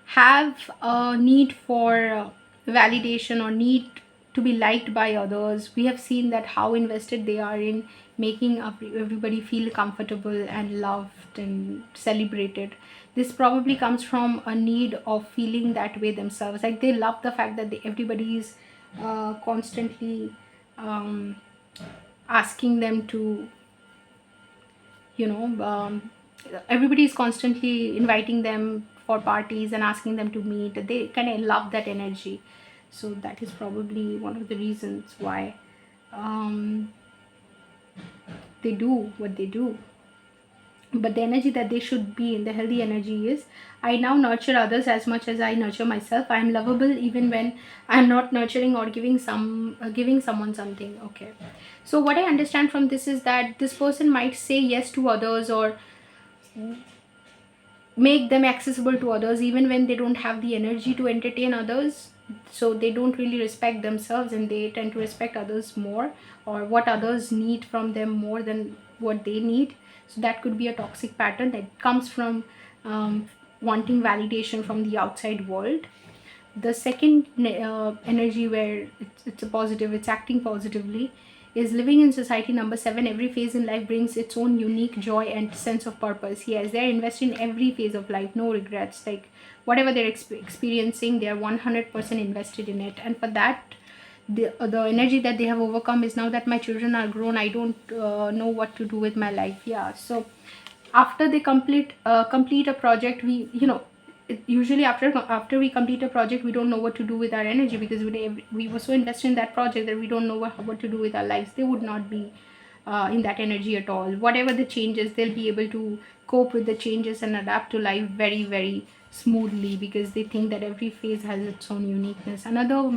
have a need for validation, or need to be liked by others. We have seen that how invested they are in making everybody feel comfortable and loved and celebrated. This probably comes from a need of feeling that way themselves, like they love the fact that everybody is constantly um, asking them to, you know um, everybody is constantly inviting them for parties and asking them to meet. They kind of love that energy. So that is probably one of the reasons why um, they do what they do. But the energy that they should be in, the healthy energy, is, I now nurture others as much as I nurture myself. I am lovable even when I am not nurturing or giving someone something. Okay, so what I understand from this is that this person might say yes to others, or make them accessible to others, even when they don't have the energy to entertain others. So they don't really respect themselves, and they tend to respect others more, or what others need from them more than what they need. So that could be a toxic pattern that comes from wanting validation from the outside world. The second energy, where it's a positive, it's acting positively, is living in society. Number 7, every phase in life brings its own unique joy and sense of purpose. Yes, they're invested in every phase of life, no regrets. Like whatever they're experiencing, they're 100% invested in it. And for that, the energy that they have overcome is, now that my children are grown, I don't know what to do with my life. Yeah, so after they complete a project, usually after we complete a project, we don't know what to do with our energy, because we were so invested in that project that we don't know what to do with our lives. They would not be in that energy at all. Whatever the changes, they'll be able to cope with the changes and adapt to life very, very smoothly, because they think that every phase has its own uniqueness. Another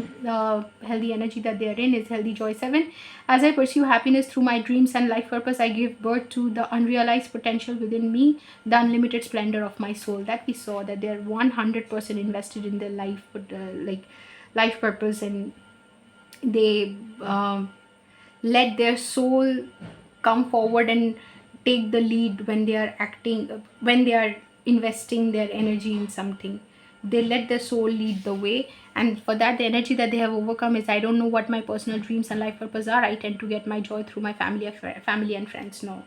healthy energy that they are in is healthy joy 7. As I pursue happiness through my dreams and life purpose, I give birth to the unrealized potential within me, the unlimited splendor of my soul. That we saw that they're 100% invested in their life, like life purpose, and they let their soul come forward and take the lead when they are acting, when they are investing their energy in something. They let their soul lead the way, and for that, the energy that they have overcome is, I don't know what my personal dreams and life purpose are. I tend to get my joy through my family and friends. No,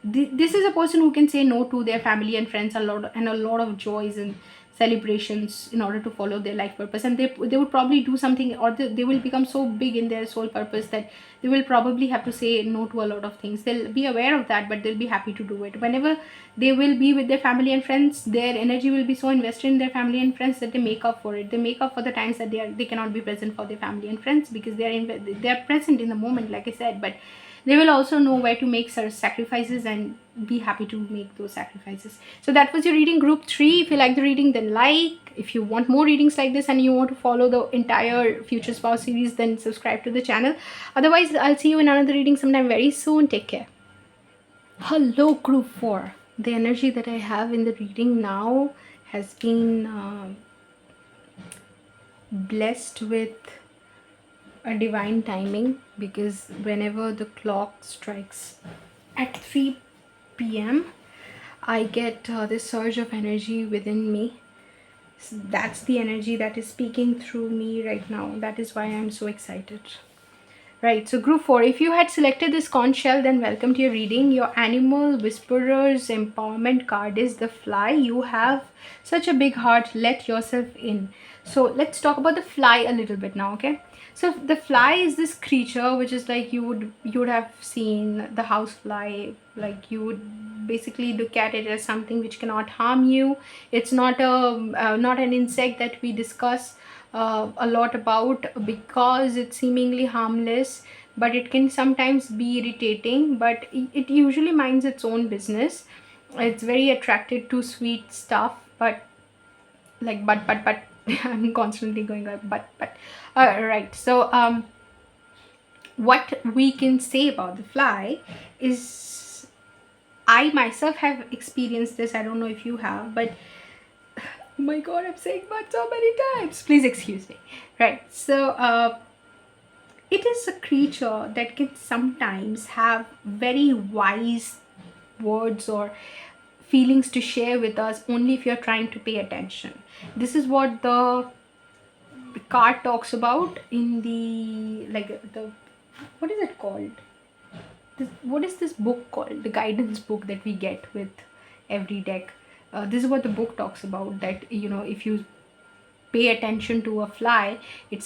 this is a person who can say no to their family and friends a lot of joys and celebrations in order to follow their life purpose. And they would probably do something, or they will become so big in their soul purpose that they will probably have to say no to a lot of things. They'll be aware of that, but they'll be happy to do it. Whenever they will be with their family and friends, their energy will be so invested in their family and friends that they make up for it. They make up for the times that they cannot be present for their family and friends, because they are present in the moment, like I said, but they will also know where to make certain sacrifices and be happy to make those sacrifices. So that was your reading, group 3. If you like the reading, then like. If you want more readings like this and you want to follow the entire Future Spouse series, then subscribe to the channel. Otherwise, I'll see you in another reading sometime very soon. Take care. Hello, group 4. The energy that I have in the reading now has been blessed with a divine timing, because whenever the clock strikes at 3 p.m. I get this surge of energy within me. That's the energy that is speaking through me right now. That is why I'm so excited. Right, so group 4, if you had selected this conch shell, then welcome to your reading. Your animal whisperer's empowerment card is the fly. You have such a big heart, let yourself in. So let's talk about the fly a little bit now, okay? So the fly is this creature which is like, you would have seen the house fly. Like, you would basically look at it as something which cannot harm you. It's not not an insect that we discuss a lot about, because it's seemingly harmless, but it can sometimes be irritating. But it usually minds its own business. It's very attracted to sweet stuff, but like but I'm constantly going like but right. So what we can say about the fly is, I myself have experienced this. I don't know if you have, but oh my god, I'm saying but so many times, please excuse me. Right, so it is a creature that can sometimes have very wise words or feelings to share with us, only if you're trying to pay attention. This is what the card talks about in the, like, the, what is it called, what is this book called, the guidance book that we get with every deck. This is what the book talks about, that, you know, if you pay attention to a fly, it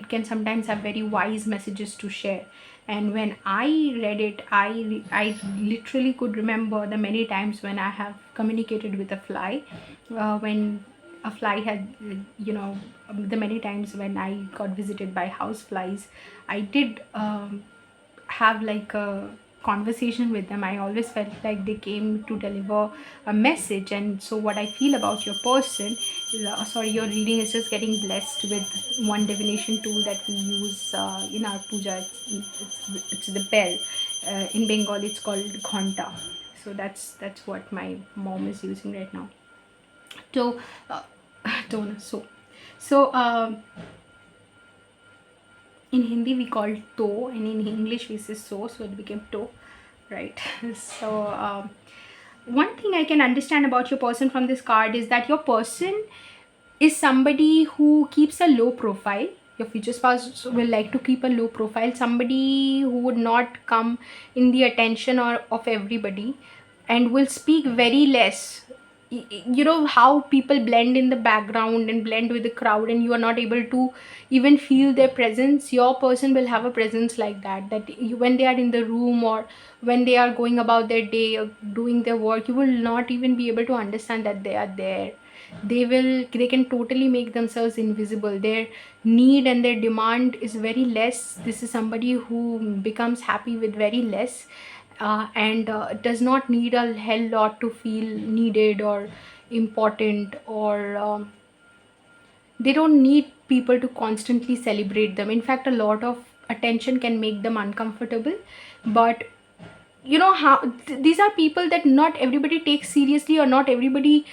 can sometimes have very wise messages to share. And when I read it, I literally could remember the many times when I have communicated with a fly. When a fly had, the many times when I got visited by house flies, I did have like a conversation with them. I always felt like they came to deliver a message. And so what I feel about your person is, sorry, your reading is just getting blessed with one divination tool that we use in our puja. It's the bell. In Bengali it's called ghanta. So that's what my mom is using right now. So in Hindi we call to, and in English we say so it became to, right? So one thing I can understand about your person from this card is that your person is somebody who keeps a low profile. Your future spouse will like to keep a low profile, somebody who would not come in the attention of everybody, and will speak very less. You know how people blend in the background and blend with the crowd, and you are not able to even feel their presence. Your person will have a presence like that, when they are in the room or when they are going about their day or doing their work, you will not even be able to understand that they are there. They can totally make themselves invisible. Their need and their demand is very less. This is somebody who becomes happy with very less, and does not need a hell lot to feel needed or important, or they don't need people to constantly celebrate them. In fact, a lot of attention can make them uncomfortable. But you know how these are people that not everybody takes seriously, or not everybody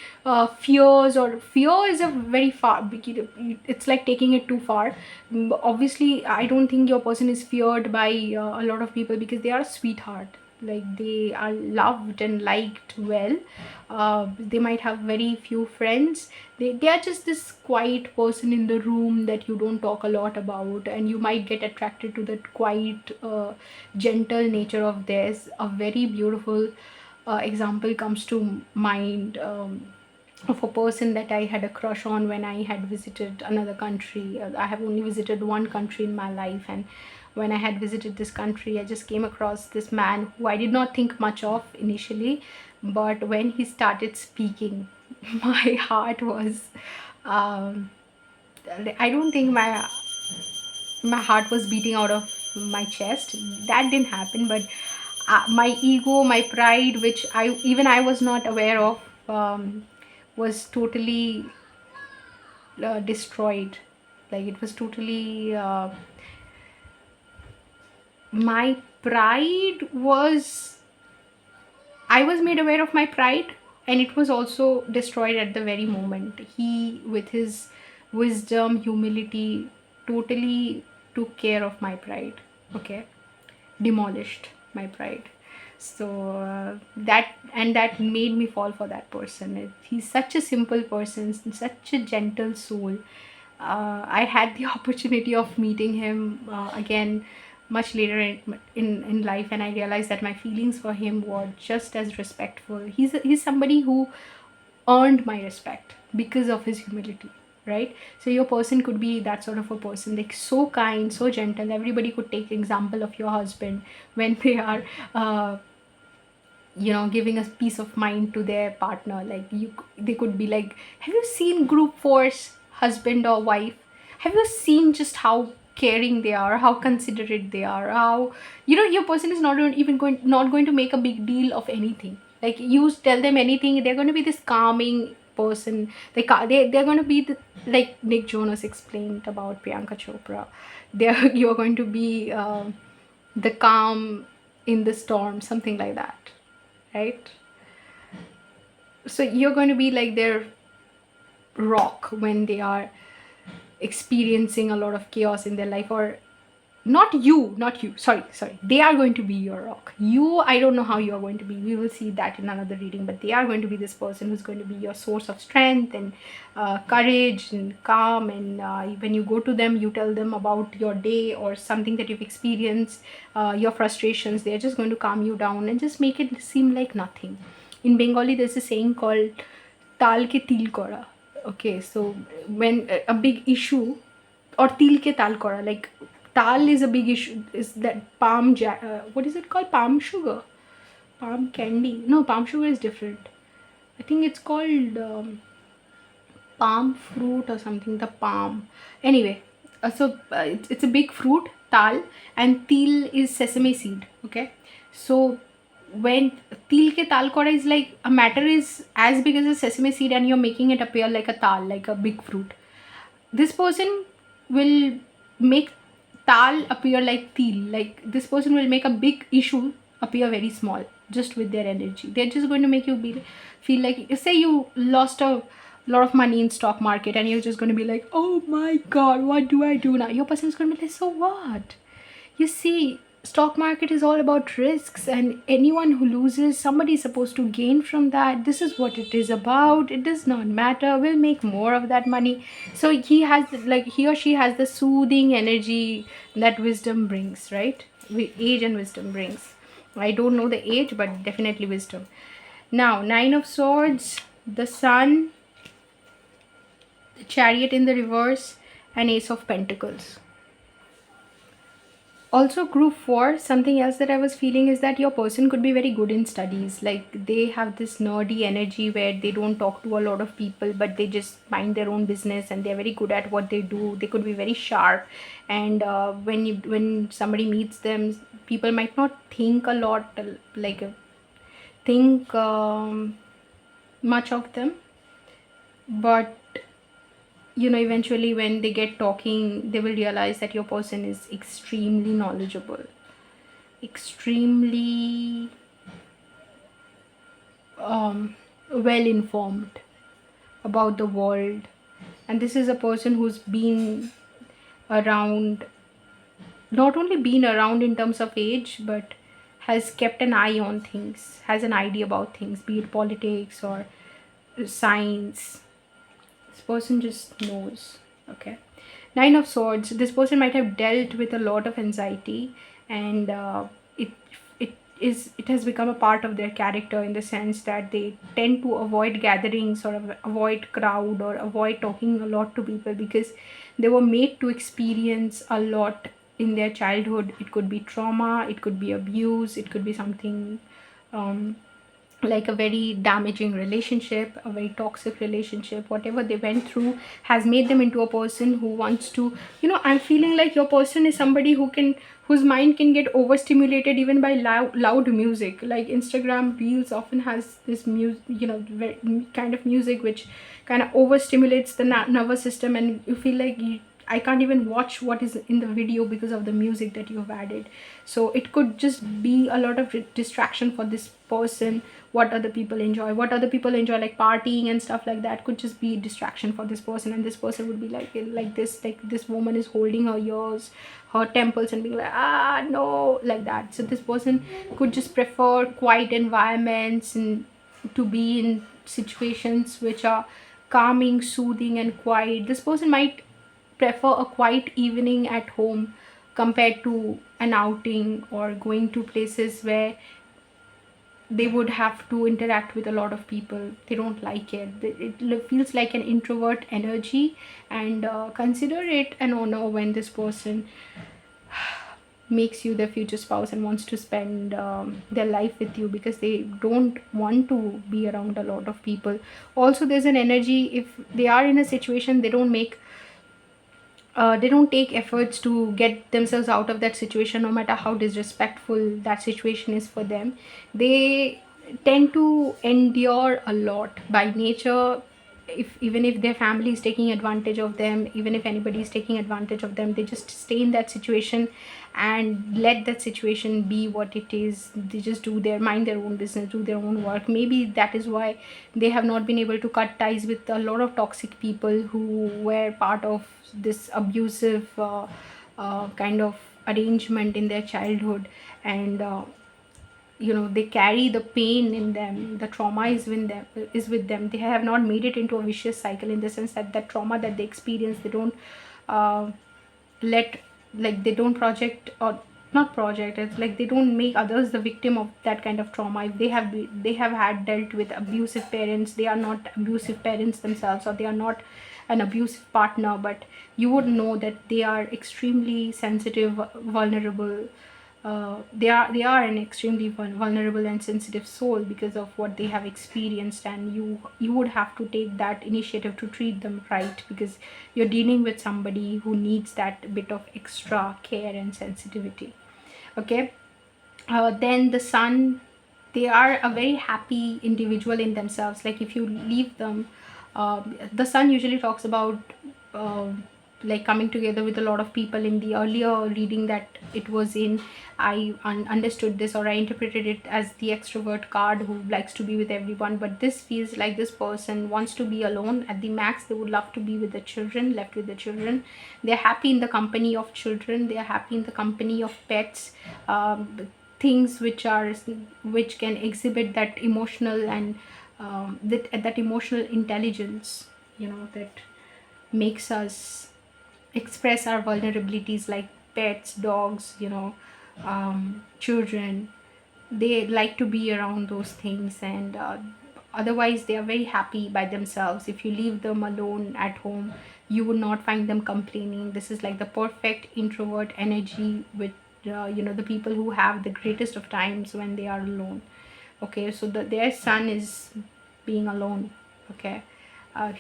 fears, or fear is a very far, it's like taking it too far. Obviously I don't think your person is feared by a lot of people, because they are a sweetheart. Like, they are loved and liked well. They might have very few friends. They are just this quiet person in the room that you don't talk a lot about, and you might get attracted to that quiet, gentle nature of theirs. A very beautiful example comes to mind, of a person that I had a crush on when I had visited another country. I have only visited one country in my life, and when I had visited this country, I just came across this man who I did not think much of initially, but when he started speaking, my heart was, um, I don't think my heart was beating out of my chest. That didn't happen, but my ego, my pride, which I was not aware of, was totally destroyed. Like, it was totally, my pride was, I was made aware of my pride, and it was also destroyed at the very moment. He, with his wisdom, humility, totally took care of my pride. Okay, demolished my pride. So that made me fall for that person. He's such a simple person, such a gentle soul. I had the opportunity of meeting him again much later in life, and I realized that my feelings for him were just as respectful. He's somebody who earned my respect because of his humility, right? So your person could be that sort of a person, like so kind, so gentle. Everybody could take example of your husband when they are giving a peace of mind to their partner. Like, they could be like, have you seen group force husband or wife? Have you seen just how caring they are, how considerate they are, how your person is not going to make a big deal of anything. Like, you tell them anything, they're going to be this calming person. They're going to be like Nick Jonas explained about Priyanka Chopra. You're going to be the calm in the storm, something like that, right? So you're going to be like their rock when they are experiencing a lot of chaos in their life. Or not you, sorry, they are going to be your rock. I don't know how you are going to be, we will see that in another reading, but they are going to be this person who's going to be your source of strength and courage and calm. And when you go to them, you tell them about your day or something that you've experienced, your frustrations. They're just going to calm you down and just make it seem like nothing. In Bengali, there's a saying called tal ke til kora. Okay, so when a big issue, or til ke tal kora, like tal is a big issue, is that what is it called, palm sugar, palm candy. No, palm sugar is different. I think it's called palm fruit or something, the palm. Anyway, it's a big fruit, tal, and til is sesame seed. Okay, so when til ke tal kora is like, a matter is as big as a sesame seed, and you're making it appear like a tal, like a big fruit. This person will make tal appear like til. Like, this person will make a big issue appear very small just with their energy. They're just going to make you feel like, say you lost a lot of money in stock market, and you're just going to be like, oh my god, what do I do now? Your person is going to be like, so what? You see, stock market is all about risks, and anyone who loses, somebody is supposed to gain from that. This is what it is about. It does not matter, we'll make more of that money. So he or she has the soothing energy that wisdom brings, right? Age and wisdom brings. I don't know the age, but definitely wisdom. Now, Nine of Swords, the Sun, the Chariot in the reverse, and Ace of Pentacles. Also, group 4, something else that I was feeling is that your person could be very good in studies. Like they have this nerdy energy where they don't talk to a lot of people, but they just mind their own business and they're very good at what they do. They could be very sharp, and when somebody meets them, people might not think a lot, like think much of them, but eventually when they get talking, they will realize that your person is extremely knowledgeable, extremely well informed about the world. And this is a person who's been around, not only been around in terms of age, but has kept an eye on things, has an idea about things, be it politics or science. This person just knows. Okay. Nine of Swords. This person might have dealt with a lot of anxiety, and it it has become a part of their character, in the sense that they tend to avoid gatherings or avoid crowd or avoid talking a lot to people, because they were made to experience a lot in their childhood. It could be trauma, it could be abuse, it could be something um, like a very damaging relationship, a very toxic relationship. Whatever they went through has made them into a person who wants to, I'm feeling like your person is somebody whose mind can get overstimulated even by loud music. Like Instagram reels often has this music, kind of music which kind of overstimulates the nervous system, and you feel like I can't even watch what is in the video because of the music that you have added. So it could just be a lot of distraction for this person. What other people enjoy, like partying and stuff like that, could just be distraction for this person. And this person would be like this woman is holding her ears, her temples, and being like, ah, no, like that. So this person could just prefer quiet environments and to be in situations which are calming, soothing, and quiet. This person might prefer a quiet evening at home compared to an outing or going to places where they would have to interact with a lot of people. They don't like it. It feels like an introvert energy. And consider it an honor when this person makes you their future spouse and wants to spend their life with you, because they don't want to be around a lot of people. Also, there's an energy, if they are in a situation, they don't take efforts to get themselves out of that situation, no matter how disrespectful that situation is for them. They tend to endure a lot by nature. If even if their family is taking advantage of them, even if anybody is taking advantage of them, they just stay in that situation and let that situation be what it is. They just mind their own business, do their own work. Maybe that is why they have not been able to cut ties with a lot of toxic people who were part of this abusive kind of arrangement in their childhood. And they carry the pain in them, the trauma is with them. They have not made it into a vicious cycle, in the sense that that trauma that they experience, they don't uh, let like they don't project, or not project, it's like they don't make others the victim of that kind of trauma. If they have had dealt with abusive parents, they are not abusive parents themselves, or they are not an abusive partner, but you would know that they are extremely sensitive, vulnerable. They are an extremely vulnerable and sensitive soul because of what they have experienced. And you would have to take that initiative to treat them right, because you're dealing with somebody who needs that bit of extra care and sensitivity. Okay. Then the Sun, they are a very happy individual in themselves. Like if you leave them, the Sun usually talks about uh, like coming together with a lot of people. In the earlier reading that it was in, I understood this, or I interpreted it as the extrovert card who likes to be with everyone. But this feels like this person wants to be alone at the max. They would love to be with the children, left with the children. They're happy in the company of children, they're happy in the company of pets, things which can exhibit that emotional and that emotional intelligence, that makes us express our vulnerabilities, like pets, dogs, children. They like to be around those things. And otherwise they are very happy by themselves. If you leave them alone at home, you would not find them complaining. This is like the perfect introvert energy, with the people who have the greatest of times when they are alone. Okay, so their son is being alone. Okay,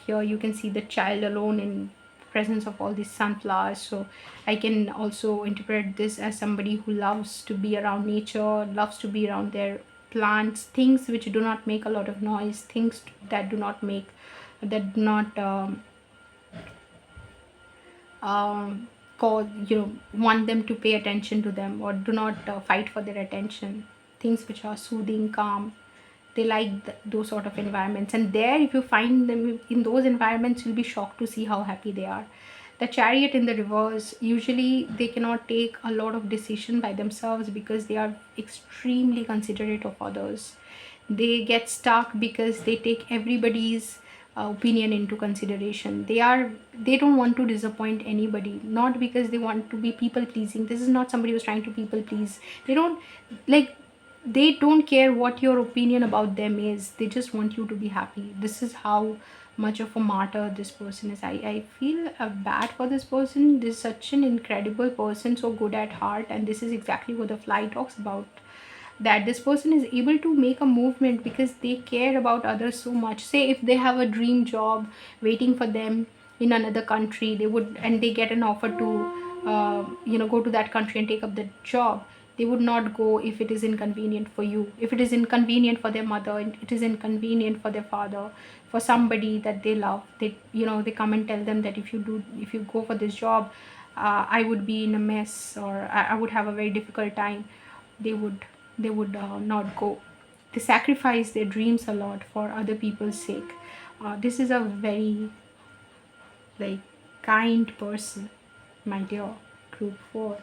here you can see the child alone in presence of all these sunflowers. So I can also interpret this as somebody who loves to be around nature, loves to be around their plants, things which do not make a lot of noise, things that do not make, that do not um, cause, want them to pay attention to them, or do not fight for their attention, things which are soothing, calm. They like those sort of environments, and there, if you find them in those environments, you'll be shocked to see how happy they are. The chariot in the reverse, usually they cannot take a lot of decision by themselves because they are extremely considerate of others. They get stuck because they take everybody's opinion into consideration. They don't want to disappoint anybody, not because they want to be people pleasing. This is not somebody who's trying to people please. They don't like, they don't care what your opinion about them is. They just want you to be happy. This is how much of a martyr this person is. I feel bad for this person. This is such an incredible person, so good at heart, and this is exactly what the fly talks about, that this person is able to make a movement because they care about others so much. Say if they have a dream job waiting for them in another country, they would, and they get an offer to go to that country and take up the job. They would not go if it is inconvenient for you, if it is inconvenient for their mother, and it is inconvenient for their father, for somebody that they love. They come and tell them that if you go for this job, I would be in a mess, or I would have a very difficult time. They would not go. They sacrifice their dreams a lot for other people's sake. This is a very, like, kind person, my dear group 4.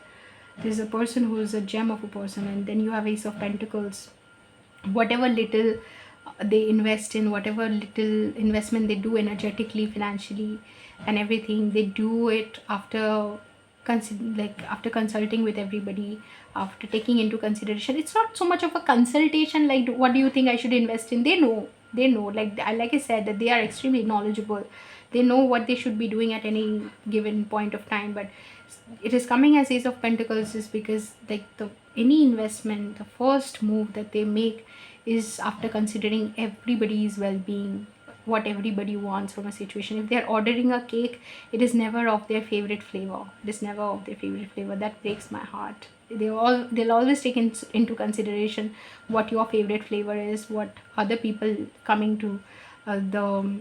This is a person who is a gem of a person. And then you have Ace of Pentacles. Whatever little they invest in, whatever little investment they do energetically, financially, and everything, they do it after after consulting with everybody, after taking into consideration. It's not so much of a consultation like, what do you think I should invest in? They know, like I said, that they are extremely knowledgeable. They know what they should be doing at any given point of time. But it is coming as Ace of Pentacles is because, like, the any investment, the first move that they make is after considering everybody's well-being, what everybody wants from a situation. If they're ordering a cake, it is never of their favorite flavor. It is never of their favorite flavor. That breaks my heart. They'll always take into consideration what your favorite flavor is, what other people coming to the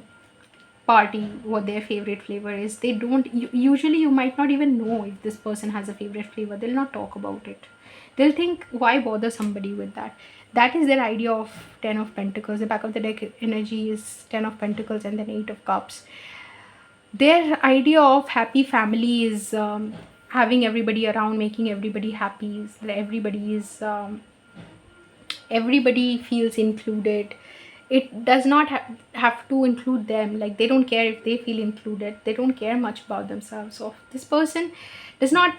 party, what their favorite flavor is. They don't usually, you might not even know if this person has a favorite flavor. They'll not talk about it. They'll think, why bother somebody with that? That is their idea of 10 of Pentacles. The back of the deck energy is 10 of Pentacles and then 8 of Cups. Their idea of happy family is having everybody around, making everybody happy. Everybody feels included. It does not have to include them. Like, they don't care if they feel included. They don't care much about themselves. So this person does not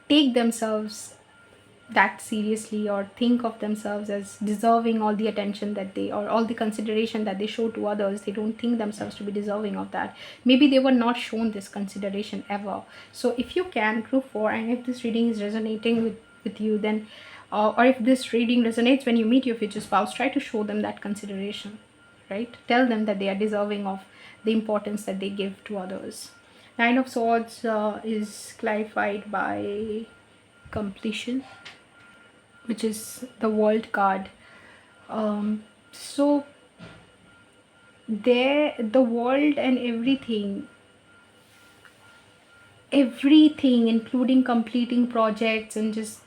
take themselves that seriously, or think of themselves as deserving all the attention that they, or all the consideration that they show to others. They don't think themselves to be deserving of that. Maybe they were not shown this consideration ever. So if you can, group 4, and if this reading is resonating with you, then or if this reading resonates when you meet your future spouse, try to show them that consideration, right? Tell them that they are deserving of the importance that they give to others. 9 of Swords is clarified by completion, which is the World card. So there, the world and everything, including completing projects and just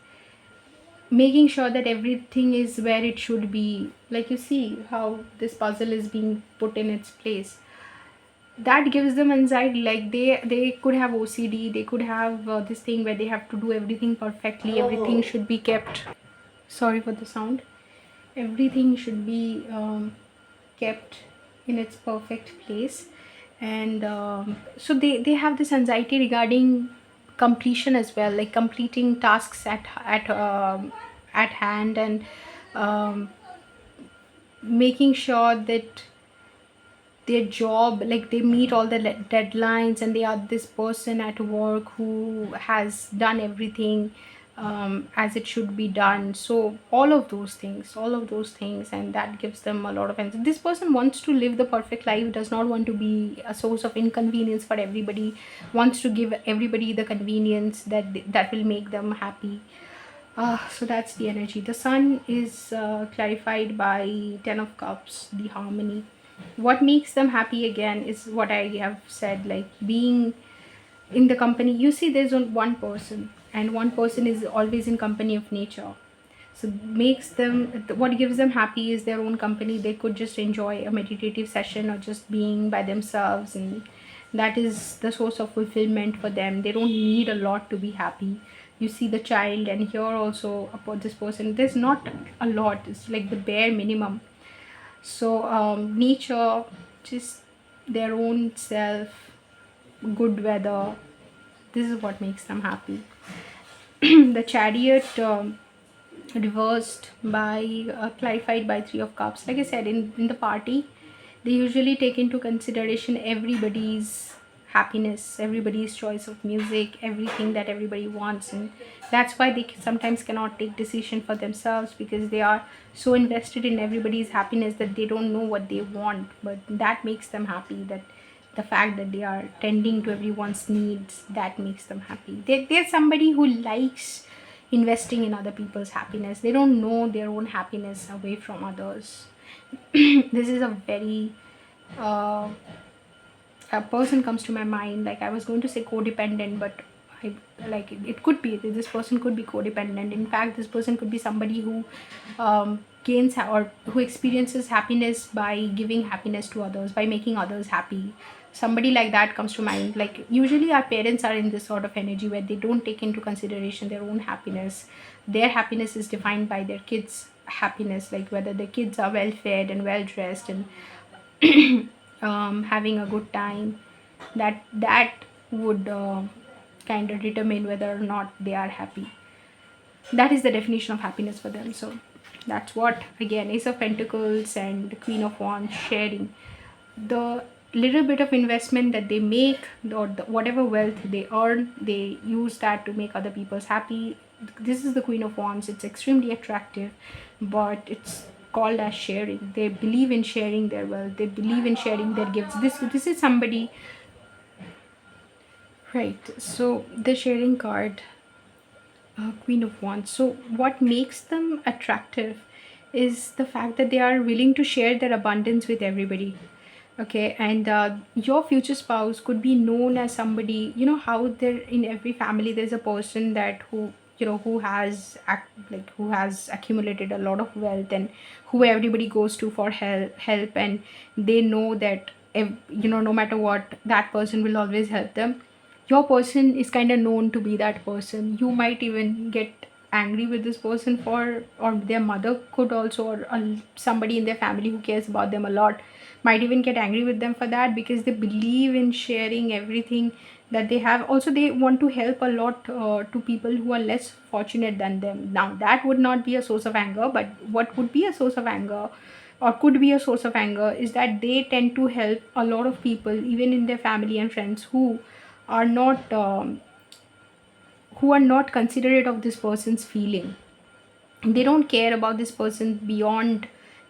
making sure that everything is where it should be. Like, you see how this puzzle is being put in its place. That gives them anxiety. Like, they could have OCD. They could have this thing where they have to do everything perfectly. Everything should be kept, sorry for the sound, everything should be kept in its perfect place. And so they have this anxiety regarding completion as well, like completing tasks at hand, and making sure that their job, like, they meet all the deadlines, and they are this person at work who has done everything as it should be done. So all of those things, and that gives them a lot of energy. This person wants to live the perfect life, does not want to be a source of inconvenience for everybody, wants to give everybody the convenience that will make them happy. So that's the energy. The sun is clarified by 10 of cups, the harmony. What makes them happy again is what I have said, like being in the company. You see, there's only one person, and one person is always in company of nature. So makes them, what gives them happy is their own company. They could just enjoy a meditative session or just being by themselves, and that is the source of fulfillment for them. They don't need a lot to be happy. You see the child, and here also about this person, there's not a lot, it's like the bare minimum. So nature, just their own self, good weather, this is what makes them happy. The chariot, reversed by clarified by 3 of cups. Like I said, in the party, they usually take into consideration everybody's happiness, everybody's choice of music, everything that everybody wants, and that's why they sometimes cannot take decision for themselves, because they are so invested in everybody's happiness that they don't know what they want. But that makes them happy, that the fact that they are tending to everyone's needs, that makes them happy. They're somebody who likes investing in other people's happiness. They don't know their own happiness away from others. This is a very uh, a person comes to my mind, like I was going to say codependent, but I, like it could be, this person could be codependent. In fact, this person could be somebody who or who experiences happiness by giving happiness to others, by making others happy. Somebody like that comes to mind. Like usually our parents are in this sort of energy where they don't take into consideration their own happiness. Their happiness is defined by their kids happiness, like whether the kids are well fed and well dressed and having a good time. That would kind of determine whether or not they are happy. That is the definition of happiness for them. So that's what, again, Ace of Pentacles and Queen of Wands sharing. The little bit of investment that they make, or whatever wealth they earn, they use that to make other people's happy. This is the Queen of Wands. It's extremely attractive, but it's called as sharing. They believe in sharing their wealth, they believe in sharing their gifts. This is somebody, right? So the sharing card, Queen of Wands. So what makes them attractive is the fact that they are willing to share their abundance with everybody. Okay, and your future spouse could be known as somebody, you know how there in every family there's a person that who, who has who has accumulated a lot of wealth, and who everybody goes to for help, and they know that if, no matter what, that person will always help them. Your person is kind of known to be that person. You might even get angry with this person for, or their mother could also, or somebody in their family who cares about them a lot might even get angry with them for that, because they believe in sharing everything that they have. Also, they want to help a lot to people who are less fortunate than them. Now that would not be a source of anger, but what would be a source of anger, or could be a source of anger, is that they tend to help a lot of people, even in their family and friends, are not who are not considerate of this person's feeling. They don't care about this person beyond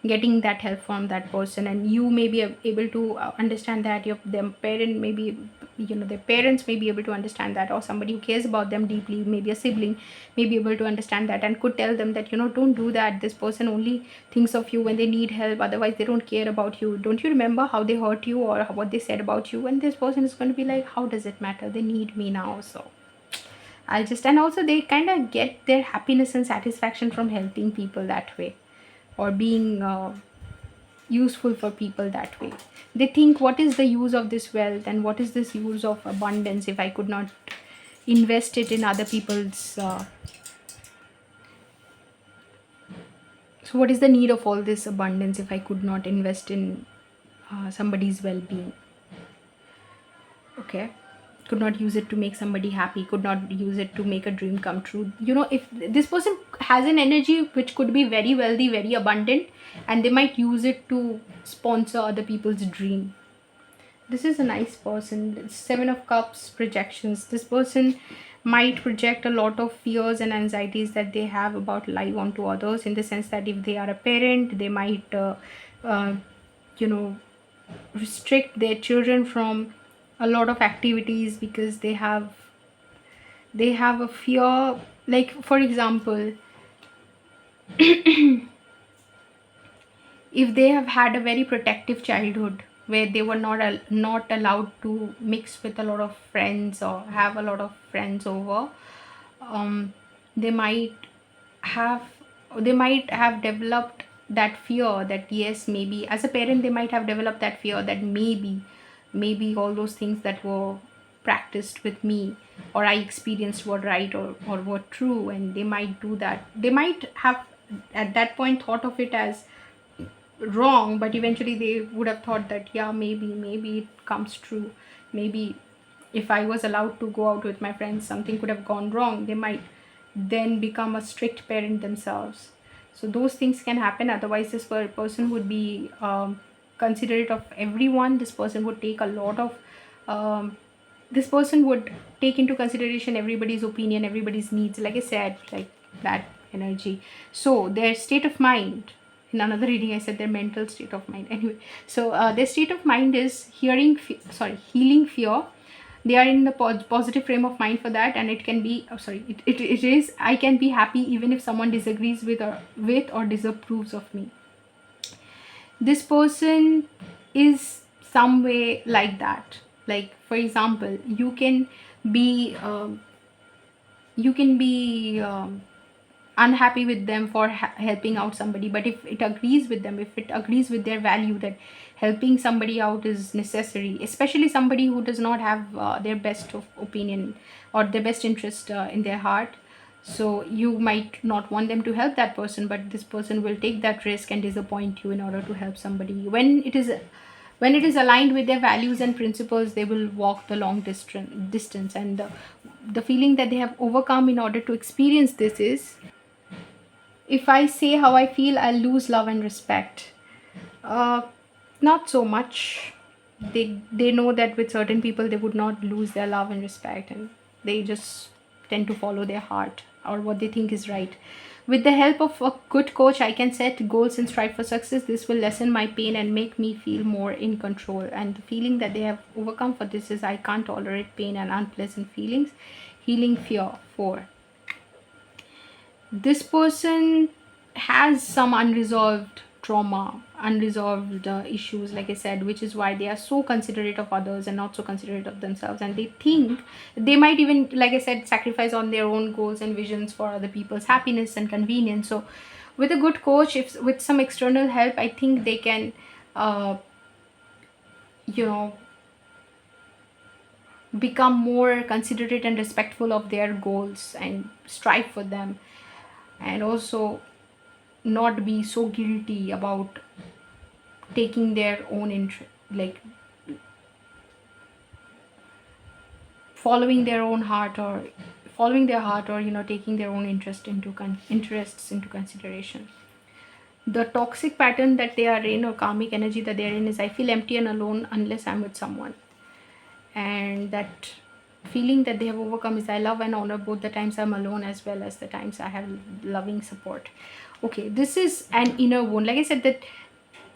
getting that help from that person. And you may be able to understand that, their parent maybe, their parents may be able to understand that, or somebody who cares about them deeply, maybe a sibling, may be able to understand that, and could tell them that, don't do that. This person only thinks of you when they need help, otherwise they don't care about you. Don't you remember how they hurt you, or what they said about you? And this person is going to be like, how does it matter, they need me now. So I'll just, and also they kind of get their happiness and satisfaction from helping people that way, or being useful for people that way. They think, what is the use of this wealth, and what is this use of abundance if I could not invest it in other people's. So, what is the need of all this abundance if I could not invest in somebody's well being? Okay, could not use it to make somebody happy, could not use it to make a dream come true. If this person has an energy which could be very wealthy, very abundant, and they might use it to sponsor other people's dream. This is a nice person. 7 of Cups projections. This person might project a lot of fears and anxieties that they have about life onto others, in the sense that if they are a parent, they might uh, you know restrict their children from a lot of activities, because they have a fear. Like, for example, if they have had a very protective childhood where they were not allowed to mix with a lot of friends or have a lot of friends over, um, they might have they might have developed that fear, that yes, maybe as a parent they might have developed that fear that maybe all those things that were practiced with me or I experienced were right, or were true, and they might do that. They might have at that point thought of it as wrong, but eventually they would have thought that, yeah, maybe it comes true. Maybe if I was allowed to go out with my friends, something could have gone wrong. They might then become a strict parent themselves. So those things can happen. Otherwise, this person would be considerate of everyone. This person would take a lot of um, this person would take into consideration everybody's opinion, everybody's needs, like I said, like that energy. So their state of mind, in another reading I said their mental state of mind, anyway. So their state of mind is healing fear. They are in the positive frame of mind for that, and it can be, it is, I can be happy even if someone disagrees with or disapproves of me. This person is some way like that. Like, for example, be you can be unhappy with them for helping out somebody, but if it agrees with them, if it agrees with their value that helping somebody out is necessary, especially somebody who does not have their best of opinion or their best interest in their heart, so you might not want them to help that person, but this person will take that risk and disappoint you in order to help somebody. When it is aligned with their values and principles, they will walk the long distance. And the feeling that they have overcome in order to experience this is, if I say how I feel, I'll lose love and respect. Uh, Not so much. They know that with certain people they would not lose their love and respect, and they just tend to follow their heart or what they think is right. With the help of a good coach, I can set goals and strive for success. This will lessen my pain and make me feel more in control. And the feeling that they have overcome for this is, I can't tolerate pain and unpleasant feelings. Healing fear. 4. This person has some unresolved trauma, unresolved issues, like I said, which is why they are so considerate of others and not so considerate of themselves. And they think they might even, like I said, sacrifice on their own goals and visions for other people's happiness and convenience. So with a good coach, if with some external help, I think they can uh, you know become more considerate and respectful of their goals and strive for them, and also not be so guilty about taking their own interest, like following their own heart, or following their heart, or taking their own interests into consideration. The toxic pattern that they are in, or karmic energy that they are in, is, I feel empty and alone unless I'm with someone. And that feeling that they have overcome is, I love and honor both the times I'm alone as well as the times I have loving support. Okay, this is an inner wound. Like I said, that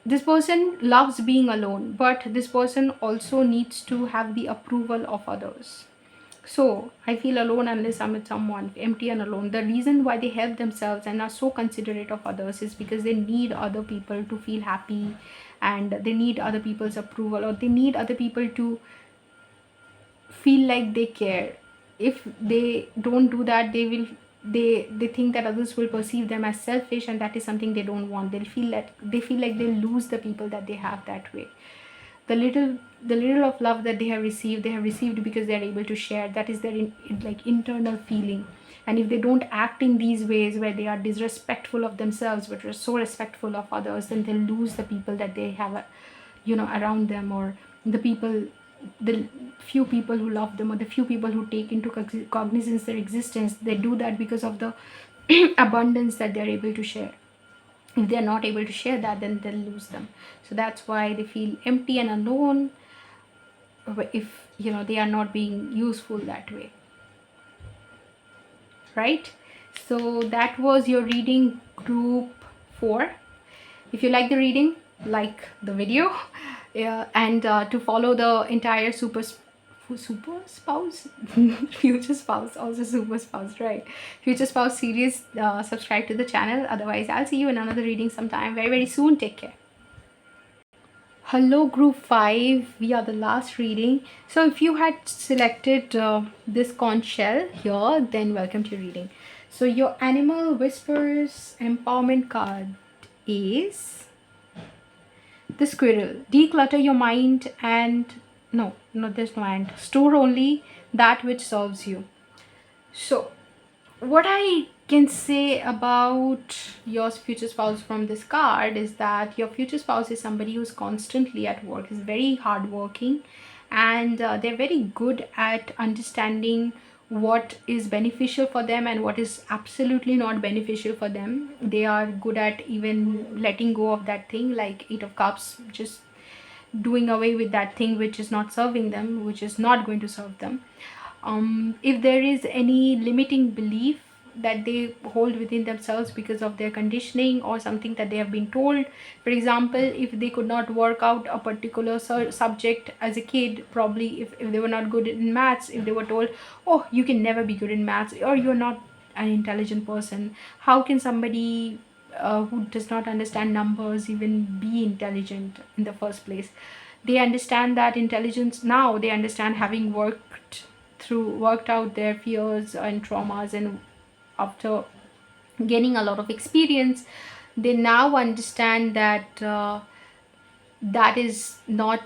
this person loves being alone, but this person also needs to have the approval of others. So I feel alone unless I'm with someone, empty and alone. The reason why they help themselves and are so considerate of others is because they need other people to feel happy, and they need other people's approval, or they need other people to feel like they care. If they don't do that, they think that others will perceive them as selfish, and that is something they don't want. They feel like they lose the people that they have that way. The little of love that they have received because they are able to share. That is their like internal feeling. And if they don't act in these ways where they are disrespectful of themselves but are so respectful of others, then they'll lose the people that they have around them, or the few people who love them, or the few people who take into cognizance their existence. They do that because of the abundance that they're able to share. If they're not able to share that, then they'll lose them. So that's why they feel empty and alone, if they are not being useful that way. right? So that was your reading, group 4. If you like the reading, like the video. Yeah, and to follow the entire super spouse future spouse, also super spouse, right? Future spouse series, subscribe to the channel. Otherwise, I'll see you in another reading sometime very, very soon. Take care. Hello, group 5. We are the last reading. So if you had selected this conch shell here, then welcome to your reading. So your animal whispers empowerment card is the squirrel. Declutter your mind and no, there's no and. Store only that which serves you. So what I can say about your future spouse from this card is that your future spouse is somebody who's constantly at work, is very hardworking, and they're very good at understanding what is beneficial for them and what is absolutely not beneficial for them. They are good at even letting go of that thing, like Eight of Cups, just doing away with that thing which is not serving them, which is not going to serve them. If there is any limiting belief that they hold within themselves because of their conditioning or something that they have been told, for example, if they could not work out a particular subject as a kid, probably if they were not good in maths, if they were told, oh, you can never be good in maths, or you're not an intelligent person, how can somebody who does not understand numbers even be intelligent in the first place? They understand that intelligence now. They understand, having worked out their fears and traumas, and after gaining a lot of experience, they now understand that that is not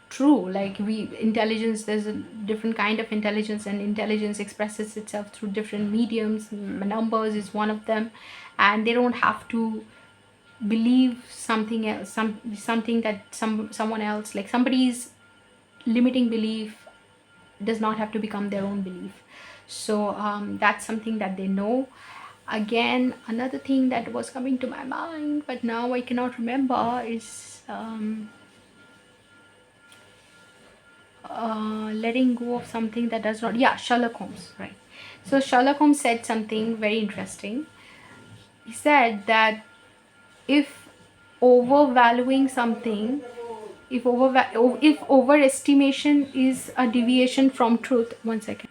true. Like, intelligence, there's a different kind of intelligence, and intelligence expresses itself through different mediums. Numbers is one of them, and they don't have to believe something else, something that someone else, like somebody's limiting belief, does not have to become their own belief. So that's something that they know. Again, another thing that was coming to my mind but now I cannot remember is letting go of something that does not. Yeah, Sherlock Holmes, right? So Sherlock Holmes said something very interesting. He said that if overvaluing something, if overestimation is a deviation from truth, one second,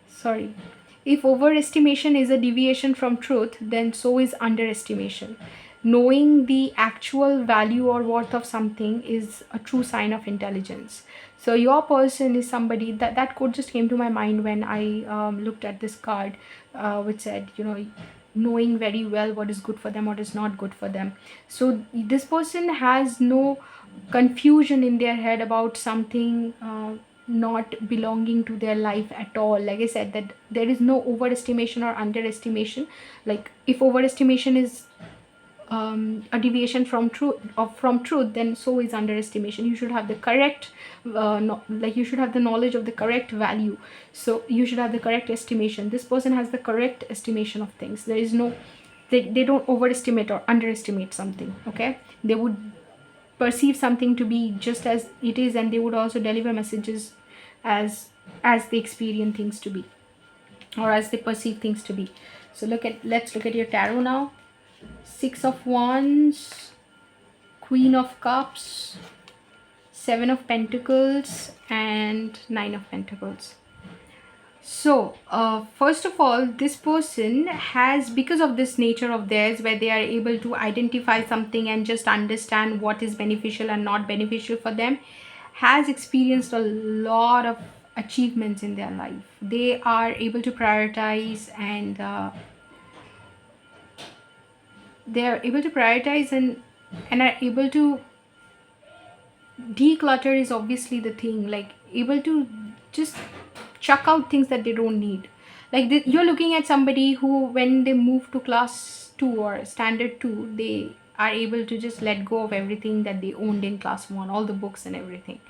sorry, if overestimation is a deviation from truth, then so is underestimation. Knowing the actual value or worth of something is a true sign of intelligence. So your person is somebody that quote just came to my mind when I looked at this card, which said, knowing very well what is good for them, what is not good for them. So this person has no confusion in their head about something not belonging to their life at all. Like I said, that there is no overestimation or underestimation. Like, if overestimation is a deviation from truth, then so is underestimation. You should have the correct you should have the knowledge of the correct value. So you should have the correct estimation. This person has the correct estimation of things. There is no, they don't overestimate or underestimate something. Okay, they would perceive something to be just as it is, and they would also deliver messages as they experience things to be, or as they perceive things to be. So let's look at your tarot now. Six of Wands, Queen of Cups, Seven of Pentacles, and Nine of Pentacles. So first of all, this person has, because of this nature of theirs, where they are able to identify something and just understand what is beneficial and not beneficial for them, has experienced a lot of achievements in their life. They are able to prioritize, and and are able to declutter, is obviously the thing. Like, able to just chuck out things that they don't need. Like, you're looking at somebody who, when they move to class 2 or standard 2, they are able to just let go of everything that they owned in class 1, all the books and everything,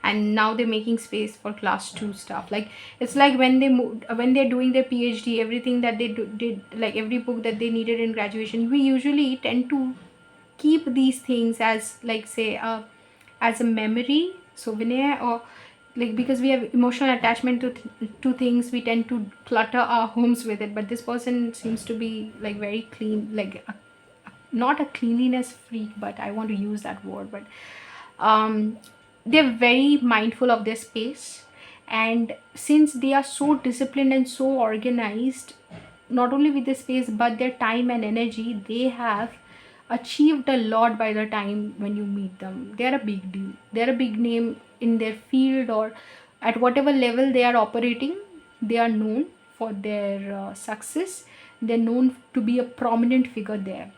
and now they're making space for class 2 stuff. Like, it's like when they're doing their PhD, everything that they did, like every book that they needed in graduation, we usually tend to keep these things as, like, say, as a memory souvenir, or like, because we have emotional attachment to things, we tend to clutter our homes with it. But this person seems to be like very clean, like not a cleanliness freak, but I want to use that word. But um, they're very mindful of their space, and since they are so disciplined and so organized, not only with the space but their time and energy, they have achieved a lot. By the time when you meet them, they're a big deal, they're a big name in their field, or at whatever level they are operating. They are known for their success. They're known to be a prominent figure there.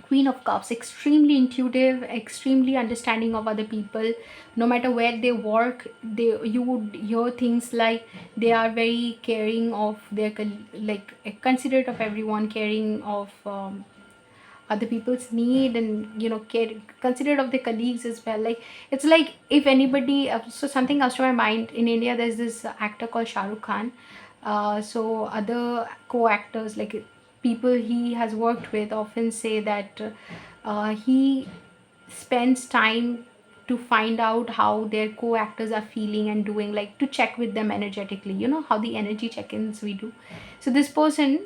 Queen of Cups, extremely intuitive, extremely understanding of other people. No matter where they work, you would hear things like they are very caring of their like considerate of everyone, caring of other people's need, and care, considerate of their colleagues as well. Like, it's like if anybody, so something comes to my mind. In India there's this actor called Shah Rukh Khan. So other co-actors, like people he has worked with, often say that he spends time to find out how their co-actors are feeling and doing, like to check with them energetically, how the energy check-ins we do. So this person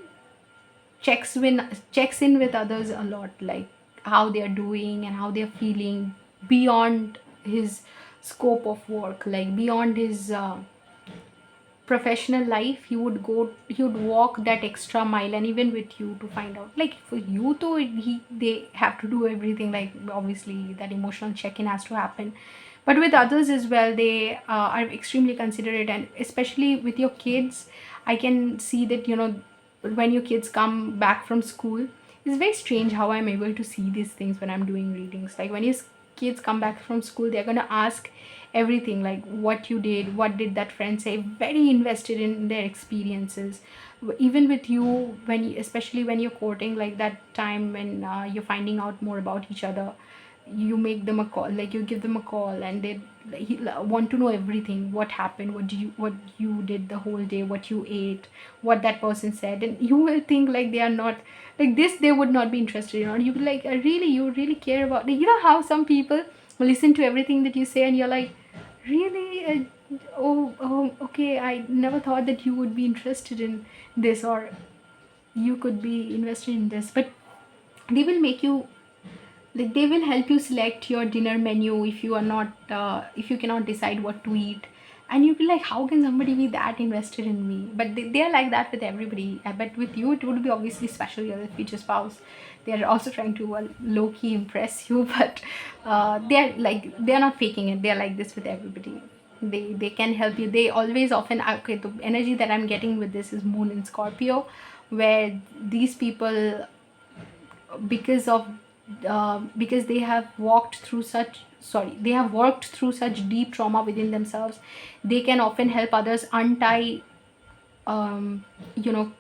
checks in with others a lot, like how they are doing and how they are feeling beyond his scope of work, like beyond his professional life. He would walk that extra mile, and even with you, to find out, like for you though, they have to do everything, like obviously that emotional check-in has to happen. But with others as well, they are extremely considerate, and especially with your kids, I can see that, when your kids come back from school, it's very strange how I'm able to see these things when I'm doing readings. Like when your kids come back from school, they're going to ask everything, like what you did, what did that friend say, very invested in their experiences. Even with you, especially when you're courting, like that time when you're finding out more about each other, you make them a call, like you give them a call, and they want to know everything, what happened, what you did the whole day, what you ate, what that person said. And you will think like they are not like this, they would not be interested, you be like, really, you really care about, how some people listen to everything that you say, and you're like, really, oh, okay, I never thought that you would be interested in this, or you could be invested in this. But they will make you, like they will help you select your dinner menu if you are not if you cannot decide what to eat. And you'll be like, how can somebody be that invested in me? But they are like that with everybody. But with you, it would be obviously special. You're the future spouse. They're also trying to low-key impress you. But they're not faking it. They're like this with everybody. They can help you. They always often, okay, the energy that I'm getting with this is Moon in Scorpio, where these people, because of because they have worked through such deep trauma within themselves, they can often help others um, you know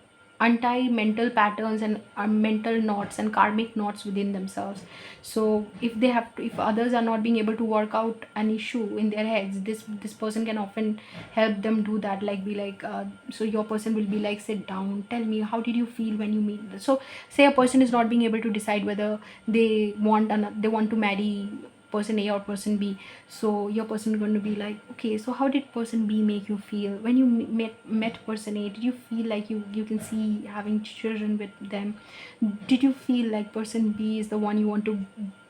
untie mental patterns and mental knots and karmic knots within themselves. So if others are not being able to work out an issue in their heads, this person can often help them do that. Like, be like, so your person will be like, sit down, tell me, how did you feel when you meet this? So say a person is not being able to decide whether they want to marry person A or person B. So your person is going to be like, okay, so how did person B make you feel when you met person A? Did you feel like you can see having children with them? Did you feel like person B is the one you want to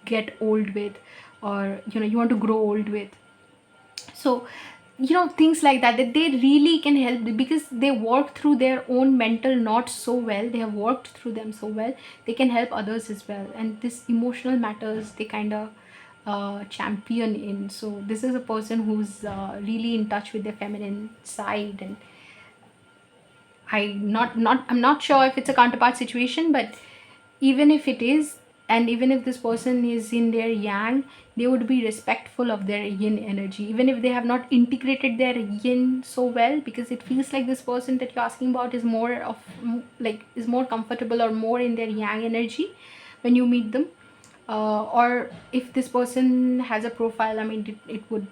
get old with, or you want to grow old with? So things like that they really can help, because they work through their own mental knots so well, they have worked through them so well, they can help others as well. And this emotional matters, they kind of champion in. So this is a person who's really in touch with their feminine side. And I'm not sure if it's a counterpart situation, but even if it is, and even if this person is in their yang, they would be respectful of their yin energy, even if they have not integrated their yin so well, because it feels like this person that you're asking about is more of, like, is more comfortable or more in their yang energy when you meet them. Or if this person has a profile, I mean, it would,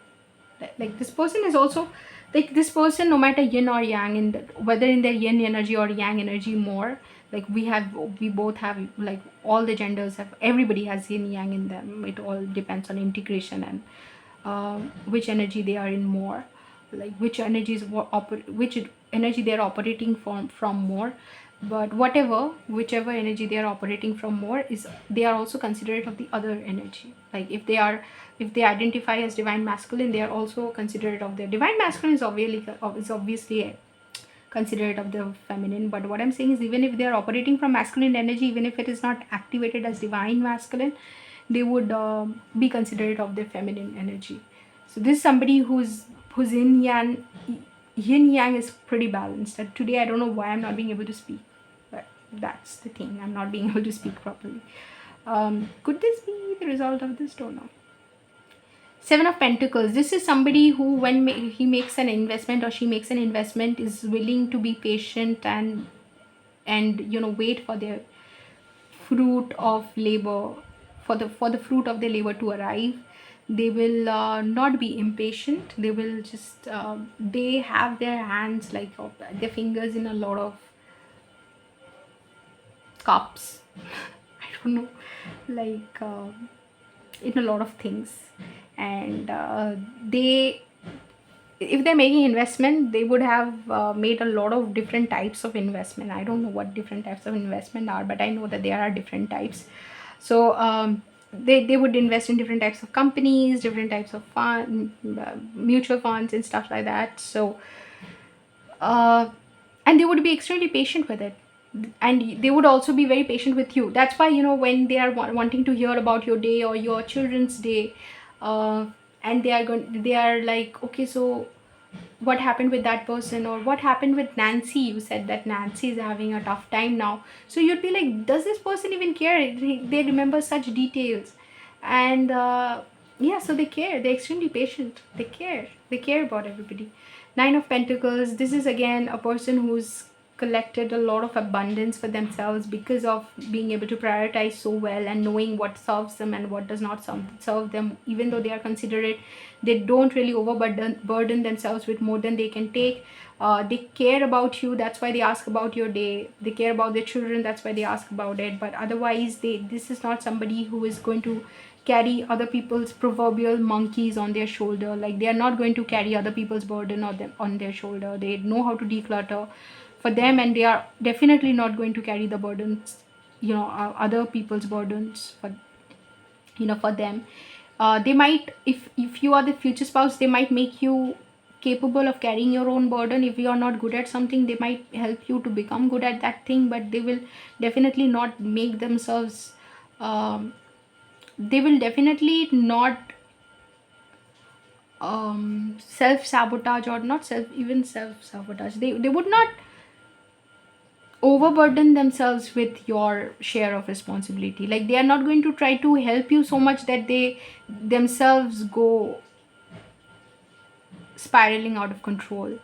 like, this person is also, like, this person, no matter yin or yang, in whether in their yin energy or yang energy more, like we both have, like, all the genders have, everybody has yin yang in them. It all depends on integration and which energy they are in more. like which energies which energy they're operating from more. But whichever energy they are operating from more, is they are also considerate of the other energy. Like if they identify as divine masculine, they are also considerate of their divine masculine is obviously considerate of the feminine. But what I'm saying is, even if they are operating from masculine energy, even if it is not activated as divine masculine, they would be considerate of their feminine energy. So this is somebody who's yin yang is pretty balanced. And today I don't know why I'm not being able to speak, but that's the thing, I'm not being able to speak properly. Could this be the result of this? Don't know. Seven of Pentacles. This is somebody who, when he makes an investment or she makes an investment, is willing to be patient and wait for their fruit of labor, for the fruit of their labor to arrive. They will not be impatient. They will just they have their hands, like their fingers, in a lot of cups. I don't know, like in a lot of things. And they if they're making investment, they would have made a lot of different types of investment. I don't know what different types of investment are, but I know that there are different types. So they would invest in different types of companies, different types of mutual funds and stuff like that. So uh, and they would be extremely patient with it, and they would also be very patient with you. That's why, when they are wanting to hear about your day or your children's day, uh, and they are like, okay, so what happened with that person, or what happened with Nancy? You said that Nancy is having a tough time now. So you'd be like, does this person even care? They remember such details. And yeah, so they care. They're extremely patient. They care about everybody. Nine of Pentacles. This is again a person who's collected a lot of abundance for themselves because of being able to prioritize so well and knowing what serves them and what does not serve them. Even though they are considerate, they don't really overburden themselves with more than they can take. They care about you, that's why they ask about your day. They care about their children, that's why they ask about it. But otherwise, this is not somebody who is going to carry other people's proverbial monkeys on their shoulder. Like, they are not going to carry other people's burden on their shoulder. They know how to declutter for them, and they are definitely not going to carry the burdens, other people's burdens for them. They might, if you are the future spouse, they might make you capable of carrying your own burden. If you are not good at something, they might help you to become good at that thing, but they will definitely not make themselves they will definitely not self-sabotage, or not self-sabotage. They would not overburden themselves with your share of responsibility. Like, they are not going to try to help you so much that they themselves go spiraling out of control.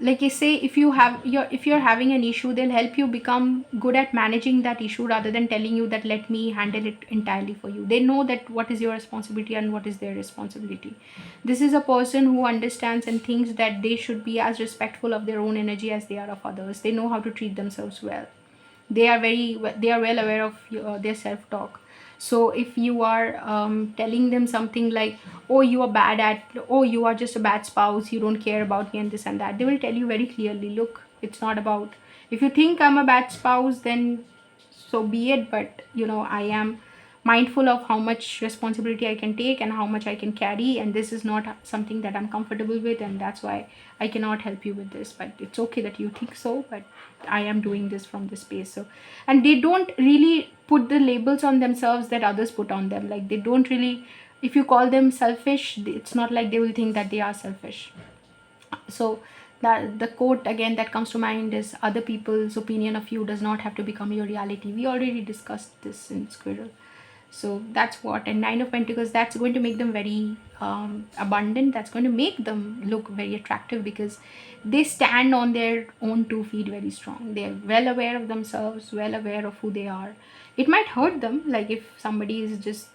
Like, you say, if you're having an issue, they'll help you become good at managing that issue, rather than telling you that let me handle it entirely for you. They know that what is your responsibility and what is their responsibility. This is a person who understands and thinks that they should be as respectful of their own energy as they are of others. They know how to treat themselves well. They are well aware of their self talk. So if you are telling them something like, oh, you are just a bad spouse, you don't care about me and this and that, they will tell you very clearly, look, it's not about, if you think I'm a bad spouse, then so be it. But I am mindful of how much responsibility I can take and how much I can carry, and this is not something that I'm comfortable with, and that's why I cannot help you with this. But it's okay that you think so, but I am doing this from this space. So, and they don't really put the labels on themselves that others put on them. Like, they don't really, if you call them selfish, it's not like they will think that they are selfish. So that the quote again that comes to mind is, other people's opinion of you does not have to become your reality. We already discussed this in Squirrel. So that's what. And Nine of Pentacles, that's going to make them very abundant. That's going to make them look very attractive, because they stand on their own 2 feet very strong. They're well aware of themselves, well aware of who they are. It might hurt them, like if somebody is just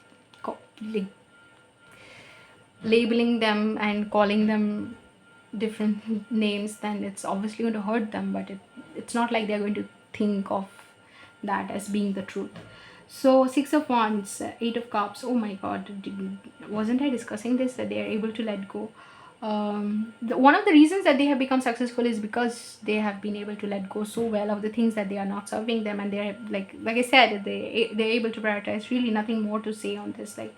like labeling them and calling them different names, then it's obviously going to hurt them. But it's not like they're going to think of that as being the truth. So Six of Wands, Eight of Cups. Oh my god, wasn't I discussing this, that they are able to let go? one of the reasons that they have become successful is because they have been able to let go so well of the things that they are not serving them, and they're like I said, they're able to prioritize. Really nothing more to say on this. Like,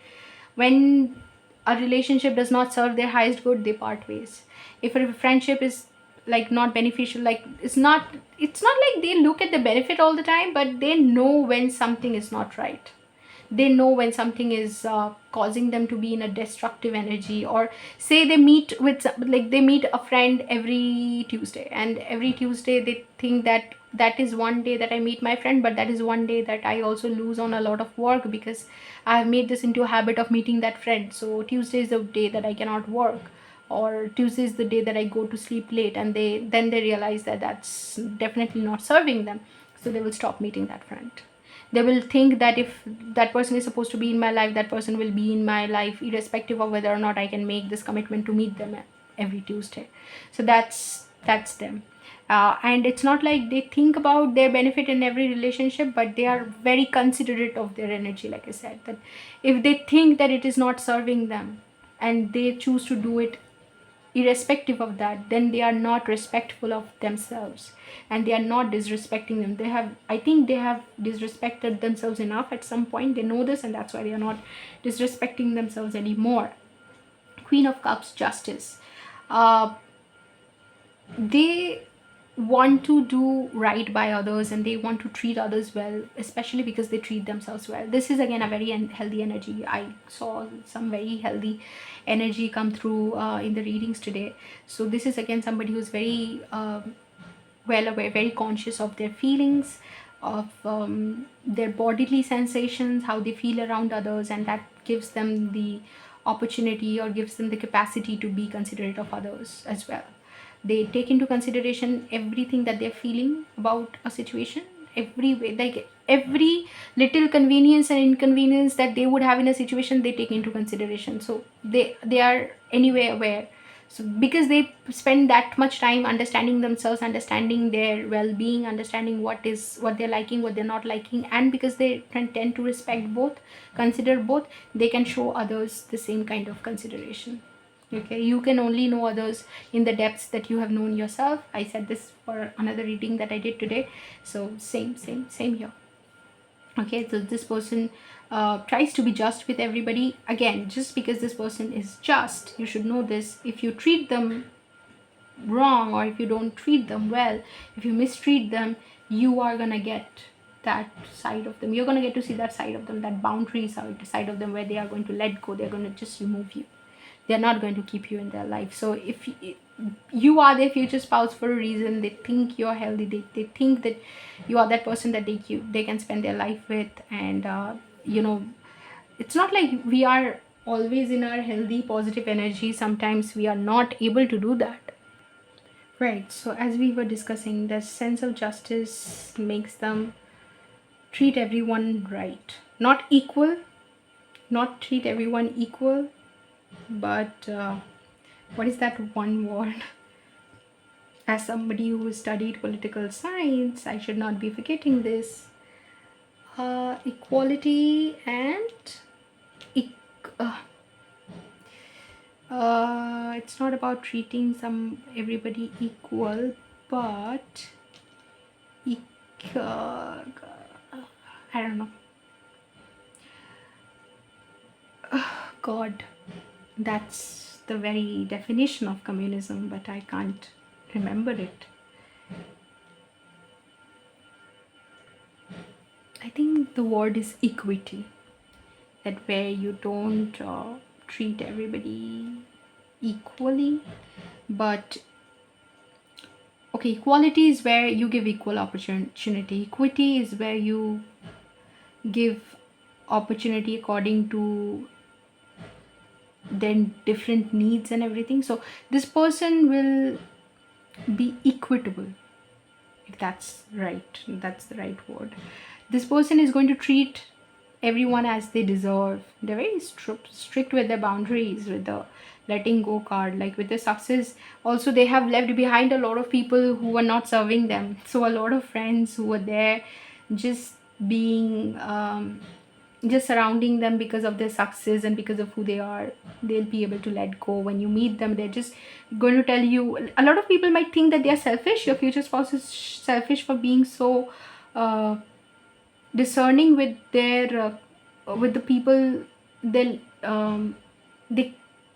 when a relationship does not serve their highest good, they part ways. If a friendship is like not beneficial, like it's not like they look at the benefit all the time, but they know when something is not right. They know when something is causing them to be in a destructive energy. Or say they meet with, like, they meet a friend every Tuesday, and every Tuesday they think that that is one day that I meet my friend, but that is one day that I also lose on a lot of work, because I have made this into a habit of meeting that friend. So Tuesday is the day that I cannot work, or Tuesday is the day that I go to sleep late, and they realize that that's definitely not serving them. So they will stop meeting that friend. They will think that if that person is supposed to be in my life, that person will be in my life irrespective of whether or not I can make this commitment to meet them every Tuesday. So that's them. And it's not like they think about their benefit in every relationship, but they are very considerate of their energy. Like I said, that if they think that it is not serving them and they choose to do it irrespective of that, then they are not respectful of themselves, and they are not disrespecting them. I think they have disrespected themselves enough at some point. They know this, and that's why they are not disrespecting themselves anymore. Queen of Cups, Justice. uh, they want to do right by others, and they want to treat others well, especially because they treat themselves well. This is again a very healthy energy. I saw some very healthy energy come through in the readings today. So this is again somebody who's very well aware, very conscious of their feelings, of their bodily sensations, how they feel around others, and that gives them the opportunity, or gives them the capacity to be considerate of others as well. They take into consideration everything that they're feeling about a situation, every way, like every little convenience and inconvenience that they would have in a situation, they take into consideration. So they are anyway aware. So because they spend that much time understanding themselves, understanding their well-being, understanding what they're liking, what they're not liking, and because they can tend to respect both, consider both, they can show others the same kind of consideration. Okay, you can only know others in the depths that you have known yourself. I said this for another reading that I did today. So same here. Okay, so this person tries to be just with everybody. Again, just because this person is just, you should know this: if you treat them wrong, or if you don't treat them well, if you mistreat them, you are gonna get that side of them. You're gonna get to see that side of them, that boundary side of them, where they are going to let go. They're going to just remove you. They're not going to keep you in their life. So if you are their future spouse for a reason, they think you're healthy, they think that you are that person that they can spend their life with. And it's not like we are always in our healthy positive energy. Sometimes we are not able to do that. Right, so as we were discussing, the sense of justice makes them treat everyone right, not equal, not treat everyone equal, but what is that one word? As somebody who studied political science, I should not be forgetting this. Equality and it's not about treating everybody equal, but I don't know. God, that's the very definition of communism, but I can't remember it. I think the word is equity, that where you don't treat everybody equally, but okay, equality is where you give equal opportunity. Equity is where you give opportunity according to then different needs and everything. So this person will be equitable, if that's right, that's the right word. This person is going to treat everyone as they deserve. They're very strict with their boundaries, with the letting go card. Like with the success also, they have left behind a lot of people who were not serving them. So a lot of friends who were there just being just surrounding them because of their success and because of who they are, they'll be able to let go. When you meet them, they're just going to tell you. A lot of people might think that they are selfish. Your future spouse is selfish for being so uh, discerning with their with the people they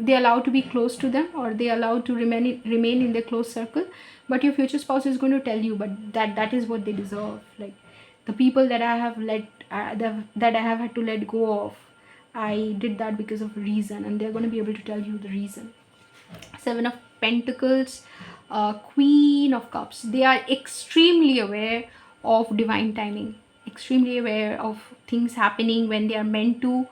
they allow to be close to them, or they allow to remain in their close circle. But your future spouse is going to tell you, but that is what they deserve. Like, the people that I have that I have had to let go of, I did that because of a reason, and they're going to be able to tell you the reason. Seven of Pentacles, Queen of Cups. They are extremely aware of divine timing, extremely aware of things happening when they are meant to,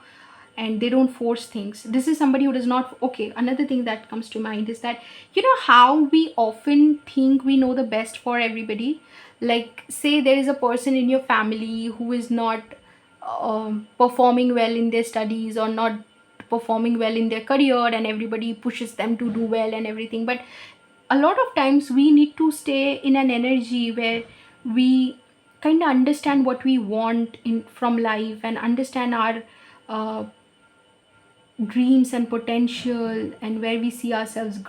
and they don't force things. This is somebody who does not. Okay, another thing that comes to mind is that, you know how we often think we know the best for everybody. Like, say there is a person in your family who is not performing well in their studies, or not performing well in their career, and everybody pushes them to do well and everything. But a lot of times we need to stay in an energy where we kind of understand what we want in from life, and understand our uh, dreams and potential, and where we see ourselves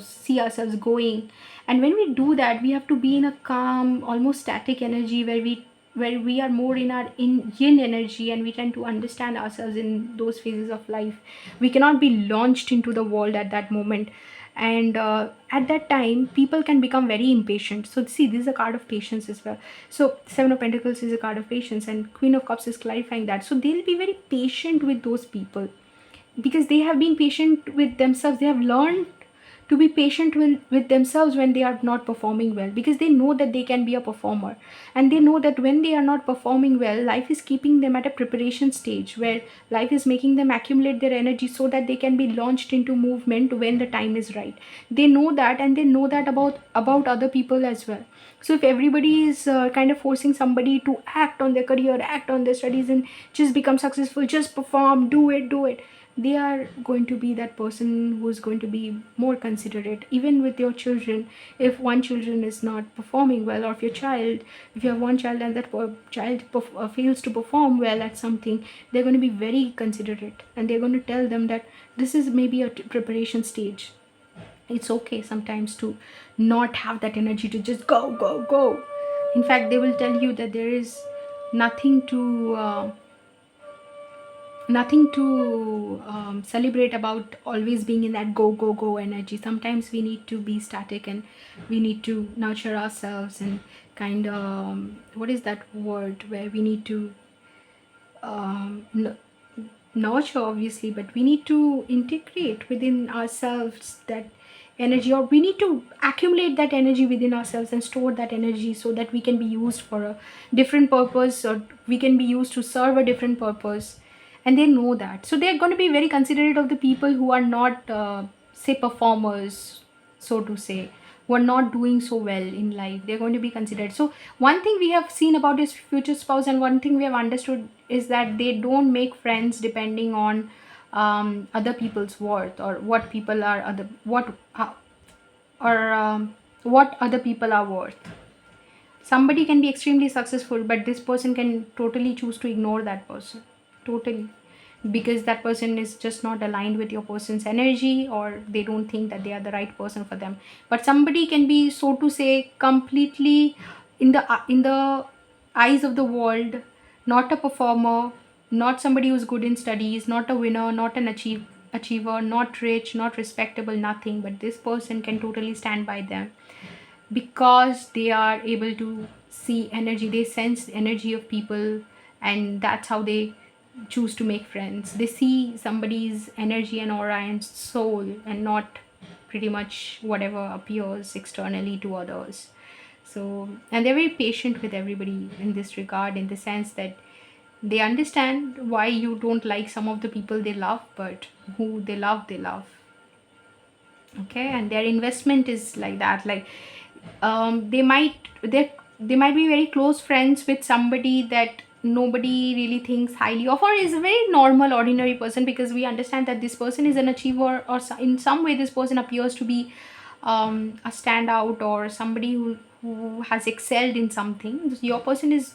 see ourselves going. And when we do that, we have to be in a calm, almost static energy, where we are more in our yin energy, and we tend to understand ourselves in those phases of life. We cannot be launched into the world at that moment. And at that time, people can become very impatient. So see, this is a card of patience as well. So Seven of Pentacles is a card of patience, and Queen of Cups is clarifying that. So they'll be very patient with those people, because they have been patient with themselves. They have learned to be patient with themselves when they are not performing well, because they know that they can be a performer. And they know that when they are not performing well, life is keeping them at a preparation stage, where life is making them accumulate their energy so that they can be launched into movement when the time is right. They know that, and they know that about other people as well. So if everybody is kind of forcing somebody to act on their career, act on their studies, and just become successful, just perform, do it, they are going to be that person who's going to be more considerate. Even with your children, if one children is not performing well, or if you have one child and that child fails to perform well at something, they're going to be very considerate, and they're going to tell them that this is maybe a preparation stage. It's okay sometimes to not have that energy to just go. In fact, they will tell you that there is nothing to celebrate about always being in that go energy. Sometimes we need to be static, and we need to nurture ourselves, and kind of what is that word, where we need to nurture, obviously, but we need to integrate within ourselves that energy, or we need to accumulate that energy within ourselves and store that energy, so that we can be used for a different purpose, or we can be used to serve a different purpose. And they know that, so they're going to be very considerate of the people who are not say performers, so to say, who are not doing so well in life. They're going to be considered. So one thing we have seen about his future spouse, and one thing we have understood, is that they don't make friends depending on other people's worth, or what people are other what or what other people are worth. Somebody can be extremely successful, but this person can totally choose to ignore that person, totally, because that person is just not aligned with your person's energy, or they don't think that they are the right person for them. But somebody can be, so to say, completely in the eyes of the world, not a performer, not somebody who's good in studies, not a winner, not an achiever, not rich, not respectable, nothing. But this person can totally stand by them, because they are able to see energy, they sense the energy of people, and that's how they choose to make friends. They see somebody's energy and aura and soul, and not pretty much whatever appears externally to others. So, and they're very patient with everybody in this regard, in the sense that they understand why you don't like some of the people they love, but who they love. Okay, and their investment is like that. Like, they might be very close friends with somebody that nobody really thinks highly of, or is a very normal ordinary person, because we understand that this person is an achiever, or in some way this person appears to be a standout, or somebody who has excelled in something. Your person is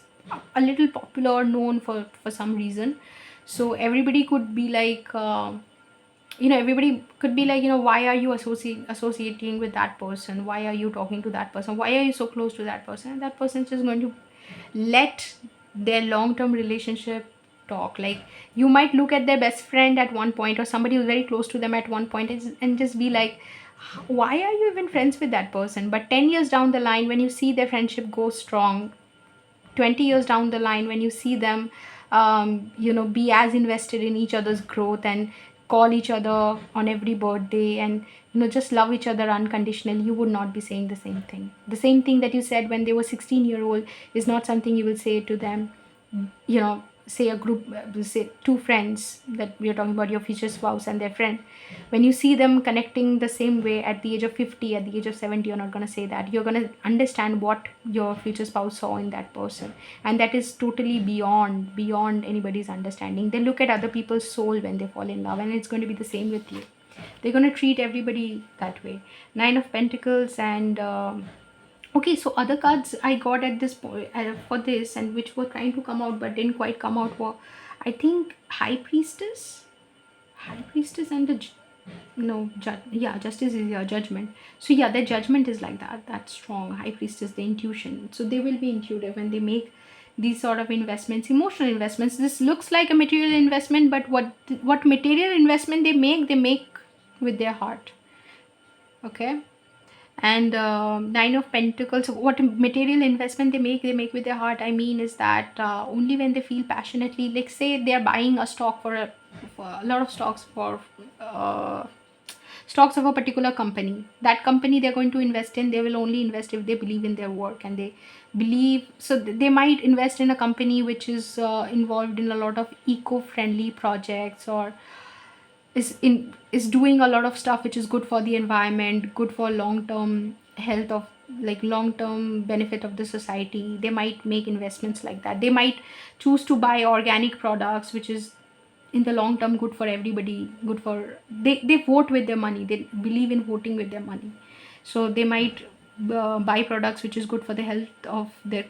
a little popular or known for some reason. So everybody could be like, everybody could be like, why are you associating with that person, why are you talking to that person, why are you so close to that person, and that person is just going to let their long term relationship talk. Like, you might look at their best friend at one point, or somebody who's very close to them at one point, and just be like, why are you even friends with that person? But 10 years down the line, when you see their friendship go strong, 20 years down the line, when you see them be as invested in each other's growth, and call each other on every birthday, and just love each other unconditionally, you would not be saying the same thing. The same thing that you said when they were 16-year-old is not something you will say to them. Say a group, say two friends, that we are talking about your future spouse and their friend. When you see them connecting the same way at the age of 50, at the age of 70, you're not going to say that. You're going to understand what your future spouse saw in that person, and that is totally beyond anybody's understanding. They look at other people's soul when they fall in love, and it's going to be the same with you. They're going to treat everybody that way. Nine of Pentacles and okay, so other cards I got at this point for this, and which were trying to come out but didn't quite come out, were, I think, High Priestess and the no, yeah, Justice is your Judgment. So yeah, their judgment is like that. That's strong. High Priestess, the intuition. So they will be intuitive when they make these sort of investments, emotional investments. This looks like a material investment, but what material investment they make with their heart. Okay. And Nine of Pentacles, what material investment they make with their heart, I mean, is that only when they feel passionately, like say they're buying a stock for a lot of stocks, for uh, stocks of a particular company. That company they're going to invest in, they will only invest if they believe in their work, and they believe, so they might invest in a company which is involved in a lot of eco-friendly projects, or is doing a lot of stuff which is good for the environment, good for long term health of, like, long term benefit of the society. They might make investments like that. They might choose to buy organic products, which is in the long term good for everybody, good for, they vote with their money. They believe in voting with their money. So they might buy products which is good for the health of their,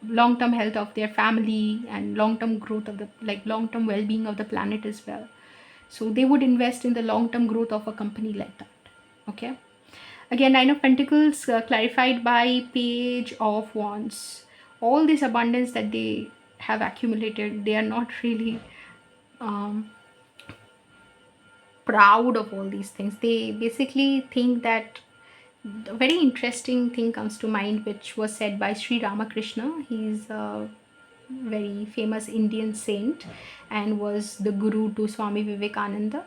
long term health of their family, and long term growth of the, like, long term well being of the planet as well. So they would invest in the long term growth of a company like that. Okay. Again, Nine of Pentacles clarified by Page of Wands. All this abundance that they have accumulated, they are not really um, proud of all these things. They basically think that, a very interesting thing comes to mind, which was said by Sri Ramakrishna. He's a very famous Indian saint and was the guru to Swami Vivekananda.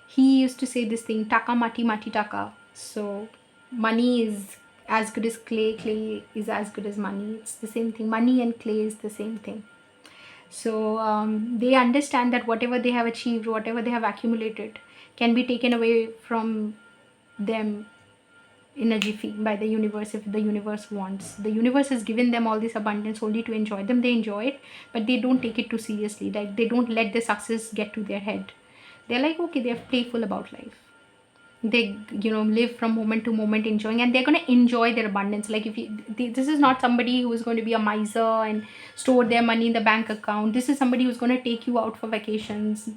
He used to say this thing, taka mati mati taka. So money is as good as clay, clay is as good as money. It's the same thing. Money and clay is the same thing. So they understand that whatever they have achieved, whatever they have accumulated, can be taken away from them in a jiffy by the universe, if the universe wants. The universe has given them all this abundance only to enjoy them. They enjoy it, but they don't take it too seriously. Like, they don't let the success get to their head. They're like, okay, they're playful about life. They live from moment to moment, enjoying, and they're going to enjoy their abundance. Like, if this is not somebody who is going to be a miser and store their money in the bank account. This is somebody who's going to take you out for vacations,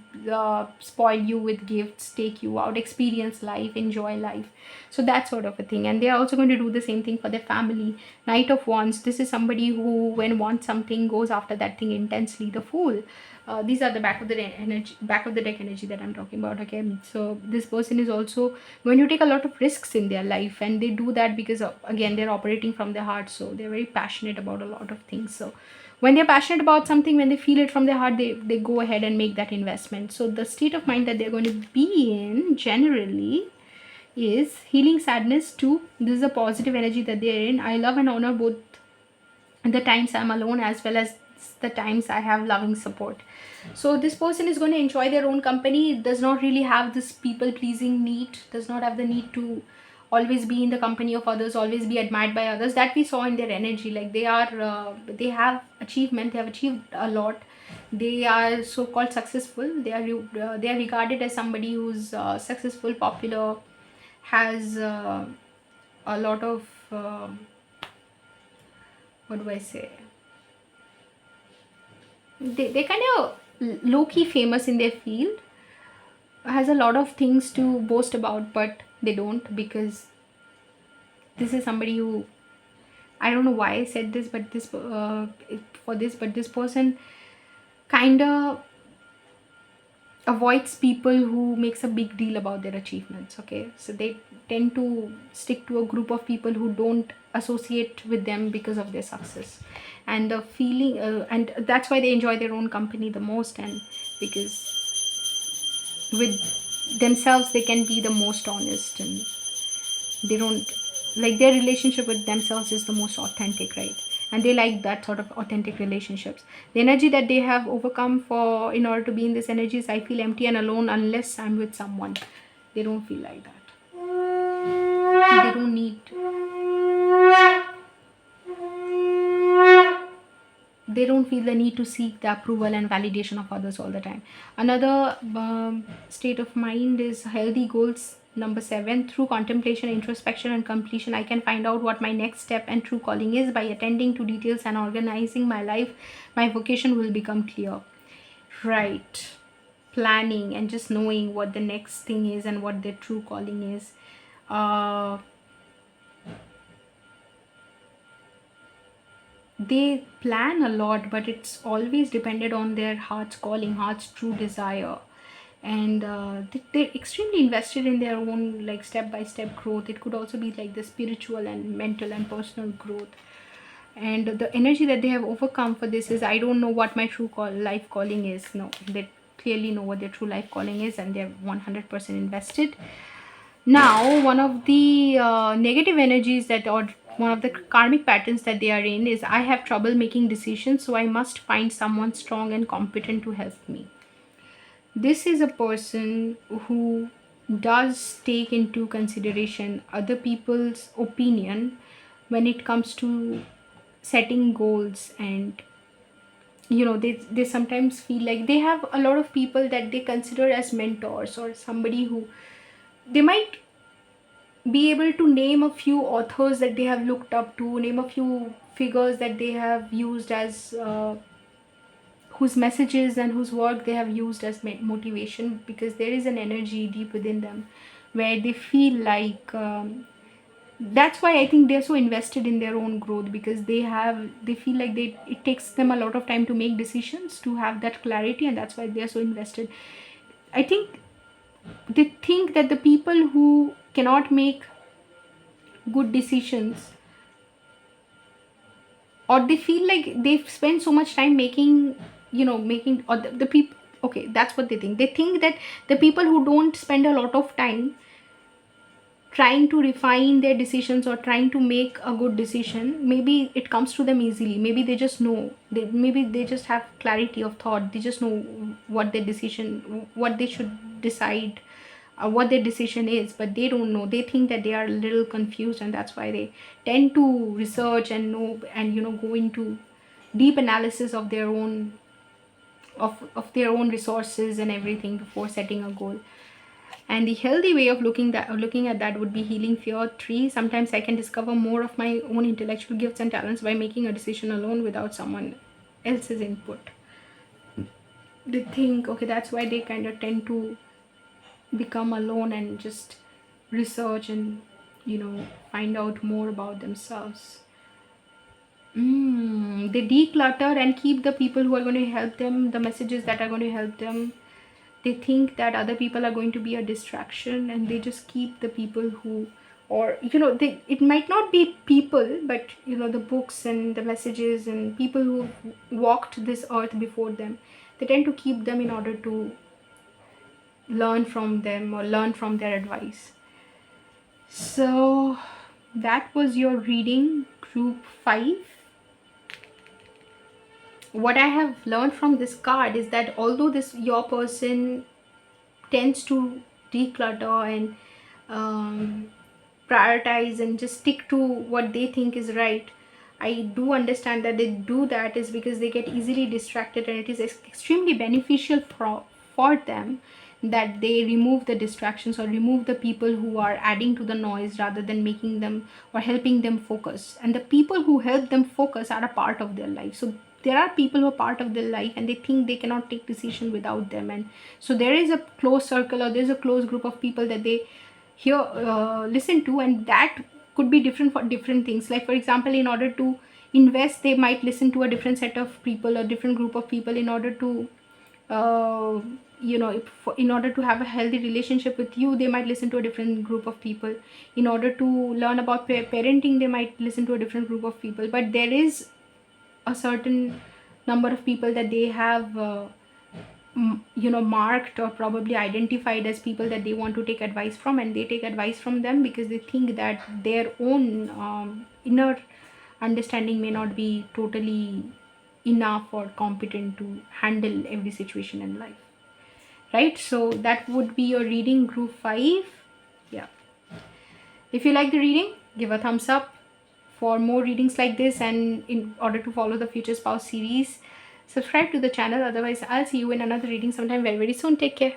spoil you with gifts, take you out, experience life, enjoy life. So that sort of a thing. And they're also going to do the same thing for their family. Knight of Wands, this is somebody who, when wants something, goes after that thing intensely. The Fool, these are the back of the deck energy that I'm talking about. Okay, so this person is also going to take a lot of risks in their life, and they do that because again, they're operating from their heart. So they're very passionate about a lot of things. So when they're passionate about something, when they feel it from their heart, they go ahead and make that investment. So the state of mind that they're going to be in generally is healing sadness too. This is a positive energy that they're in. I love and honor both the times I'm alone as well as the times I have loving support. So this person is going to enjoy their own company, does not really have this people pleasing need, does not have the need to always be in the company of others, always be admired by others. That we saw in their energy. Like, they have achievement, they have achieved a lot, they are so called successful. They are regarded as somebody who's successful, popular, has a lot of what do I say, They kind of low-key famous in their field, has a lot of things to boast about, but they don't, because this is somebody who, I don't know why I said this, but this for this, but this person kind of avoids people who makes a big deal about their achievements. Okay, so they tend to stick to a group of people who don't associate with them because of their success, and the feeling and that's why they enjoy their own company the most, and because with themselves they can be the most honest, and they don't, like, their relationship with themselves is the most authentic, right? And they like that sort of authentic relationships. The energy that they have overcome for in order to be in this energy is, I feel empty and alone unless I'm with someone. They don't feel like that. They don't need, they don't feel the need to seek the approval and validation of others all the time. Another state of mind is healthy goals. Number 7, through contemplation, introspection, and completion, I can find out what my next step and true calling is. By attending to details and organizing my life, my vocation will become clear. Right. Planning and just knowing what the next thing is and what their true calling is. They plan a lot, but it's always depended on their heart's calling, heart's true desire. And they're extremely invested in their own, like, step by step growth. It could also be like the spiritual and mental and personal growth. And the energy that they have overcome for this is, I don't know what my true life calling is. No, they clearly know what their true life calling is, and they're 100% invested. Now, one of the negative energies that, or one of the karmic patterns that they are in is, I have trouble making decisions, so I must find someone strong and competent to help me. This is a person who does take into consideration other people's opinion when it comes to setting goals. And they sometimes feel like they have a lot of people that they consider as mentors, or somebody who they might be able to name a few authors that they have looked up to, name a few figures that they have used as whose messages and whose work they have used as motivation, because there is an energy deep within them where they feel like that's why I think they're so invested in their own growth, because they feel like it takes them a lot of time to make decisions, to have that clarity, and that's why they're so invested. I think they think that the people who cannot make good decisions, or they feel like they've spent so much time making, or the people, okay, that's what they think that the people who don't spend a lot of time trying to refine their decisions or trying to make a good decision, maybe it comes to them easily. Maybe they just know, maybe they just have clarity of thought, they just know what their decision, what they should decide, what their decision is, but they don't know. They think that they are a little confused, and that's why they tend to research and know, and go into deep analysis of their own, of their own resources and everything before setting a goal. And the healthy way of looking at that would be healing fear. 3, sometimes I can discover more of my own intellectual gifts and talents by making a decision alone without someone else's input. They think, okay, that's why they kind of tend to become alone and just research and find out more about themselves. They declutter and keep the people who are going to help them, the messages that are going to help them. They think that other people are going to be a distraction, and they just keep the people who, or it might not be people, but the books and the messages and people who walked this earth before them, they tend to keep them in order to learn from them or learn from their advice. So that was your reading, group 5. What I have learned from this card is that although your person tends to declutter and prioritize and just stick to what they think is right, I do understand that they do that is because they get easily distracted, and it is extremely beneficial for them that they remove the distractions or remove the people who are adding to the noise rather than making them or helping them focus. And the people who help them focus are a part of their life, so there are people who are part of their life and they think they cannot take decision without them, and so there is a close circle or there's a close group of people that they hear listen to, and that could be different for different things. Like for example, in order to invest, they might listen to a different set of people or different group of people. In order to uh, in order to have a healthy relationship with you, they might listen to a different group of people. In order to learn about parenting, they might listen to a different group of people. But there is a certain number of people that they have marked or probably identified as people that they want to take advice from, and they take advice from them because they think that their own inner understanding may not be totally enough or competent to handle every situation in life, right? So that would be your reading, group 5. Yeah, if you like the reading, give a thumbs up. For more readings like this, and in order to follow the Future Spouse series, subscribe to the channel. Otherwise, I'll see you in another reading sometime very, very soon. Take care.